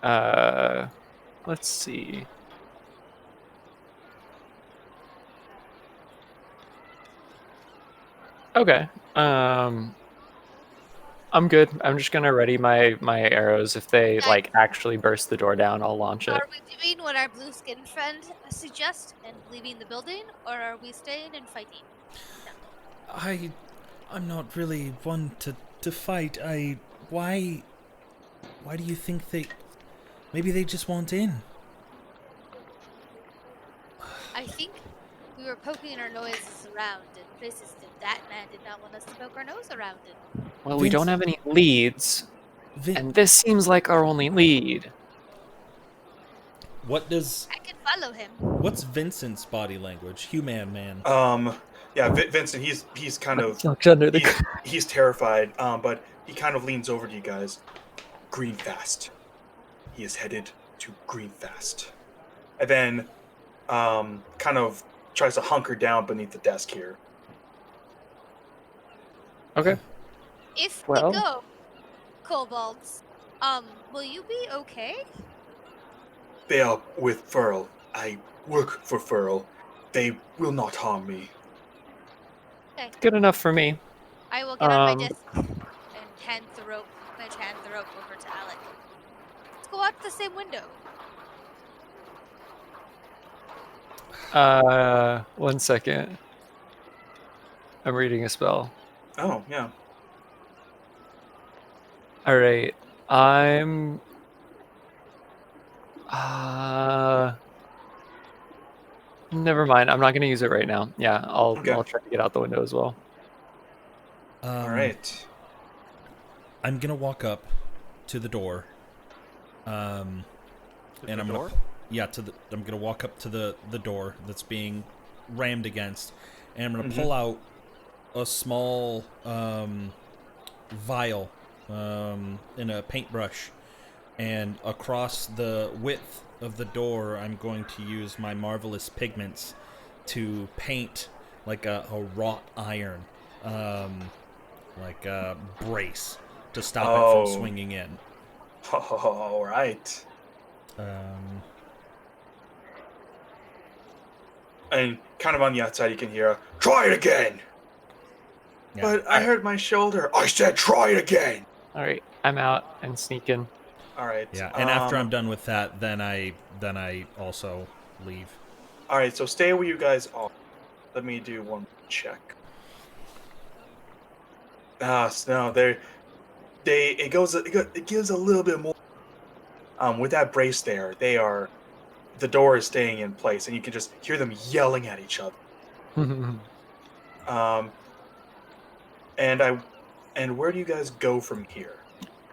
Uh, let's see. Okay. I'm good. I'm just gonna ready my arrows. If they Okay. like actually burst the door down, I'll launch it. Are we doing what our blue skin friend suggests and leaving the building, or are we staying and fighting? I'm not really one to fight. Why do you think they? Maybe they just want in. I think we were poking our noses around in places that man did not want us to poke our nose around in. Well, we don't have any leads, Vin, and this seems like our only lead. what does? I can follow him. What's Vincent's body language? Human man. Yeah, Vincent. He's kind of Tucked under the. he's terrified. But he kind of leans over to you guys. Greenfast. He is headed to Greenfast, and then kind of tries to hunker down beneath the desk here. Okay. If Well- we go, kobolds, will you be okay? They are with Furl. I work for Furl. They will not harm me. Good enough for me. I will get on my Um, desk and hand the rope over to Alec. Let's go out the same window. 1 second. I'm reading a spell. Oh yeah. All right. I'm. Never mind. I'm not gonna use it right now. Yeah, Okay. I'll try to get out the window as well. All right. I'm gonna walk up to the door. To And the I'm door? I'm gonna walk up to the door that's being rammed against, and I'm gonna Mhm. pull out a small vial in a paintbrush, and across the width of the door, I'm going to use my marvelous pigments to paint like a wrought iron, like a brace to stop it Oh. from swinging in. All right. And kind of on the outside, you can hear, "Try it again." Yeah. But I hurt my shoulder. I said, "Try it again." All right, I'm out and sneak in. All right. Yeah, and after I'm done with that, then I also leave. All right. So stay where you guys are. Let me do one check. No, it gives a little bit more. With that brace there, the door is staying in place, and you can just hear them yelling at each other. And where do you guys go from here?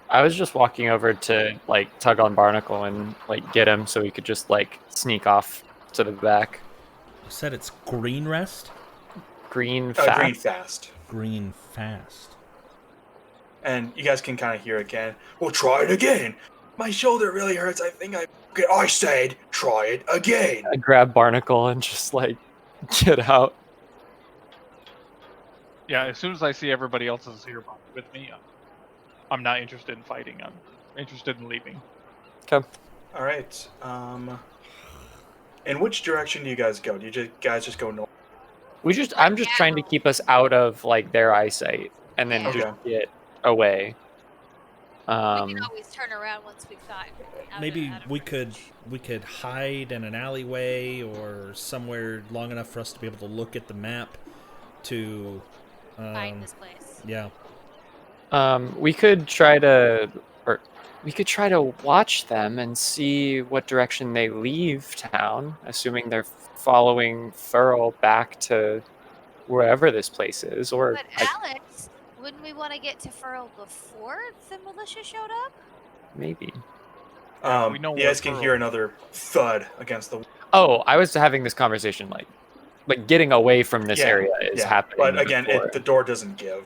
I was just walking over to like tug on Barnacle and like get him so we could just like sneak off to the back. You said it's green rest? Green fast. Green fast. Green fast. And you guys can kind of hear again. Well, try it again. My shoulder really hurts. I think I said, try it again. I grab Barnacle and just like get out. Yeah, as soon as I see everybody else is here with me, I'm not interested in fighting. I'm interested in leaving. Okay. All right. In which direction do you guys go? Do you guys just go north? I'm just trying to keep us out of like their eyesight and then Okay. just get away. We can Um, always turn around once we've gotten Maybe out of we could range. hide in an alleyway or somewhere long enough for us to be able to look at the map to Find this place. yeah. we could try to, or we could try to watch them and see what direction they leave town, assuming they're following Furl back to wherever this place is. Or But Alex, wouldn't we want to get to Furl before the militia showed up? maybe. Yeah, we know You where guys can Furl hear is. another thud against the. Oh, I was having this conversation like getting away from this Yeah, area is yeah. happening. But again, before. the door doesn't give.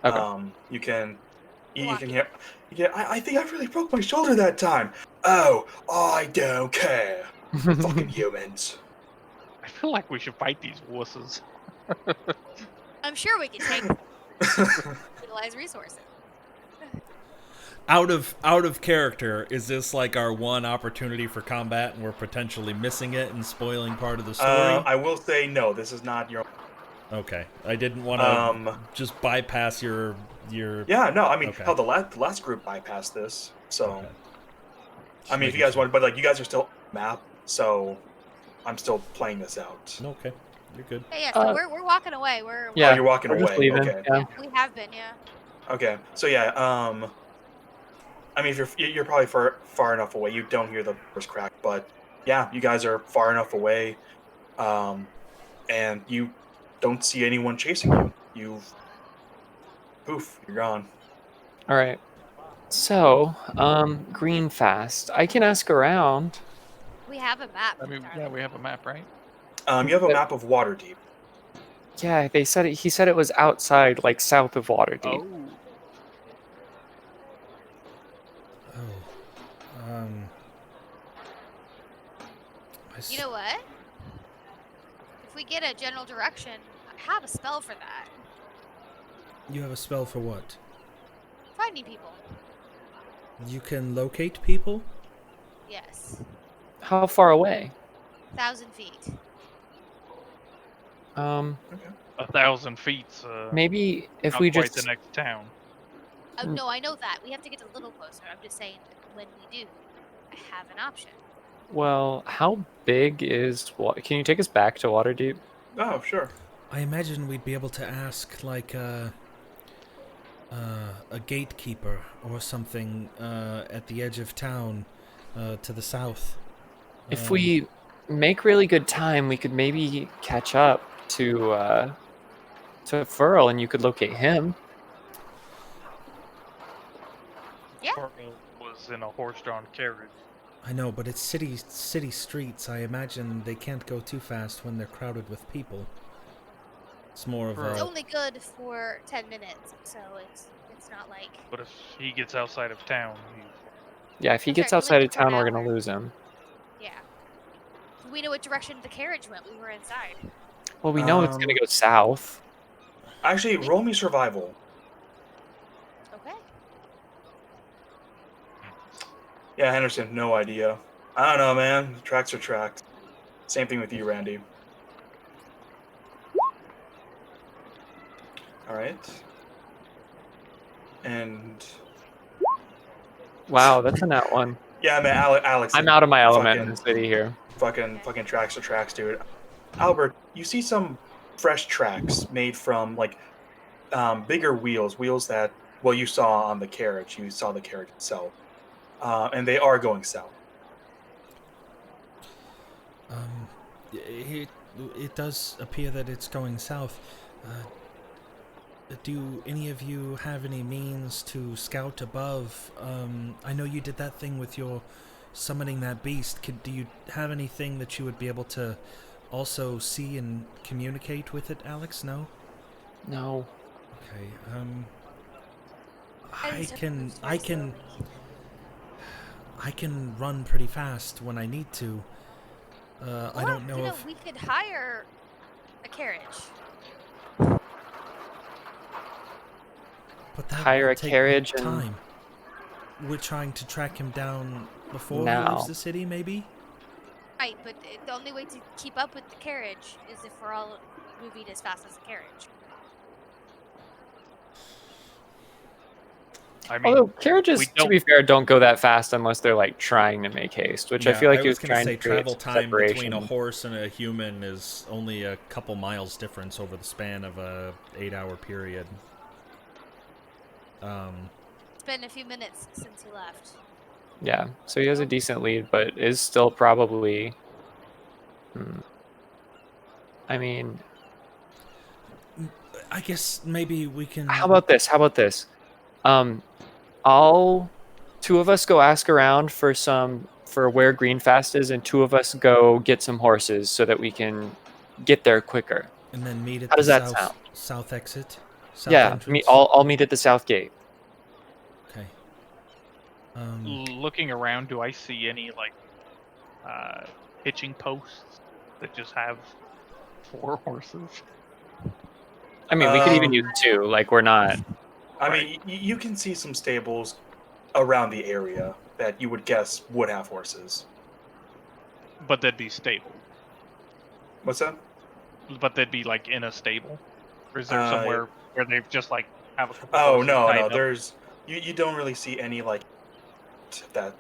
Okay. You can Walking. hear. Yeah, I think I really broke my shoulder that time. Oh, I don't care. Fucking humans. I feel like we should fight these wusses. I'm sure we can take utilize resources. Out of character, is this like our one opportunity for combat and we're potentially missing it and spoiling part of the story? I will say no. This is not your. Okay. I didn't want to just bypass your Yeah, no. I mean, Okay. hell, the last group bypassed this. So, Okay. I mean, if you guys want, but like, you guys are still on the map, so I'm still playing this out. Okay. You're good. Hey, yeah, so we're walking away. Yeah, Oh, you're walking we're just away. leaving, Okay. yeah. We have been, yeah. Okay. So yeah. I mean, if you're probably far enough away, you don't hear the first crack, but yeah, you guys are far enough away, and you don't see anyone chasing you. Poof, you're gone. All right. So, green fast. I can ask around. We have a map. I mean, yeah, darling. we have a map, right? You have a map of Waterdeep. Yeah, they said it. He said it was outside, like south of Waterdeep. Oh. Oh. You know what? If we get a general direction, I have a spell for that. You have a spell for what? Finding people. You can locate people? Yes. How far away? 1,000 feet. 1,000 feet. Maybe if not we quite just the next town. Oh, no, I know that. We have to get a little closer. I'm just saying that when we do, I have an option. Well, how big is what? Can you take us back to Waterdeep? Oh, sure. I imagine we'd be able to ask like a gatekeeper or something at the edge of town to the south. If we make really good time, we could maybe catch up to Furl, and you could locate him. Yeah. Furl was in a horse-drawn carriage. I know, but it's city streets. I imagine they can't go too fast when they're crowded with people. It's more of It's a... only good for 10 minutes, so it's not like... But if he gets outside of town, Yeah, if he I'm gets sorry, outside only of for an town, we're gonna hour. lose him. Yeah. We know what direction the carriage went. We were inside. Well, we know it's gonna go south. Actually, roll me survival. Okay. Yeah, Henderson, no idea. I don't know, man. Tracks are tracks. Same thing with you, Randy. All right. And Wow, that's a nat one. yeah, man, Alex. I'm out of my element in fucking- the city here. Fucking tracks are tracks, dude. Albert, you see some fresh tracks made from like bigger wheels that you saw on the carriage. You saw the carriage itself, and they are going south. It does appear that it's going south. Do any of you have any means to scout above? I know you did that thing with your summoning that beast. Do you have anything that you would be able to also see and communicate with it, Alex? No? No. Okay, I can run pretty fast when I need to. I don't know if... we could hire a carriage. But that Hire will a take carriage and- time. We're trying to track him down before he Now. leaves the city, maybe? Right, but the only way to keep up with the carriage is if we're all moving as fast as the carriage. I mean, Although carriages, we to don't. be fair, don't go that fast unless they're like trying to make haste, which I Yeah, feel like I he was was gonna trying say to create travel some time between a separation. horse and a human is only a couple miles difference over the span of a 8-hour period. It's been a few minutes since he left. Yeah, so he has a decent lead, but is still probably. I mean, I guess maybe we can. how about this? How about this? I'll two of us go ask around for where Greenfast is, and two of us go get some horses so that we can get there quicker. And then meet at How the does that sound? south exit, south Yeah, entrance. I'll meet at the south gate. Okay. Looking around, do I see any like hitching posts that just have 4 horses? I mean, we could even use two. Like we're not. I Right. mean, you can see some stables around the area that you would guess would have horses. But they'd be stable. What's that? But they'd be like in a stable. Or is there somewhere where they've just like have a couple Oh horses no, tied no. up? There's you don't really see any like that.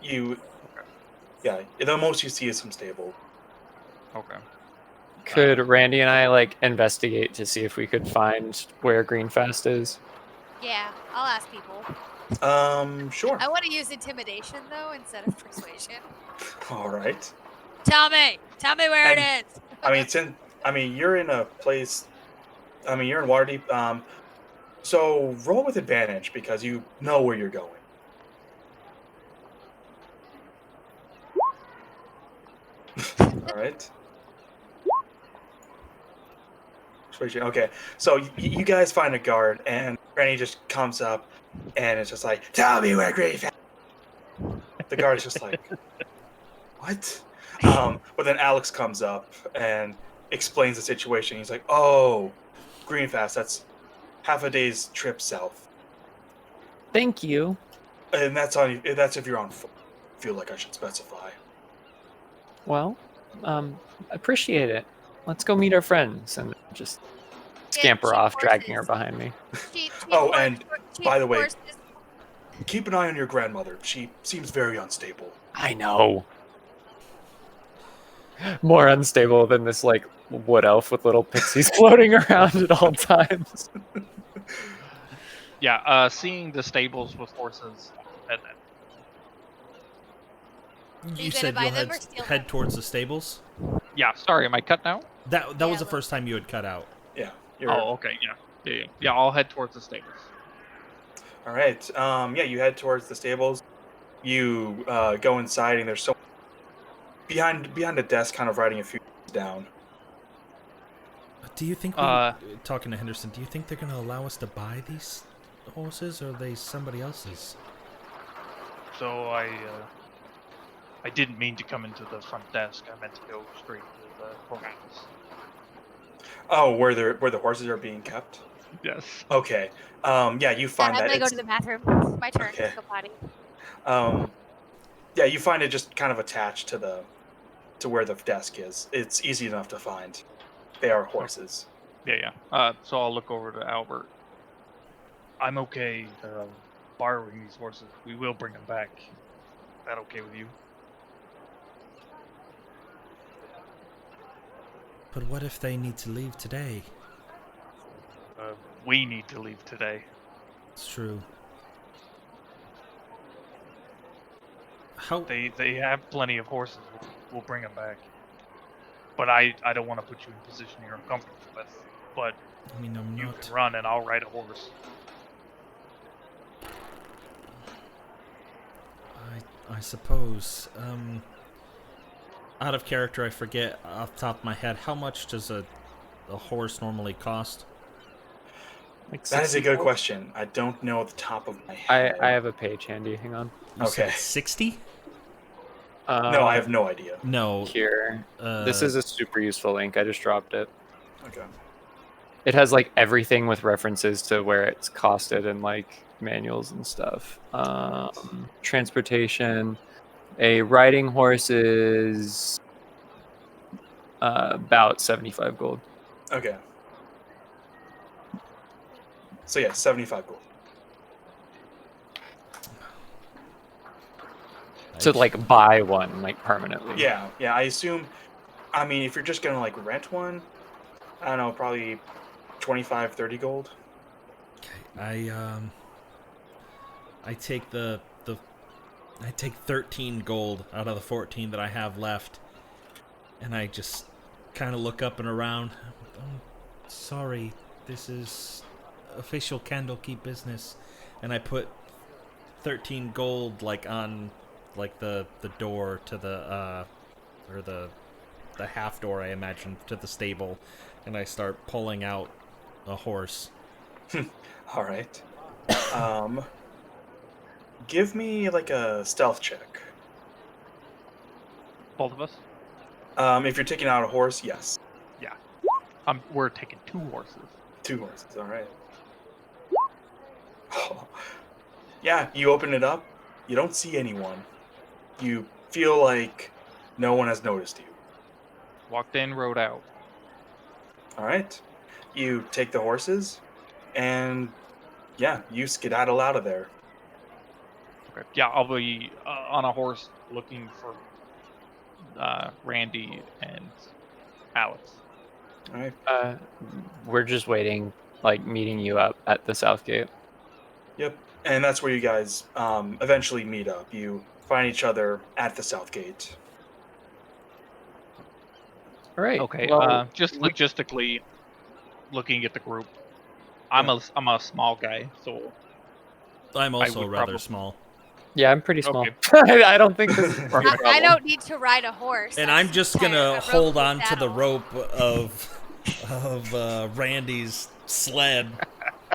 Yeah. The most you see is some stable. Okay. Could Randy and I like investigate to see if we could find where Greenfast is? Yeah, I'll ask people. Sure. I want to use intimidation though instead of persuasion. All right. Tell me where it is. I mean, you're in a place. I mean, you're in Waterdeep. So roll with advantage because you know where you're going. All right. Persuasion. Okay. So you guys find a guard, and Granny just comes up, and it's just like, "Tell me where Grief." The guard is just like, "What?" But then Alex comes up and explains the situation. He's like, "Oh, Greenfast. That's half a day's trip south, Thank you. and that's on. That's if you're on foot. I feel like I should specify." Well, appreciate it. Let's go meet our friends and just scamper cheap off, dragging her horses. behind me. Cheap Oh, and cheap by the way, horses. keep an eye on your grandmother. She seems very unstable. I know. More unstable than this like wood elf with little pixies floating around at all times. Yeah, seeing the stables with horses and You you said gonna you'll buy them or steal head them? towards the stables. yeah, sorry, am I cut now? That Yeah, was the but- first time you had cut out. Yeah. You're, Oh, okay, yeah, I'll head towards the stables. All right. Yeah, you head towards the stables. You go inside, and there's so behind a desk, kind of writing a few down. Do you think talking to Henderson? Do you think they're going to allow us to buy these horses, or are they somebody else's? So I didn't mean to come into the front desk. I meant to go straight to the courthouse. Oh, where the horses are being kept. Yes. Okay. Yeah, you find I'm that gonna go it's to the bathroom. My turn Okay. to go potty. yeah, you find it just kind of attached to where the desk is. It's easy enough to find. They are horses. Yeah. So I'll look over to Albert. I'm okay borrowing these horses. We will bring them back. Is that okay with you? But what if they need to leave today? We need to leave today. It's true. How? They have plenty of horses. We'll bring them back. But I don't want to put you in a position you're uncomfortable with. But I mean, I'm you not. can run and I'll ride a horse. I suppose. Out of character, I forget off the top of my head. How much does a horse normally cost? Like That is a good 64? question. I don't know at the top of my I head. have a page handy. Hang on. You said Okay. 60? No, I have no idea. No. Here. This is a super useful link. I just dropped it. Okay. It has like everything with references to where it's costed and like manuals and stuff. Transportation. A riding horse is about 75 gold. Okay. So yeah, 75 gold. To like buy one like permanently. Yeah, I assume. I mean, if you're just gonna like rent one, I don't know, probably 25, 30 gold. I take I take 13 gold out of the 14 that I have left, and I just kind of look up and around. Sorry, this is official Candlekeep business, and I put 13 gold like on like the door to the or the half door, I imagine, to the stable, and I start pulling out a horse. All right. Give me like a stealth check. Both of us? If you're taking out a horse, yes. Yeah. We're taking 2 horses. 2 horses, all right. Yeah, you open it up. You don't see anyone. You feel like no one has noticed you. Walked in, rode out. All right. You take the horses, and yeah, you skedaddle out of there. Okay. Yeah, I'll be on a horse looking for Randy and Alex. All right. We're just waiting, like meeting you up at the south gate. Yep. And that's where you guys eventually meet up. You find each other at the south gate. All right. Okay. Well, Just logistically, looking at the group, I'm a small guy, so I'm also would rather probably- small. yeah, I'm pretty small. Okay. I don't think this is a problem. I don't need to ride a horse. And I'm I'm just tired gonna of hold roping on to the saddle. rope of Randy's sled.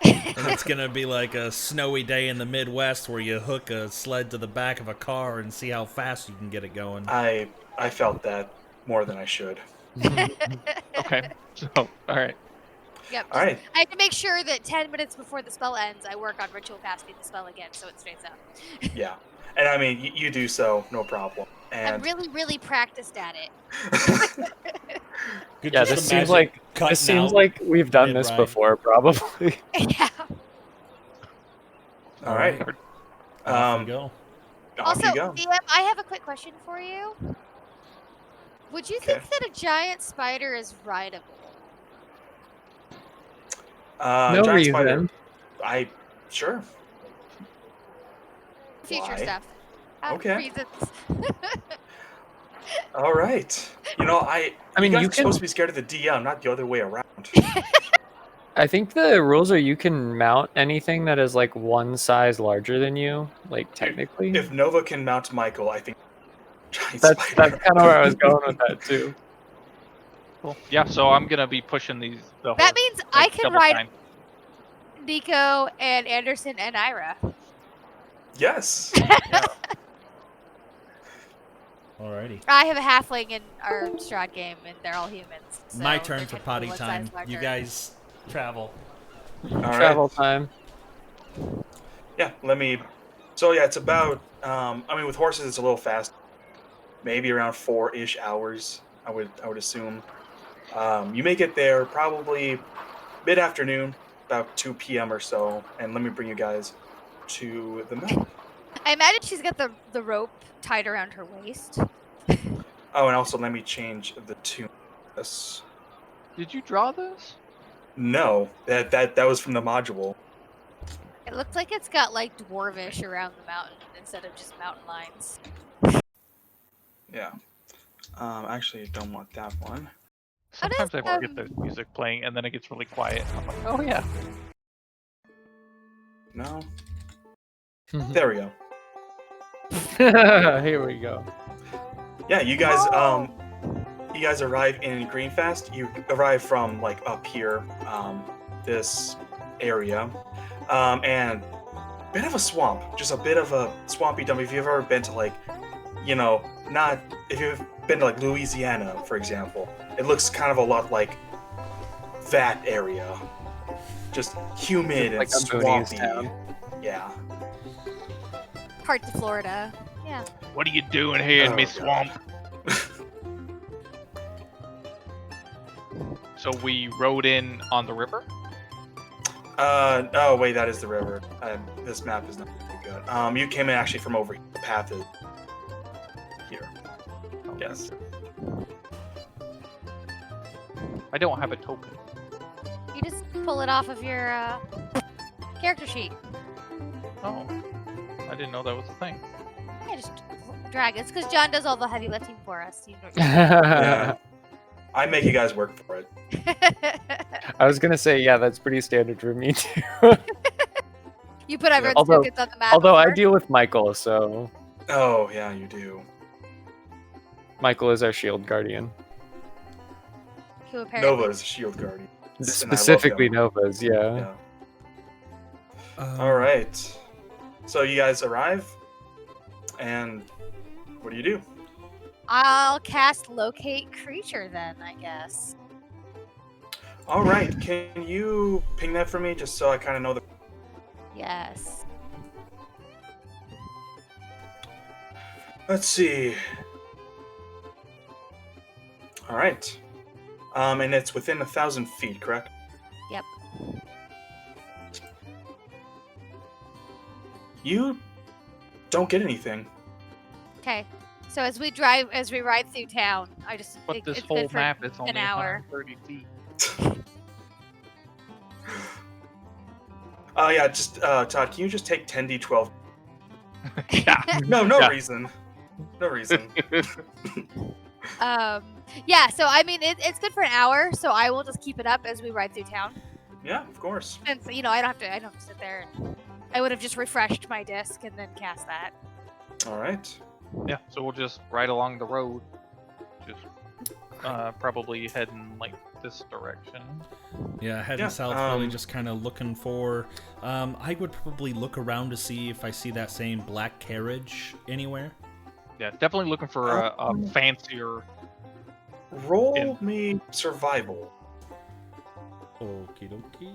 And it's gonna be like a snowy day in the Midwest where you hook a sled to the back of a car and see how fast you can get it going. I felt that more than I should. Okay. So, all right. Yep. All right. I have to make sure that 10 minutes before the spell ends, I work on ritual casting the spell again, so it stays up. Yeah. And I mean, you do so, no problem. I'm And really, really practiced at it. Could Yeah, just this seems imagine like cutting out we've done this mid-ride. before, probably. Yeah. all right. Off we go. Off Also, you go. DM, I have a quick question for you. Would you think Okay. that a giant spider is rideable? No Giant spider. reason. Sure. Future Why? stuff. Okay. Reasons. All right. You know, I mean, you guys you are supposed can- to be scared of the DM, not the other way around. I think the rules are you can mount anything that is like one size larger than you, like technically. If Nova can mount Michael, I think giant That's spider. kind of where I was going with that too. Cool. Yeah. So I'm gonna be pushing the That horse, means like, I can double ride time. Nico and Anderson and Ira. Yes. Alrighty. I have a halfling in our Strahd game, and they're all humans. So My turn they're for gonna be potty one time. size larger. You guys travel. All right. Travel time. Yeah. Let me. So yeah, it's about. I mean, with horses, it's a little fast. Maybe around 4-ish hours. I would assume. You may get there probably mid-afternoon, about 2 p.m. or so. And let me bring you guys to the map. I imagine she's got the rope tied around her waist. Oh, and also let me change the tune. Yes. Did you draw this? No, that was from the module. It looks like it's got like dwarvish around the mountain instead of just mountain lines. Yeah. Actually, I don't want that one. Sometimes I forget um, there's music playing, and then it gets really quiet. I'm like, oh yeah. No. There we go. Here we go. Yeah, you guys arrive in Greenfast. You arrive from like up here, this area, and bit of a swamp, just a bit of a swampy dump. If you've ever been to like, not if you've been to like Louisiana, for example, it looks kind of a lot like that area, just humid and Like a boonies swampy. town. Yeah. Parts of Florida. Yeah. What are you doing here in Oh, me God. swamp? So we rode in on the river. Oh wait, that is the river. This map is not very good. You came in actually from over here. The path is Yes. I don't have a token. You just pull it off of your character sheet. Oh, I didn't know that was a thing. Yeah, just drag it. It's because John does all the heavy lifting for us. You know. Yeah. I make you guys work for it. I was gonna say, yeah, that's pretty standard for me too. You put everyone's Although- tokens on the map. Although I before. deal with Michael, so Oh, yeah, you do. Michael is our shield guardian. Who apparently. Nova is a shield guardian. And I love Specifically him. Nova's, yeah. Yeah. Um, All right. So you guys arrive, and what do you do? I'll cast locate creature then, I guess. All right. Can you ping that for me, just so I kind of know the? Yes. Let's see. All right. And it's within 1,000 feet, correct? Yep. You don't get anything. Okay. So as we ride through town, I just. But this it's whole good for map is only an hour. 130 feet. Yeah, just Todd, can you just take 10d12? Yeah. No Yeah. reason. No reason. Yeah. So I mean, it's good for an hour. So I will just keep it up as we ride through town. Yeah, of course. And so, I don't have to sit there. And I would have just refreshed my disc and then cast that. All right. Yeah, so we'll just ride along the road. Just probably heading like this direction. Yeah, heading Yeah, south, really just kind of looking for. I would probably look around to see if I see that same black carriage anywhere. Yeah, definitely looking for a fancier. Roll me survival. Okie dokie.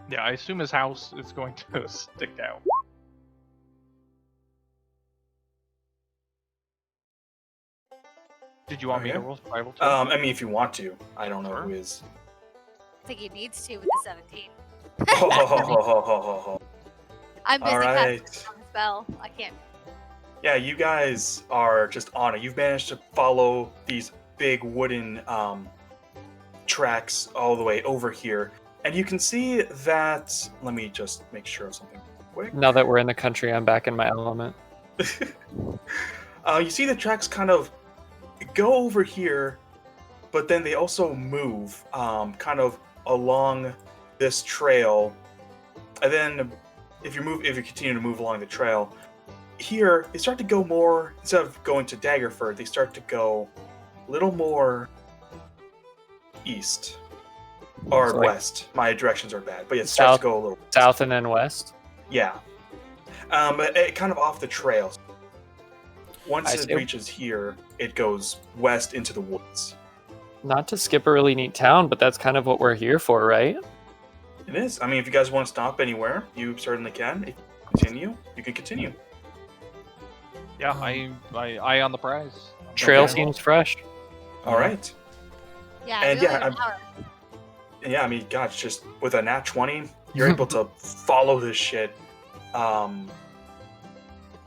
Yeah, I assume his house is going to stick out. Did you want me to Okay. roll survival too? I mean, if you want to. I don't know Sure. who is. I think he needs to with the 17. Ho, ho, ho, ho, ho, ho, ho. I'm busy All casting right. on the spell. I can't. Yeah, you guys are just on it. You've managed to follow these big wooden tracks all the way over here. And you can see that. Let me just make sure of something quick. Now that we're in the country, I'm back in my element. You see the tracks kind of go over here, but then they also move kind of along this trail. And then if you continue to move along the trail, here they start to go more, instead of going to Daggerford, they start to go a little more east. Or So, like, west. My directions are bad. But yeah, it starts south- to go a little South and then west. yeah. It kind of off the trail. Once I it see. reaches here, it goes west into the woods. Not to skip a really neat town, but that's kind of what we're here for, right? It is. I mean, if you guys want to stop anywhere, you certainly can. If you continue, you can continue. Yeah, I on the prize. Trail Okay. seems fresh. All right. Yeah, And we only yeah, have an hour. And yeah, I mean, God, it's just with a nat 20, you're able to follow this shit.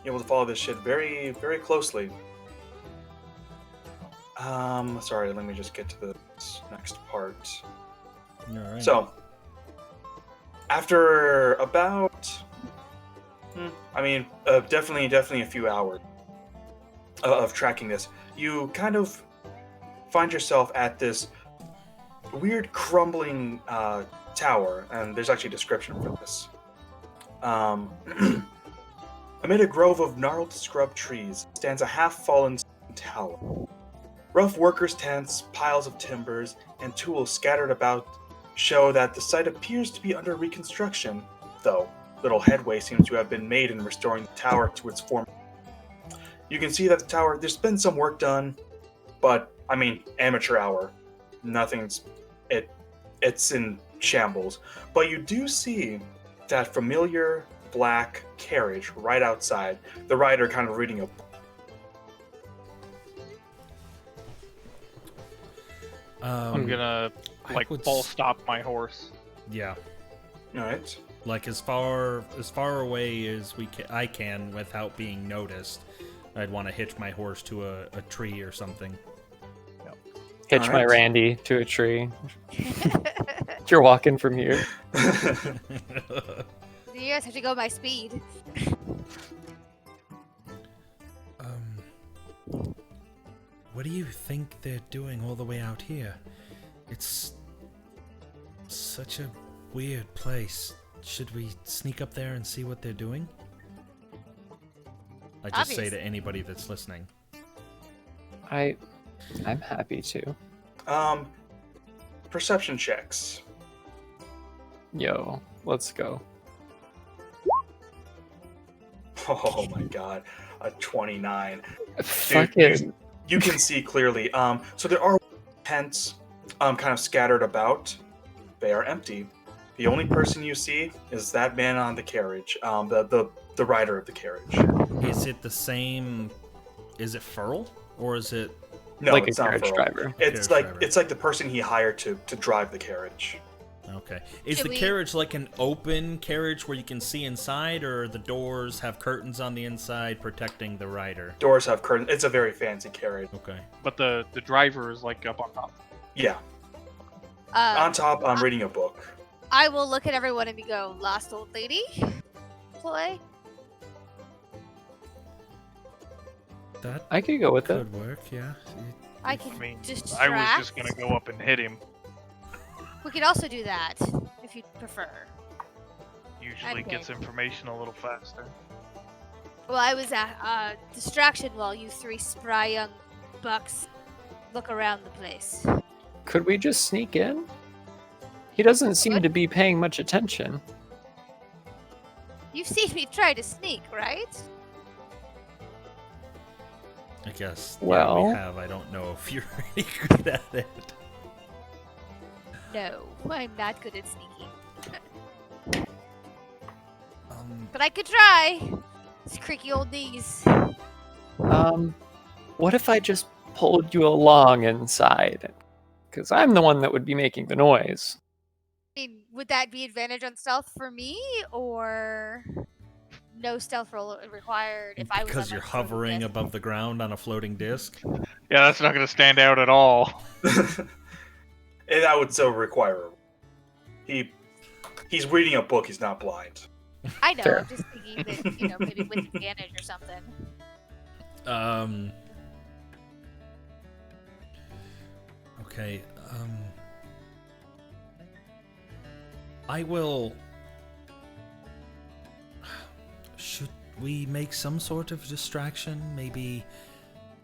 You're able to follow this shit very, very closely. Sorry, let me just get to the next part. All right. So, after about, definitely a few hours of tracking this, you kind of find yourself at this weird crumbling tower, and there's actually a description for this. Amid a grove of gnarled scrub trees stands a half-fallen tower. Rough workers' tents, piles of timbers, and tools scattered about show that the site appears to be under reconstruction, though little headway seems to have been made in restoring the tower to its former. You can see that the tower, there's been some work done, but, I mean, amateur hour. It's in shambles. But you do see that familiar black carriage right outside, the rider kind of reading a book. I'm gonna I would full s- stop my horse. Yeah, Alright. like as far away as I can without being noticed. I'd want to hitch my horse to a tree or something. Hitch my Alright. Randy to a tree. You're walking from here. You guys have to go by speed. What do you think they're doing all the way out here? It's such a weird place. Should we sneak up there and see what they're doing? I just say to anybody that's listening. I'm happy to. Perception checks. Yo, let's go. Oh my god, a 29. Fucking. You can see clearly. So there are tents kind of scattered about. They are empty. The only person you see is that man on the carriage, the rider of the carriage. Is it the same? Is it Furl or is it? No, Like it's a not carriage Furl. driver. It's Carriage like driver. it's like the person he hired to drive the carriage. Okay. Is Should the we- carriage like an open carriage where you can see inside, or the doors have curtains on the inside protecting the rider? Doors have curtains. It's a very fancy carriage. Okay. But the driver is like up on top. Yeah. On top, I'm I- reading a book. I will look at everyone and go, "Last old lady, play." That I could go with it. could work, yeah. I can I mean, distract. I was just gonna go up and hit him. We could also do that if you prefer. Usually Okay. gets information a little faster. Well, I was a distraction while you three spry young bucks look around the place. Could we just sneak in? He doesn't seem What? to be paying much attention. You've seen me try to sneak, right? I guess. Well- yeah, we have. I don't know if you're really good at it. No, I'm not good at sneaking. Um, But I could try. These creaky old knees. What if I just pulled you along inside? Because I'm the one that would be making the noise. I mean, would that be advantage on stealth for me, or no stealth roll required if I was because on you're my floating hovering disc? above the ground on a floating disc. Yeah, that's not gonna stand out at all. And that would still require. He's reading a book. He's not blind. I know. Fair. I'm just thinking that maybe with advantage or something. Okay. I will. Should we make some sort of distraction? Maybe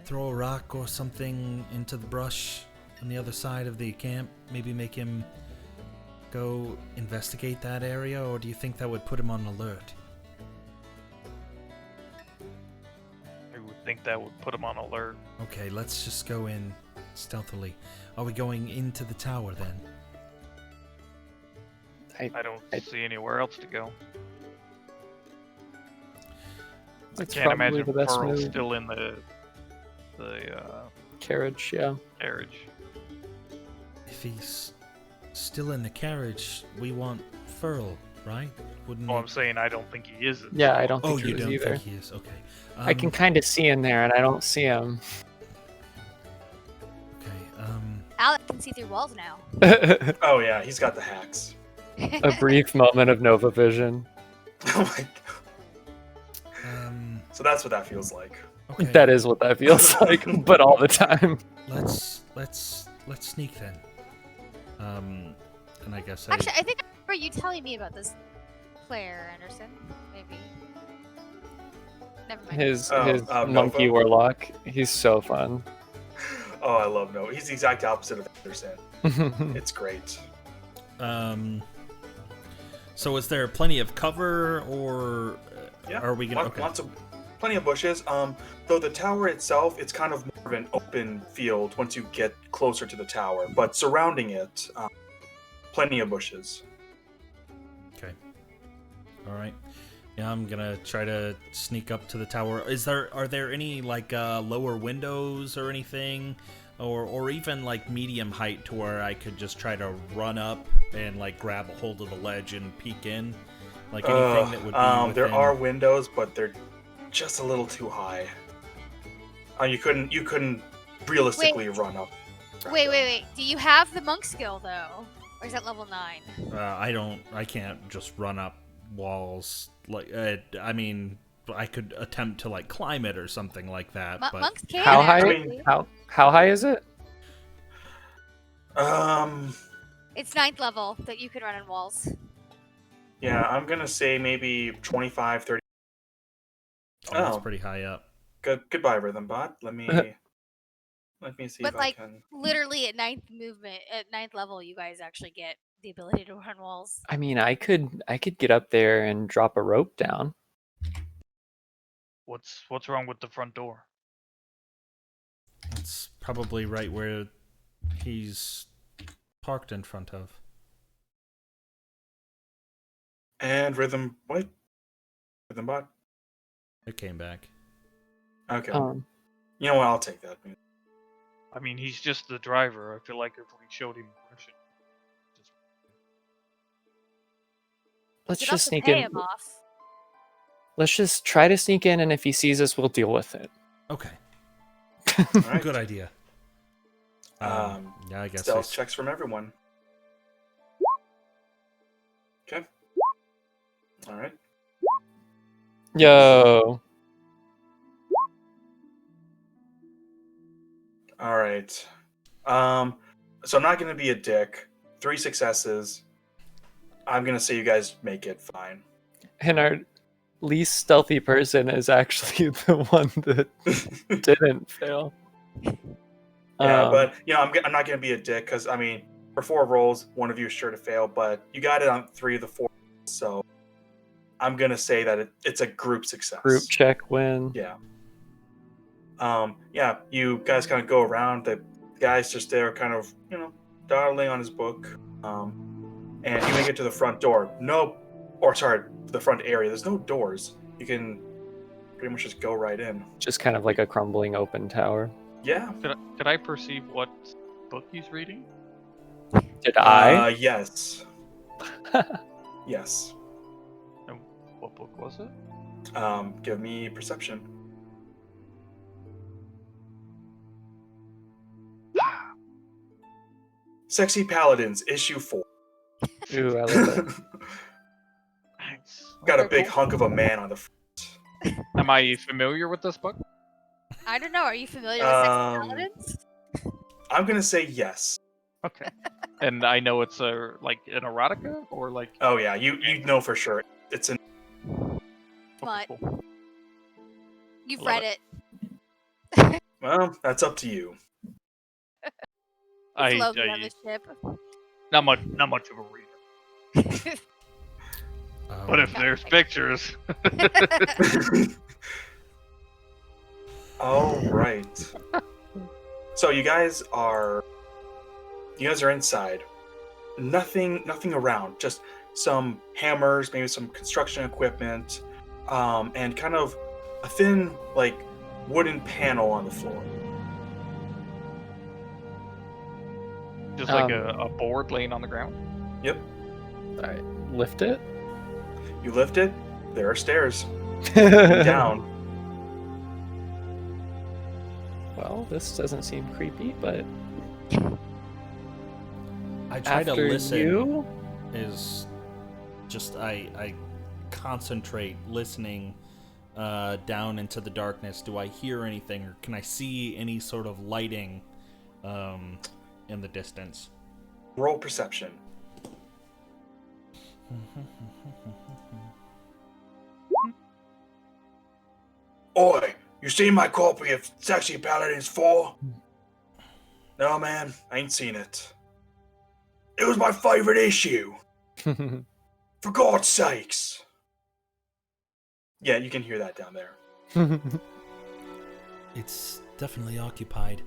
throw a rock or something into the brush on the other side of the camp? Maybe make him go investigate that area? Or do you think that would put him on alert? I would think that would put him on alert. Okay, let's just go in stealthily. Are we going into the tower then? I don't see anywhere else to go. That's Can't probably imagine the best Pearl's move. still in the Carriage, yeah. carriage. If he's still in the carriage, we want Furl, right? Wouldn't Oh, we? I'm saying I don't think he is. Yeah, I don't Oh, think he you is don't either. think he is? Okay. I can kind of see in there, and I don't see him. Okay. Alec can see through walls now. Oh yeah, he's got the hacks. A brief moment of Nova vision. Oh my. So that's what that feels like. Okay. That is what that feels like, but all the time. Let's sneak then. And I guess Actually, I think I remember you telling me about this Claire Anderson. Maybe. Never mind. His Nova? monkey warlock. He's so fun. Oh, I love Noah. He's the exact opposite of Anderson. It's great. So is there plenty of cover, or Yeah. are we gonna? Okay. Plenty of bushes. Though the tower itself, it's kind of more of an open field once you get closer to the tower. But surrounding it, plenty of bushes. Okay. All right. Yeah, I'm gonna try to sneak up to the tower. Are there any like lower windows or anything, or even like medium height to where I could just try to run up and like grab a hold of the ledge and peek in, like anything that would be There within- are windows, but they're just a little too high. You couldn't realistically run up. Wait. Do you have the monk skill though, or is that level 9? I can't just run up walls. Like, I mean, I could attempt to like climb it or something like that. But Monks can. How high? Actually. How high is it? It's 9th level that you can run on walls. Yeah, I'm gonna say maybe 25, 30. that's pretty high up. Goodbye, Rhythm Bot. Let me see But if like I can. literally at 9th level, you guys actually get the ability to run walls. I mean, I could get up there and drop a rope down. What's wrong with the front door? It's probably right where he's parked in front of. And Rhythm, what? Rhythm Bot? It came back. Okay. You know what? I'll take that. I mean, he's just the driver. I feel like if we showed him aggression, Let's You'd just also sneak pay in. him off. Let's just try to sneak in, and if he sees us, we'll deal with it. Okay. Right. Good idea. Yeah, I guess. Stealth checks from everyone. Okay. All right. Yo. All right. So I'm not gonna be a dick. 3 successes. I'm gonna say you guys make it fine. And our least stealthy person is actually the one that didn't fail. Yeah, but I'm not gonna be a dick because I mean, for 4 rolls, one of you is sure to fail, but you got it on 3 of the 4, so I'm gonna say that it's a group success. Group check win. Yeah. Yeah, you guys kind of go around. The guy's just there, kind of, dawdling on his book. And you make it to the front door. The front area. There's no doors. You can pretty much just go right in. Just kind of like a crumbling open tower. Yeah. could I perceive what book he's reading? Did I? Yes. Yes. And what book was it? Give me perception. Sexy Paladins, issue 4. Ooh, I love it. Nice. Got a big hunk of a man on the front. Am I familiar with this book? I don't know. Are you familiar with Sexy Paladins? I'm gonna say yes. Okay. And I know it's like an erotica or like. Oh yeah, you know for sure. It's an. But Cool. you've Love read it. Well, that's up to you. It's Logan on the ship. Not much of a reader. But if there's pictures. All right. So you guys are inside. Nothing around. Just some hammers, maybe some construction equipment, and kind of a thin, like, wooden panel on the floor. Just like a board laying on the ground. Yep. Alright, lift it. You lift it. There are stairs down. Well, this doesn't seem creepy, but I try to after listen. you, Is just I concentrate listening down into the darkness. Do I hear anything, or can I see any sort of lighting in the distance? Roll perception. Oi, you seen my copy of Sexy Paladins 4? No, man, I ain't seen it. It was my favorite issue. For God's sakes. Yeah, you can hear that down there. It's definitely occupied.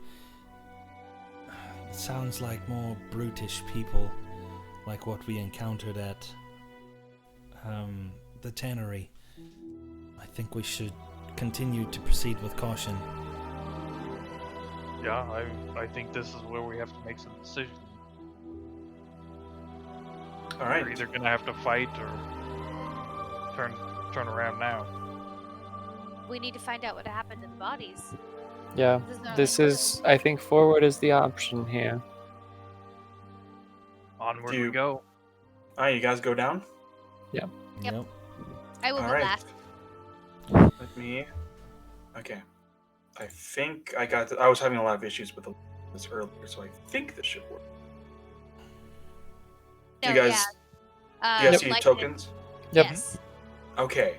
It sounds like more brutish people, like what we encountered at the tannery. I think we should continue to proceed with caution. Yeah, I think this is where we have to make some decisions. All right. We're either gonna have to fight or turn around now. We need to find out what happened to the bodies. Yeah, this is. I think forward is the option here. Onward Do we you- go. All right, you guys go down. Yep. Yep. I will All go right. last. Let me. Okay. I think I got. I was having a lot of issues with this earlier, so I think this should work. No, you guys, yeah. you guys see like tokens? Yep. Yes. Okay,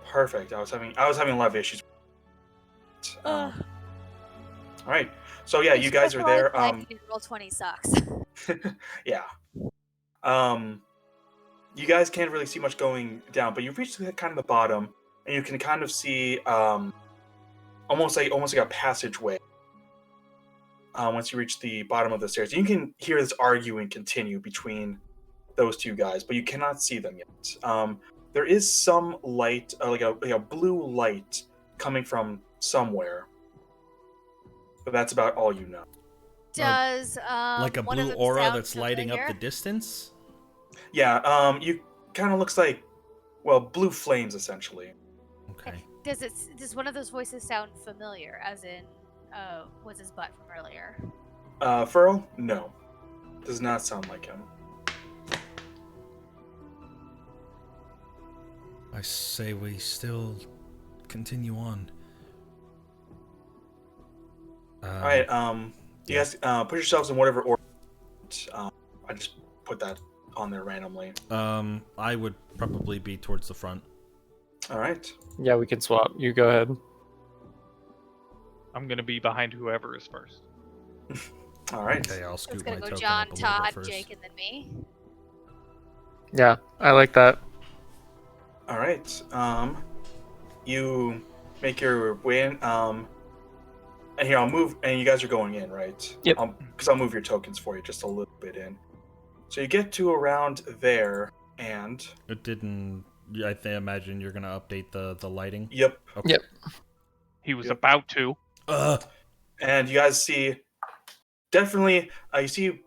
perfect. I was having a lot of issues. All right. So yeah, you guys are there. Roll 20 sucks. Yeah. You guys can't really see much going down, but you've reached kind of the bottom, and you can kind of see almost like a passageway. Once you reach the bottom of the stairs, you can hear this arguing continue between those two guys, but you cannot see them yet. There is some light, like a blue light, coming from somewhere, but that's about all you know. Does Like a one of blue them aura sound that's lighting up familiar? the distance? Yeah. You kind of looks like, well, blue flames essentially. Okay. Does one of those voices sound familiar? As in, was his butt from earlier? Furl? No, does not sound like him. I say we still continue on. All right. You guys put yourselves in whatever order. I just put that on there randomly. I would probably be towards the front. All right. Yeah, we can swap. You go ahead. I'm gonna be behind whoever is first. All right. Okay, I'll So it's scoot my gonna go token John, up a little Todd, bit first. Jake, and then me. Yeah, I like that. All right. You make your way in. And here I'll move. And you guys are going in, right? Yep. Because I'll move your tokens for you just a little bit in. So you get to around there, and It didn't. I imagine you're gonna update the lighting. yep. Okay. Yep. He was Yep. about to. And you guys see, definitely, you see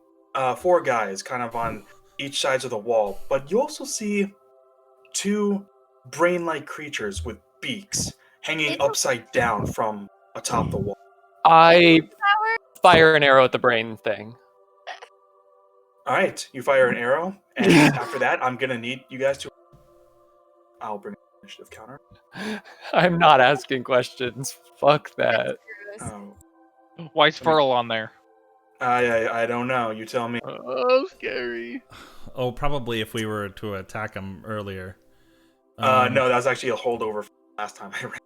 4 guys kind of on each sides of the wall, but you also see 2 brain-like creatures with beaks hanging upside down from atop the wall. I fire an arrow at the brain thing. All right, you fire an arrow, and after that, I'm gonna need you guys to. I'll bring an initiative counter. I'm not asking questions. Fuck that. Oh, Why's Furl on there? I don't know. You tell me. Oh, scary. Oh, probably if we were to attack him earlier. No, that was actually a holdover from last time I ran.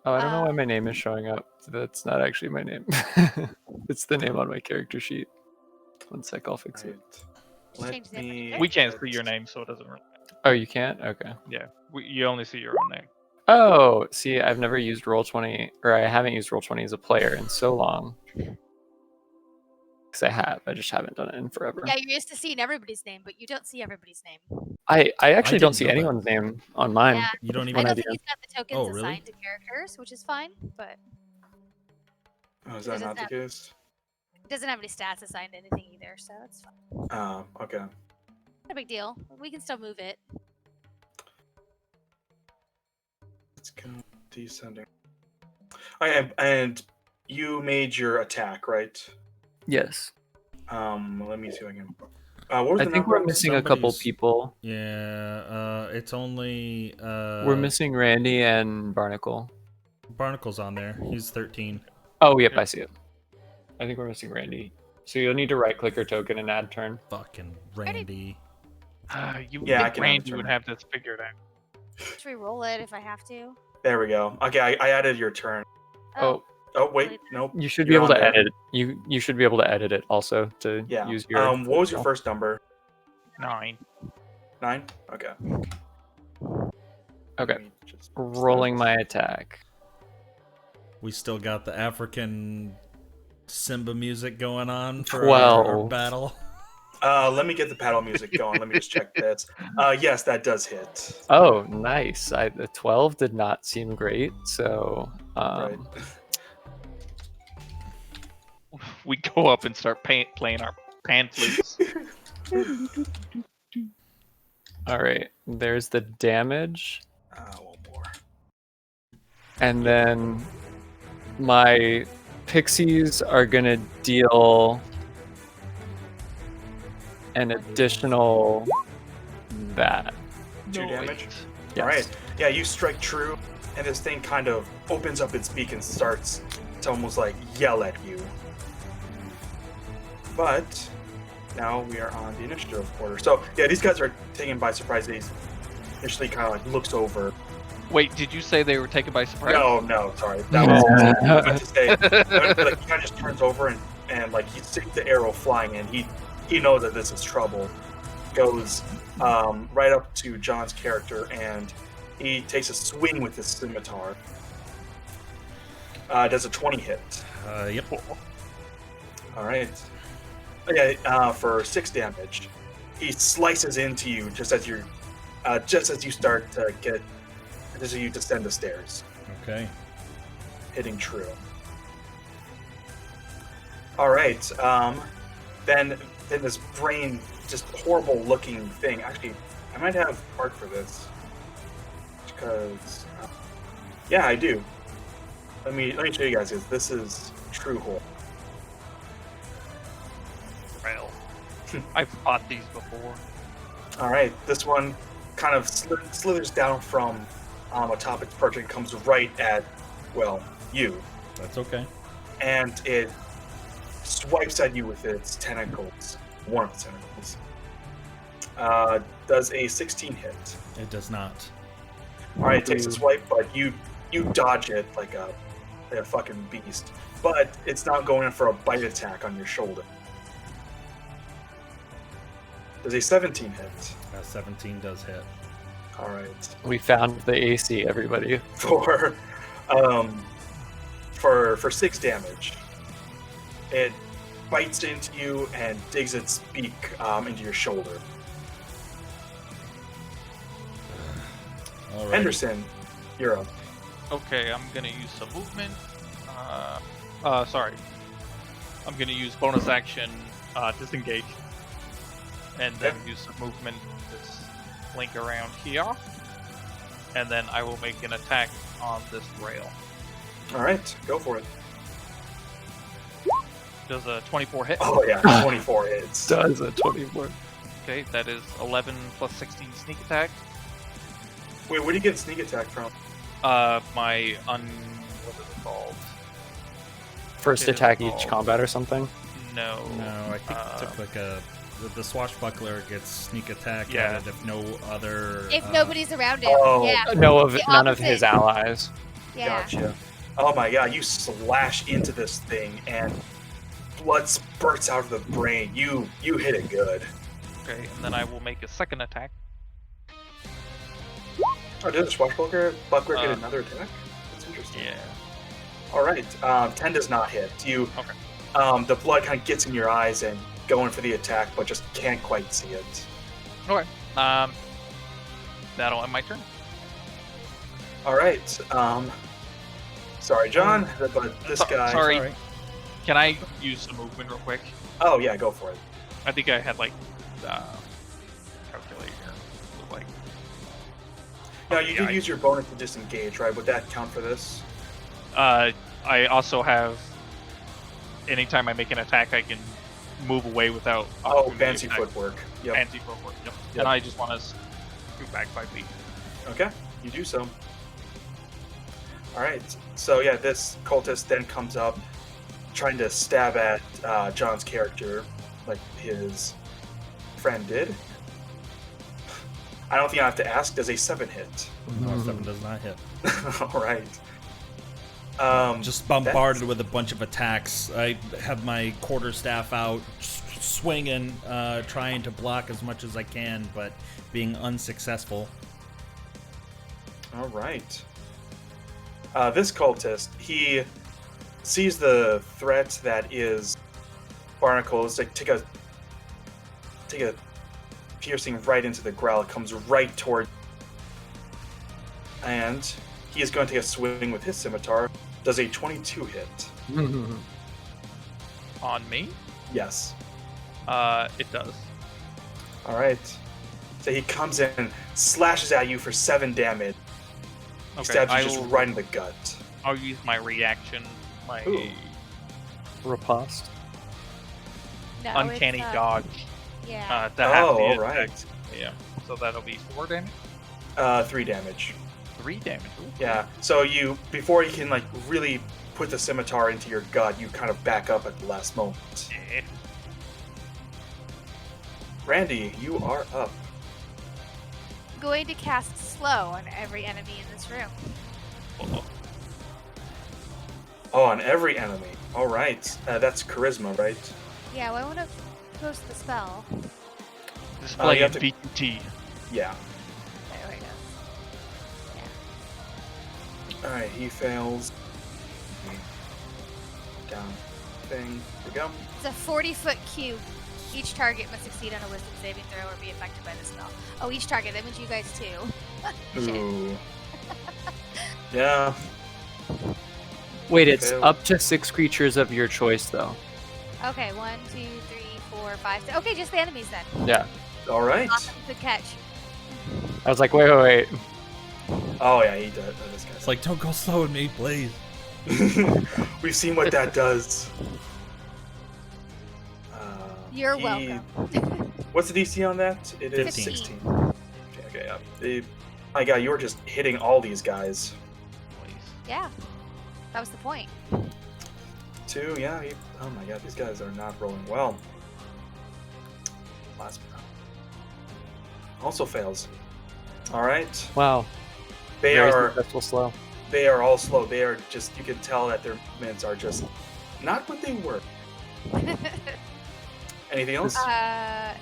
Oh, I don't know why my name is showing up. That's not actually my name. It's the name on my character sheet. One sec, I'll fix it. Let Change the me. name. We can't see your name, so it doesn't really matter. Oh, you can't? Okay. Yeah, you only see your own name. Oh, see, I've never used Roll20, or I haven't used Roll20 as a player in so long. Because I just haven't done it in forever. Yeah, you're used to seeing everybody's name, but you don't see everybody's name. I actually don't didn't see know that. anyone's name on mine. Yeah. You don't I even. don't think he's got the tokens Oh, really? assigned to characters, which is fine, but Oh, is that not the case? it doesn't have any stats assigned to anything either, so it's fine. Oh, okay. Not a big deal. We can still move it. Let's go descending. And you made your attack, right? Yes. Let me see if I can. What was I the think number? we're missing a couple Somebody's- people. Yeah. It's only. We're missing Randy and Barnacle. Barnacle's on there. He's 13. Oh, yep, I see it. I think we're missing Randy. So you'll need to right-click your token and add turn. Fucking Randy. You Yeah, I think can Randy would determine. have this figured out. Should we roll it if I have to? There we go. Okay, I added your turn. Oh, Oh wait, nope. you should be You're able to on there. edit. You should be able to edit it also to Yeah. use your. What was your first number? 9. 9. Okay. Okay. Let me just- Rolling my attack. We still got the African Simba music going on for 12. our battle. Let me get the paddle music going. Let me just check this. Yes, that does hit. Oh, nice. The 12 did not seem great, so. Right. We go up and start playing our pan flutes. All right. There's the damage, One more. and then My pixies are gonna deal an additional that. 2 damage. Yes. All right. Yeah, you strike true, and this thing kind of opens up its beak and starts to almost like yell at you. But now we are on the initiative order. So yeah, these guys are taken by surprise. They initially kind of like looks over. Wait, did you say they were taken by surprise? No, sorry. That was I meant to say. Like he kind of just turns over and like he sees the arrow flying, and he knows that this is trouble. Goes right up to John's character, and he takes a swing with his scimitar. Does a 20 hit? Yep. All right. Yeah, for 6 damage. He slices into you just as you start to get, as you descend the stairs, Okay. hitting true. All right. Then this brain, just horrible looking thing. Actually, I might have art for this because, yeah, I do. Let me show you guys this. This is true horror. Well, I've fought these before. All right, this one kind of slithers down from atop its perch and comes right at, well, you, That's okay. and it swipes at you with its tentacles, one of its tentacles. Does a 16 hit. It does not. All right, it takes a swipe, but you dodge it like a fucking beast. But it's not going in for a bite attack on your shoulder. Does a 17 hit. 17 does hit. All right. We found the AC, everybody. For 6 damage. It bites into you and digs its beak into your shoulder. All right. Henderson, you're up. Okay, I'm gonna use some movement. Sorry. I'm gonna use bonus action, disengage, and then use some movement to slink around here, and then I will make an attack on this rail. All right, go for it. Does a 24 hit? Oh yeah, 24 hits. Does a 24. Okay, that is 11 plus 16 sneak attack. Wait, where do you get sneak attack from? My what is it called? First It is attack each called- combat or something? No. No, I think it took like the swashbuckler gets sneak attack Yeah. added if no other. If nobody's around him, Oh. yeah. None of opposite. his allies. Yeah. Gotcha. Oh my god, you slash into this thing and blood spurts out of the brain. You hit it good. Okay, and then I will make a second attack. Oh, did the swashbuckler get Uh, another attack? That's interesting. Yeah. All right, 10 does not hit. You, Okay. the blood kind of gets in your eyes and going for the attack, but just can't quite see it. Okay. That'll end my turn. All right. Sorry, John, but this guy. Sorry. Sorry. Can I use some movement real quick? Oh yeah, go for it. I think I had like calculate here. Like Now you yeah, did use your bonus to disengage, right? Would that count for this? I also have. Anytime I make an attack, I can move away without. Oh, opportunity fancy attack. footwork. Yep. Fancy footwork. Yep. Yep. And I just want to scoot back 5 feet. Okay, you do so. All right. So yeah, this cultist then comes up, trying to stab at John's character, like his friend did. I don't think I have to ask. Does a 7 hit? No, 7 does not hit. All right. Just bombarded with a bunch of attacks. I have my quarterstaff out, swinging, trying to block as much as I can, but being unsuccessful. All right. This cultist, he sees the threat that is barnacles. Like take a piercing right into the growl. It comes right toward, and he is going to take a swing with his scimitar. Does a 22 hit? On me? Yes. It does. All right. So he comes in, slashes at you for 7 damage. He Okay. stabs you just right in the gut. I'll use my reaction My Ooh. Riposte. No, uncanny it's, dodge Yeah. to have Oh, the all attack. right. Yeah. So that'll be 4 damage. 3 damage. 3 damage. Ooh. Yeah. So you, before you can like really put the scimitar into your gut, you kind of back up at the last moment. Yeah. Randy, you are up. I'm going to cast slow on every enemy in this room. Uh-oh. Oh, on every enemy. All right. That's charisma, right? Yeah, well, I want to post the spell. Display you have in to- BQT. Yeah. There we go. Yeah. All right. He fails. Down. Thing. Here we go. It's a 40-foot cube. Each target must succeed on a wisdom saving throw or be affected by the spell. Oh, each target. That means you guys too. Shit. Ooh. Yeah. Wait, it's Fail. up to 6 creatures of your choice, though. Okay, 1, 2, 3, 4, 5, 6. Okay, just the enemies then. Yeah. All right. Awesome. Good catch. I was like, wait. Oh yeah, he does. This guy's It's like, don't go slow at me, please. We've seen what that does. You're he- welcome. What's the DC on that? It is 15. 16. Okay, yeah. My God, you were just hitting all these guys. Yeah. That was the point. 2, yeah. Oh my God, these guys are not rolling well. Last round. Also fails. All right. Wow. They Very are successful slow. they are all slow. They are just, you can tell that their movements are just not what they were. Anything else?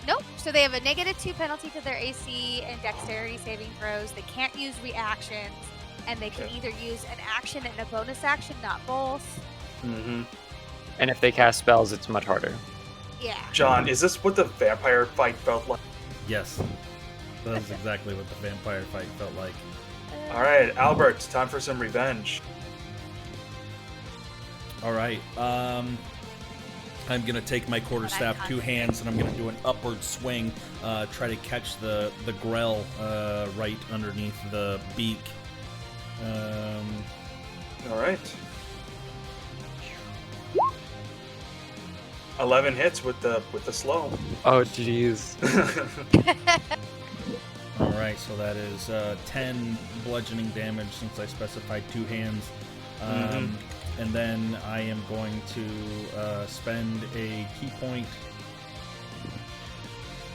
Nope. So they have a -2 penalty to their AC and dexterity saving throws. They can't use reactions, and they can Okay. either use an action and a bonus action, not both. Mm-hmm. And if they cast spells, it's much harder. Yeah. John, is this what the vampire fight felt like? Yes. That is exactly what the vampire fight felt like. All right, Albert, time for some revenge. All right. I'm gonna take my quarterstaff, 2 hands, and I'm gonna do an upward swing. Try to catch the grell right underneath the beak. All right. 11 hits with the slow. Oh, jeez. All right, so that is 10 bludgeoning damage since I specified 2 hands. And then I am going to spend a key point.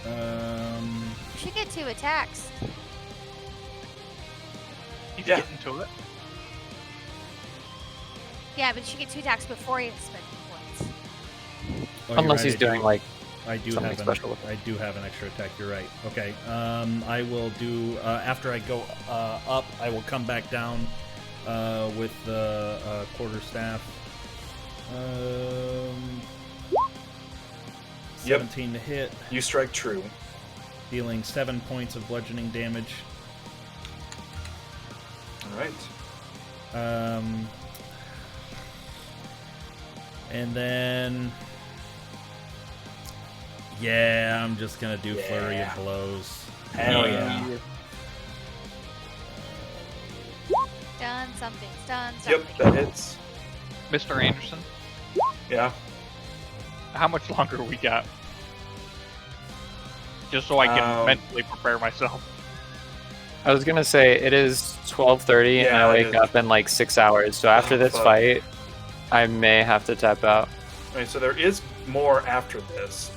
You should get 2 attacks. He's Yeah. getting to it. Yeah, but you should get 2 attacks before you spend points. Oh, you're Unless right, he's I do- doing like I do something have special with I do have an extra attack. You're right. Okay. I will do after I go up. I will come back down with the quarterstaff. 17 to hit, You strike true. dealing 7 points of bludgeoning damage. All right. And then, yeah, I'm just gonna do flurry of Yeah. blows. Hell yeah. Done something. Done Yep, something. that hits. Mr. Anderson, Yeah. how much longer we got? Just so I can mentally prepare myself. I was gonna say it is 12:30 and Yeah, I it wake is. up in like 6 hours. So after Oh, this fuck. fight, I may have to tap out. All right, so there is more after this.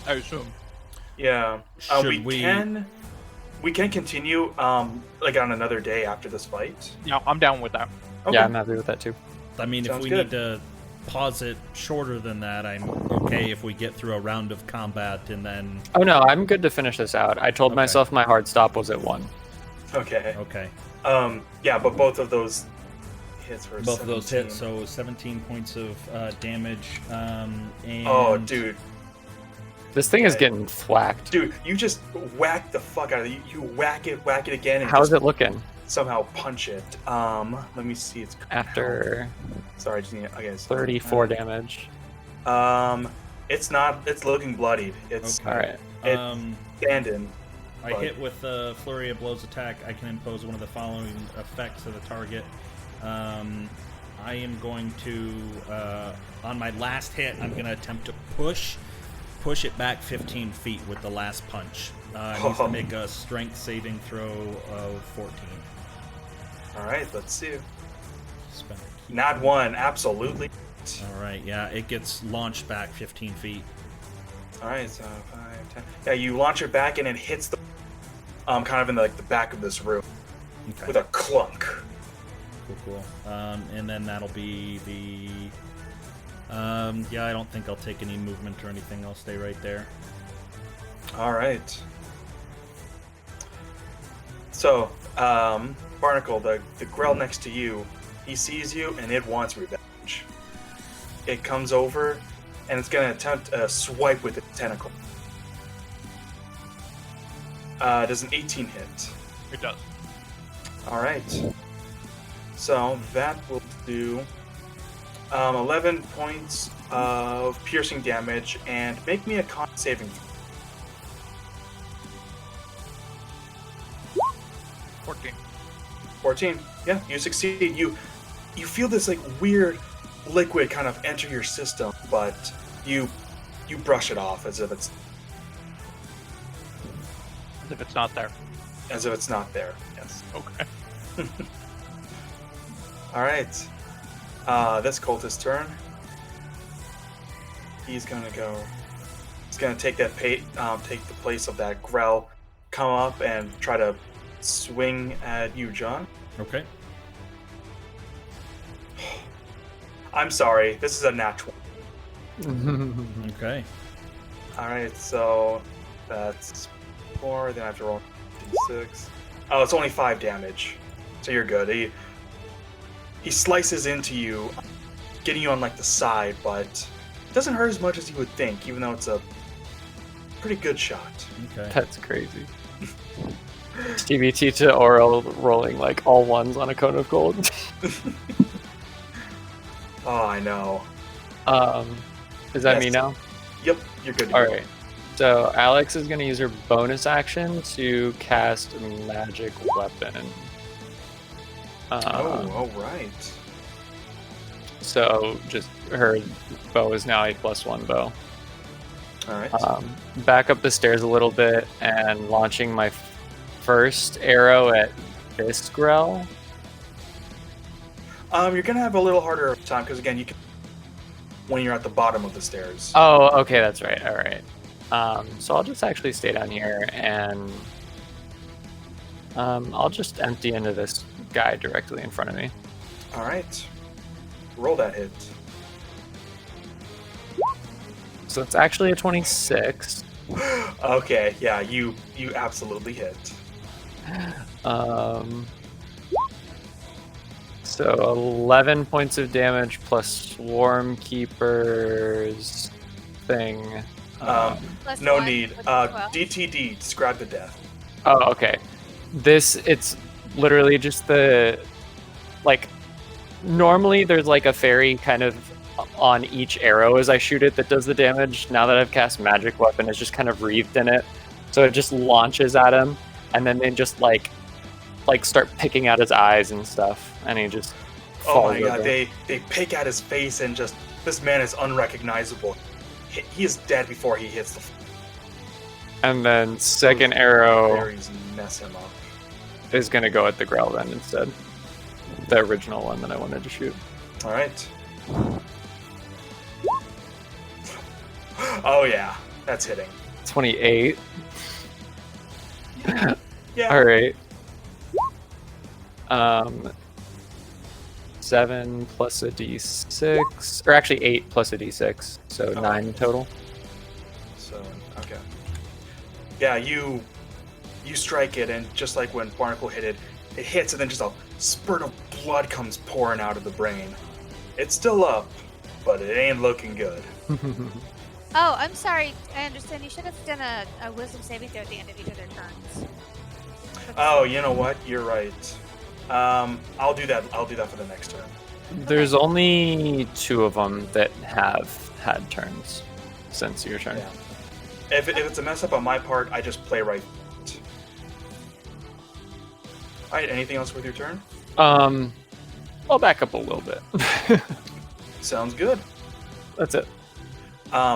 I assume. Yeah. Should we can continue like on another day after this fight. Yeah, I'm down with that. Okay. Yeah, I'm happy with that too. I mean, Sounds if we good. need to pause it shorter than that, I'm okay if we get through a round of combat and then. Oh no, I'm good to finish this out. I told Okay. myself my hard stop was at 1. Okay. Okay. Yeah, but both of those hits were Both of those 17. hit, so 17 points of damage. And Oh, dude. This thing is Okay. getting thwacked. Dude, you just whack the fuck out of it. You whack it again, and How's just it looking somehow punch it. Let me see. It's after sorry, I just need. Okay, so, 34 damage? It's not. It's looking bloodied. It's Okay. All right. It's standing. I but- hit with the Flurry of Blows attack. I can impose one of the following effects to the target. I am going to, on my last hit, I'm going to attempt to push it back 15 feet with the last punch. It needs to make a strength saving throw of 14. All right, let's see. Spend a key Not point. one, absolutely. All right, yeah, it gets launched back 15 feet. All right, so 5, 10. Yeah, you launch it back and it hits the kind of in the back of this room Okay. with a clunk. Cool. And then that'll be the. Yeah, I don't think I'll take any movement or anything. I'll stay right there. All right. So, Barnacle, the grell next to you, he sees you and it wants revenge. It comes over and it's going to attempt a swipe with its tentacle. Does an 18 hit? It does. All right. So that will do 11 points of piercing damage and make me a con saving throw. 14. 14. Yeah, you succeed. You feel this like weird liquid kind of enter your system, but you brush it off as if it's not there. Yes. Okay. All right. This cultist's turn. He's gonna take that take the place of that grell, come up and try to swing at you, John. Okay. I'm sorry, this is a natural. Okay. All right, so that's 4. Then I have to roll d6. Oh, it's only 5 damage, so you're good. He slices into you, getting you on like the side, but it doesn't hurt as much as you would think, even though it's a pretty good shot. Okay. That's crazy. TBT to Oral rolling like all ones on a cone of gold. Oh, I know. Is that Yes. me now? Yep, you're good to All go. right. So Alex is going to use her bonus action to magic weapon. All right. So just her bow is now a +1 bow. All right. Back up the stairs a little bit and launching my first arrow at this grell. You're gonna have a little harder time because again, you can when you're at the bottom of the stairs. Oh, okay, that's right. All right. So I'll just actually stay down here and I'll just empty into this guy directly in front of me. All right. Roll that hit. So it's actually a 26. Okay, yeah, you absolutely hit. So 11 points of damage plus Swarm Keeper's thing. Plus No 1, need. which is 12. DTD. Describe the death. Oh, okay. It's literally just normally there's like a fairy kind of on each arrow as I shoot it that does the damage. Now that I've cast magic weapon, it's just kind of wreathed in it. So it just launches at him and then they just like start picking out his eyes and stuff and he just Oh falls my god, over. they pick at his face and just this man is unrecognizable. He is dead before he hits the And then second arrow fairies mess him up. is going to go at the Grell then instead. The original one that I wanted to shoot. All right. Oh yeah, that's hitting. 28. Yeah. All right. 7 plus a d6, or actually 8 plus a d6, so 9 total. So okay. Yeah, you strike it, and just like when Barnacle hit it, it hits, and then just a spurt of blood comes pouring out of the brain. It's still up, but it ain't looking good. Oh, I'm sorry. I understand. You should have done a wisdom saving throw at the end of each of their turns. Oh, you know what? You're right. I'll do that. I'll do that for the next turn. There's only 2 of them that have had turns since your turn. Yeah. If it's a mess up on my part, I just play right. All right. Anything else with your turn? I'll back up a little bit. Sounds good. That's it.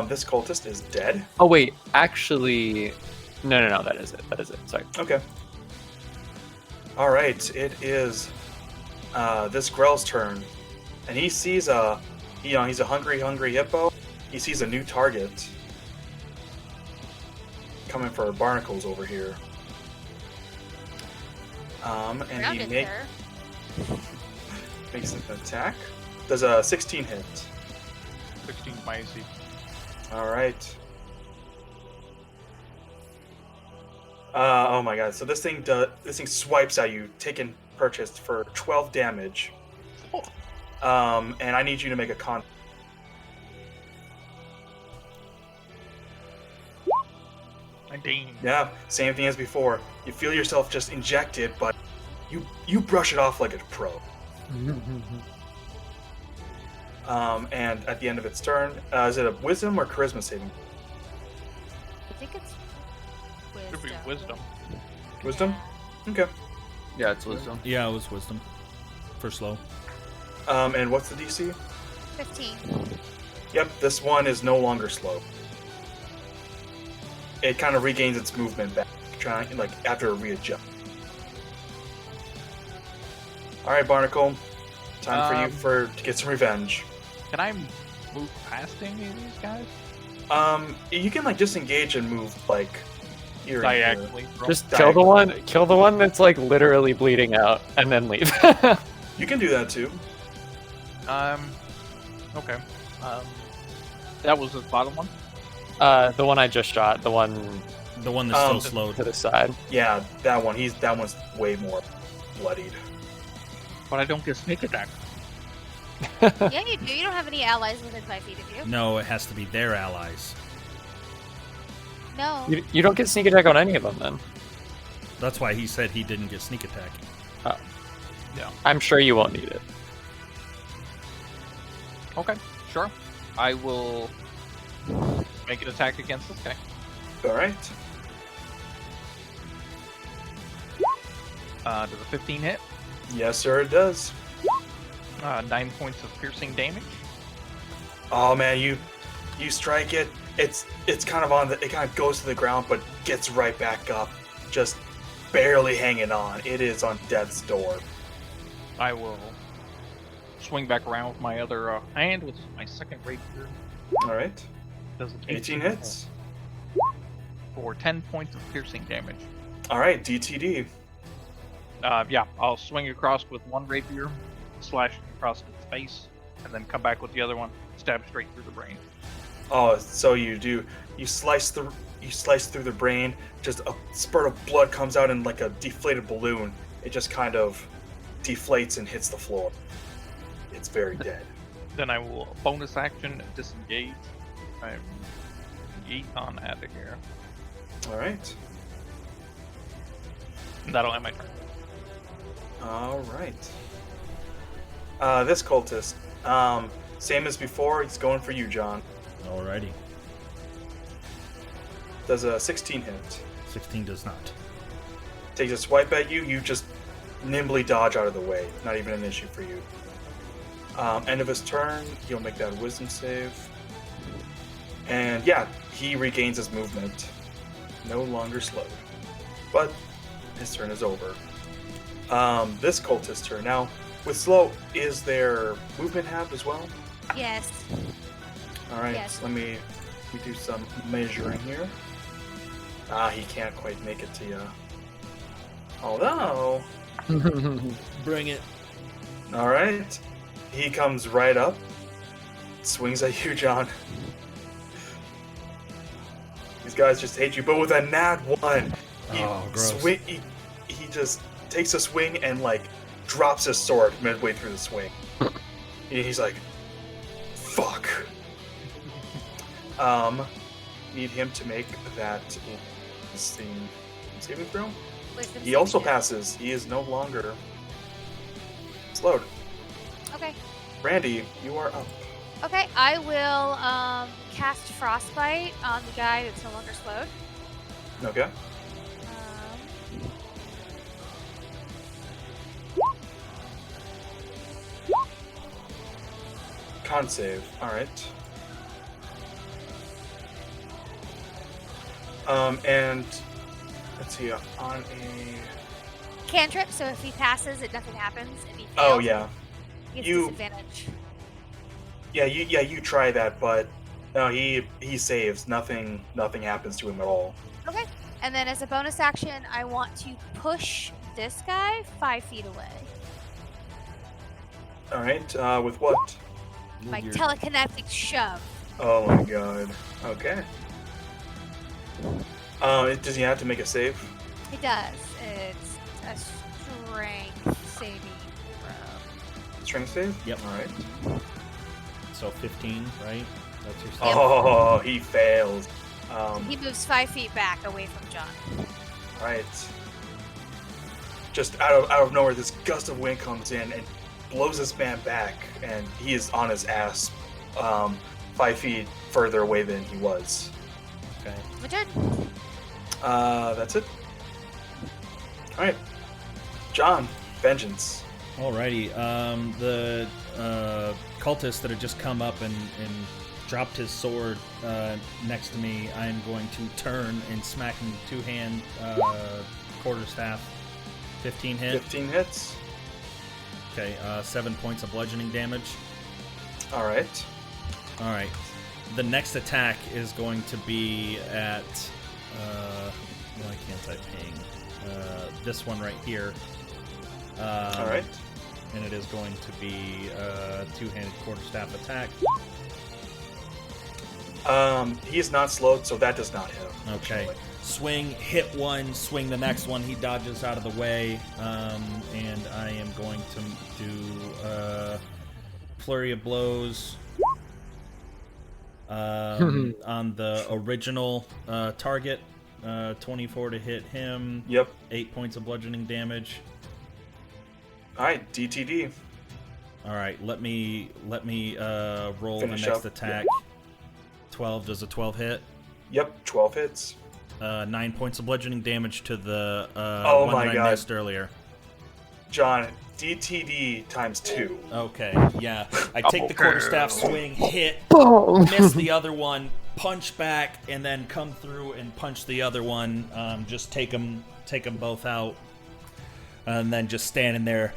This cultist is dead. Oh wait, actually, no. That is it. Sorry. Okay. All right. It is this Grell's turn, and he sees he's a hungry hippo. He sees a new target coming for barnacles over here. And Ground he it there. makes an attack. Does a 16 hit? 16 my AC. All right. Oh my god! So this thing swipes at you, taking purchased for 12 damage. And I need you to make a con. 19. Yeah, same thing as before. You feel yourself just injected, but you brush it off like a pro. And at the end of its turn, is it a wisdom or charisma saving? I think it's Should be wisdom. Wisdom? Okay. Yeah, it's wisdom. Yeah, it was wisdom. For slow. And what's the DC? 15. Yep, this one is no longer slow. It kind of regains its movement back, after a readjust. All right, Barnacle, time for you to get some revenge. Can I move past any of these guys? You can disengage and move here and here. Diagonally. Just kill the one that's literally bleeding out, and then leave. You can do that too. Okay. That was the bottom one? The one I just shot, the one The one that's still slowed. to the side. Yeah, that one. That one's way more bloodied. But I don't get sneak attack. Yeah, you do. You don't have any allies within 5 feet of you. No, it has to be their allies. No. You don't get sneak attack on any of them, then. That's why he said he didn't get sneak attack. Yeah. I'm sure you won't need it. Okay, sure. I will make an attack against this guy. All right. Does a 15 hit? Yes, sir, it does. 9 points of piercing damage. Oh man, you strike it. It's kind of it kind of goes to the ground, but gets right back up, just barely hanging on. It is on death's door. I will swing back around with my other hand with my second rapier. All right. Does an 18 hits. For 10 points of piercing damage. All right, DTD. Yeah, I'll swing across with one rapier, slash across its face, and then come back with the other one, stab straight through the brain. Oh, so you do. You slice through the brain. Just a spurt of blood comes out in like a deflated balloon. It just kind of deflates and hits the floor. It's very dead. Then I will bonus action disengage. I'm yeet on out of here. All right. And that'll end my turn. All right. This cultist, same as before. He's going for you, John. Alrighty. Does a 16 hit. 16 does not. Takes a swipe at you. You just nimbly dodge out of the way. Not even an issue for you. End of his turn, he'll make that wisdom save. And yeah, he regains his movement. No longer slowed. But his turn is over. This cultist turn. Now, with slow, is there movement halved as well? Yes. Alright, Yes. let me do some measuring here. He can't quite make it to you. Although, Bring it. alright. He comes right up, swings at you, John. These guys just hate you, but with a nat 1, gross. he just takes a swing and drops his sword midway through the swing. He's like, fuck. Need him to make that saving throw. Wisdom He also saving. passes. He is no longer slowed. Okay. Randy, you are up. Okay, I will cast Frostbite on the guy that's no longer slowed. Okay. Um, Con save. All right. And let's see. On a Cantrip, so if he passes, nothing happens. If he fails, oh yeah, he gets you disadvantage. you try that, but no, he saves. Nothing happens to him at all. Okay. And then as a bonus action, I want to push this guy 5 feet away. All right. With what? My telekinetic shove. Oh my god. Okay. Does he have to make a save? It does. It's a strength saving throw. Strength save? Yep. All right. So 15, right? That's your Yep. Oh, he fails. He moves 5 feet back away from John. Right. Just out of nowhere, this gust of wind comes in and blows this man back, and he is on his ass, 5 feet further away than he was. Okay. My turn. That's it. All right, John, vengeance. Alrighty. The cultist that had just come up and dropped his sword next to me, I'm going to turn and smack him 2-hand quarterstaff. 15 hit. 15 hits. Okay. 7 points of bludgeoning damage. All right. All right. The next attack is going to be at. Why can't I ping? This one right here. All right. And it is going to be a 2-handed quarterstaff attack. He is not slowed, so that does not hit him. Okay. Actually. Swing, hit one, swing the next one. He dodges out of the way. And I am going to do flurry of blows on the original target. 24 to hit him. Yep. 8 points of bludgeoning damage. All right, DTD. All right, let me roll Finish the next up. attack. Yep. 12. Does a 12 hit? Yep, 12 hits. 9 points of bludgeoning damage to the Oh one my that God. I missed earlier. John, DTD times 2. Okay, yeah. I take the quarterstaff swing, hit, Boom! miss the other one, punch back, and then come through and punch the other one. Just take them both out, and then just standing there,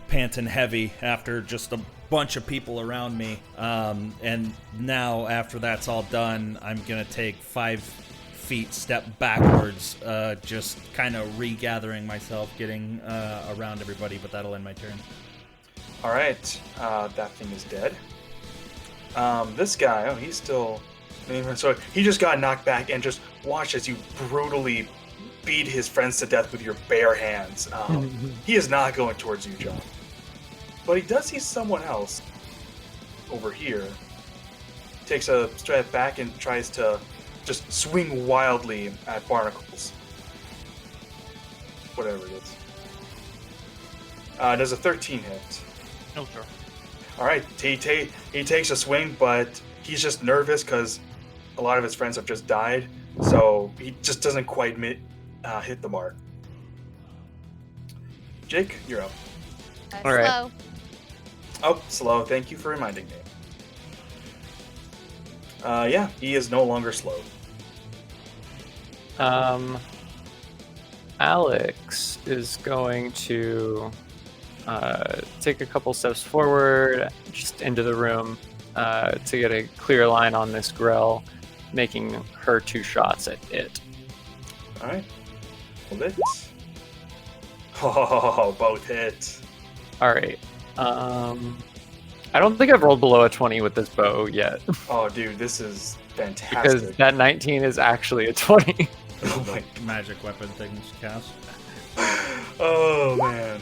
panting heavy after just a bunch of people around me. And now, after that's all done, I'm gonna take 5 feet step backwards, just kind of regathering myself, getting around everybody. But that'll end my turn. All right, that thing is dead. This guy, he's still. So he just got knocked back, and just watch as you brutally beat his friends to death with your bare hands. He is not going towards you, John. But he does see someone else over here. Takes a step back and tries to just swing wildly at Barnacles. Whatever it is. Does a 13 hit. No, sir. All right, he takes a swing, but he's just nervous because a lot of his friends have just died, so he just doesn't quite hit the mark. Jake, you're up. All right. Slow. Oh, slow. Thank you for reminding me. Yeah, he is no longer slow. Alex is going to take a couple steps forward, just into the room, to get a clear line on this grill, making her 2 shots at it. All right. Hold it. Oh, both hit. All right. I don't think I've rolled below a 20 with this bow yet, Oh, dude, this is because fantastic. that 19 is actually a 20. Oh my. Magic weapon things cast. Oh man.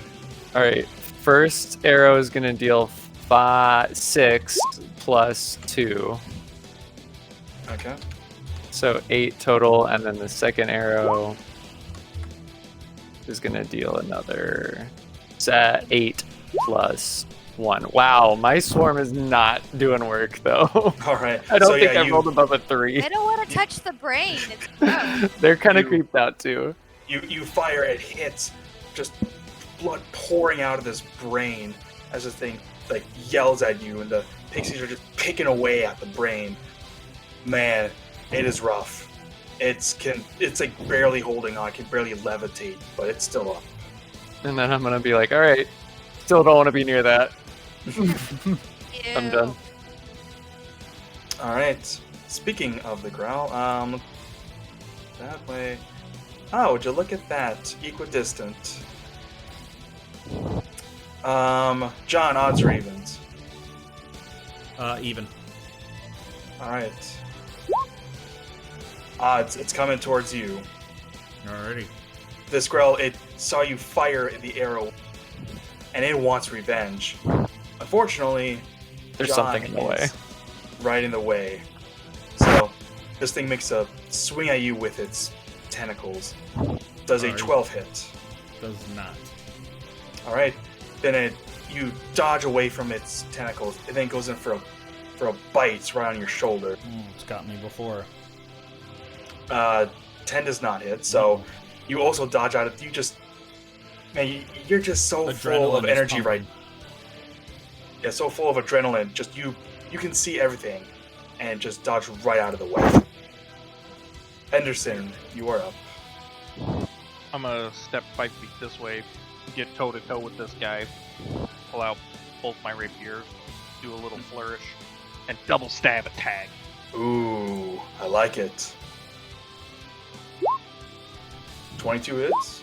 All right. First arrow is going to deal 6 plus 2. Okay. So 8 total, and then the second arrow is going to deal another 8 plus 1. Wow, my swarm is not doing work, though. All right. I don't so, think yeah, I rolled above a 3. They don't want to touch the brain. It's gross. They're kind of You- creeped out, too. You fire, it hits, just blood pouring out of this brain as the thing like yells at you, and the pixies are just picking away at the brain. Man, it is rough. It's like barely holding on, can barely levitate, but it's still up. And then I'm gonna be like, all right, still don't want to be near that. I'm done. Ew. All right. Speaking of the growl, that way. Oh, would you look at that? Equidistant. John, odds or evens? Even. All right. Odds, it's coming towards you. Alrighty. This growl, it saw you fire the arrow, and it wants revenge. Unfortunately, There's John something in the way. is right in the way. So, this thing makes a swing at you with its tentacles. Does a Alright. 12 hit. Does not. All right. Then you dodge away from its tentacles. It then goes in for a bite right on your shoulder. It's got me before. 10 does not hit. So you also dodge out of. You just, man, you're just so full of Adrenaline is energy pumping. right. Yeah, so full of adrenaline. Just you can see everything, and just dodge right out of the way. Henderson, you are up. I'm gonna step 5 feet this way, get toe to toe with this guy, pull out both my rapiers, do a little flourish, and double stab attack. Ooh, I like it. 22 hits.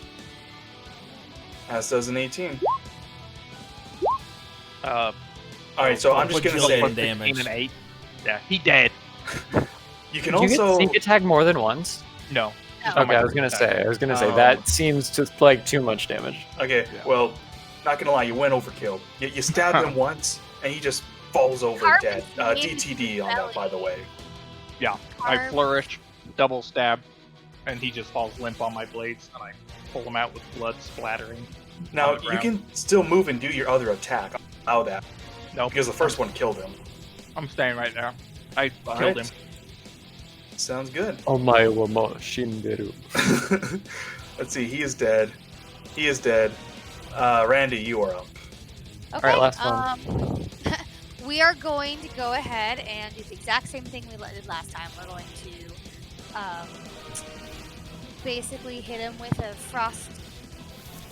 As does an 18. Uh, All right, so I'm just gonna say Bajillion damage. 15 and 8. Yeah, he dead. you can Can you get also. sneak attack more than once? No. just No. on my Okay, I was first gonna attack. say Oh. that seems just like too much damage. Okay, Yeah. well, not gonna lie, you went overkill. You stab him once, and he just falls over Carp dead. is named DTD on that, by the way. Yeah, I Carp. flourish, double stab, and he just falls limp on my blades, and I pull him out with blood splattering. Now, On the you ground. can still move and do your other attack. I'll allow that, No, because the first one killed him. I'm staying right there. I All killed right. him. Sounds good. Omae wa mo shinderu. Let's see, he is dead. He is dead. Randy, you are up. Okay. right, last one. We are going to go ahead and do the exact same thing we did last time. We're going to basically hit him with a frost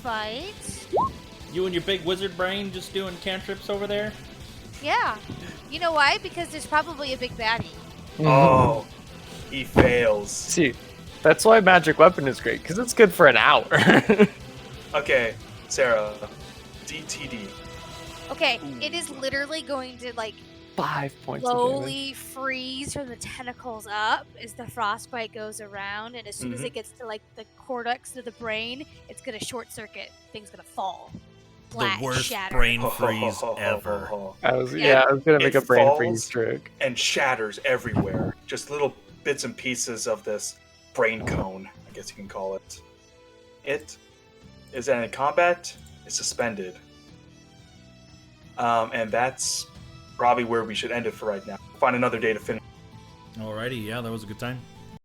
bite. You and your big wizard brain just doing cantrips over there? Yeah. You know why? Because there's probably a big baddie. Oh, he fails. See, that's why magic weapon is great because it's good for an hour. Okay, Sarah, DTD. Okay, it is literally going to like 5 points of damage. slowly freeze from the tentacles up as the frostbite goes around, and as soon as Mhm. it gets to like the cortex of the brain, it's gonna short circuit. Thing's gonna fall. Flat, The worst shattered. brain freeze ever. I was Yeah. I was gonna make It a brain falls. freeze trick. And shatters everywhere. Just little bits and pieces of this brain cone, I guess you can call it. It is in combat, is suspended. And that's probably where we should end it for right now. Find another day to finish. Alrighty, yeah, that was a good time.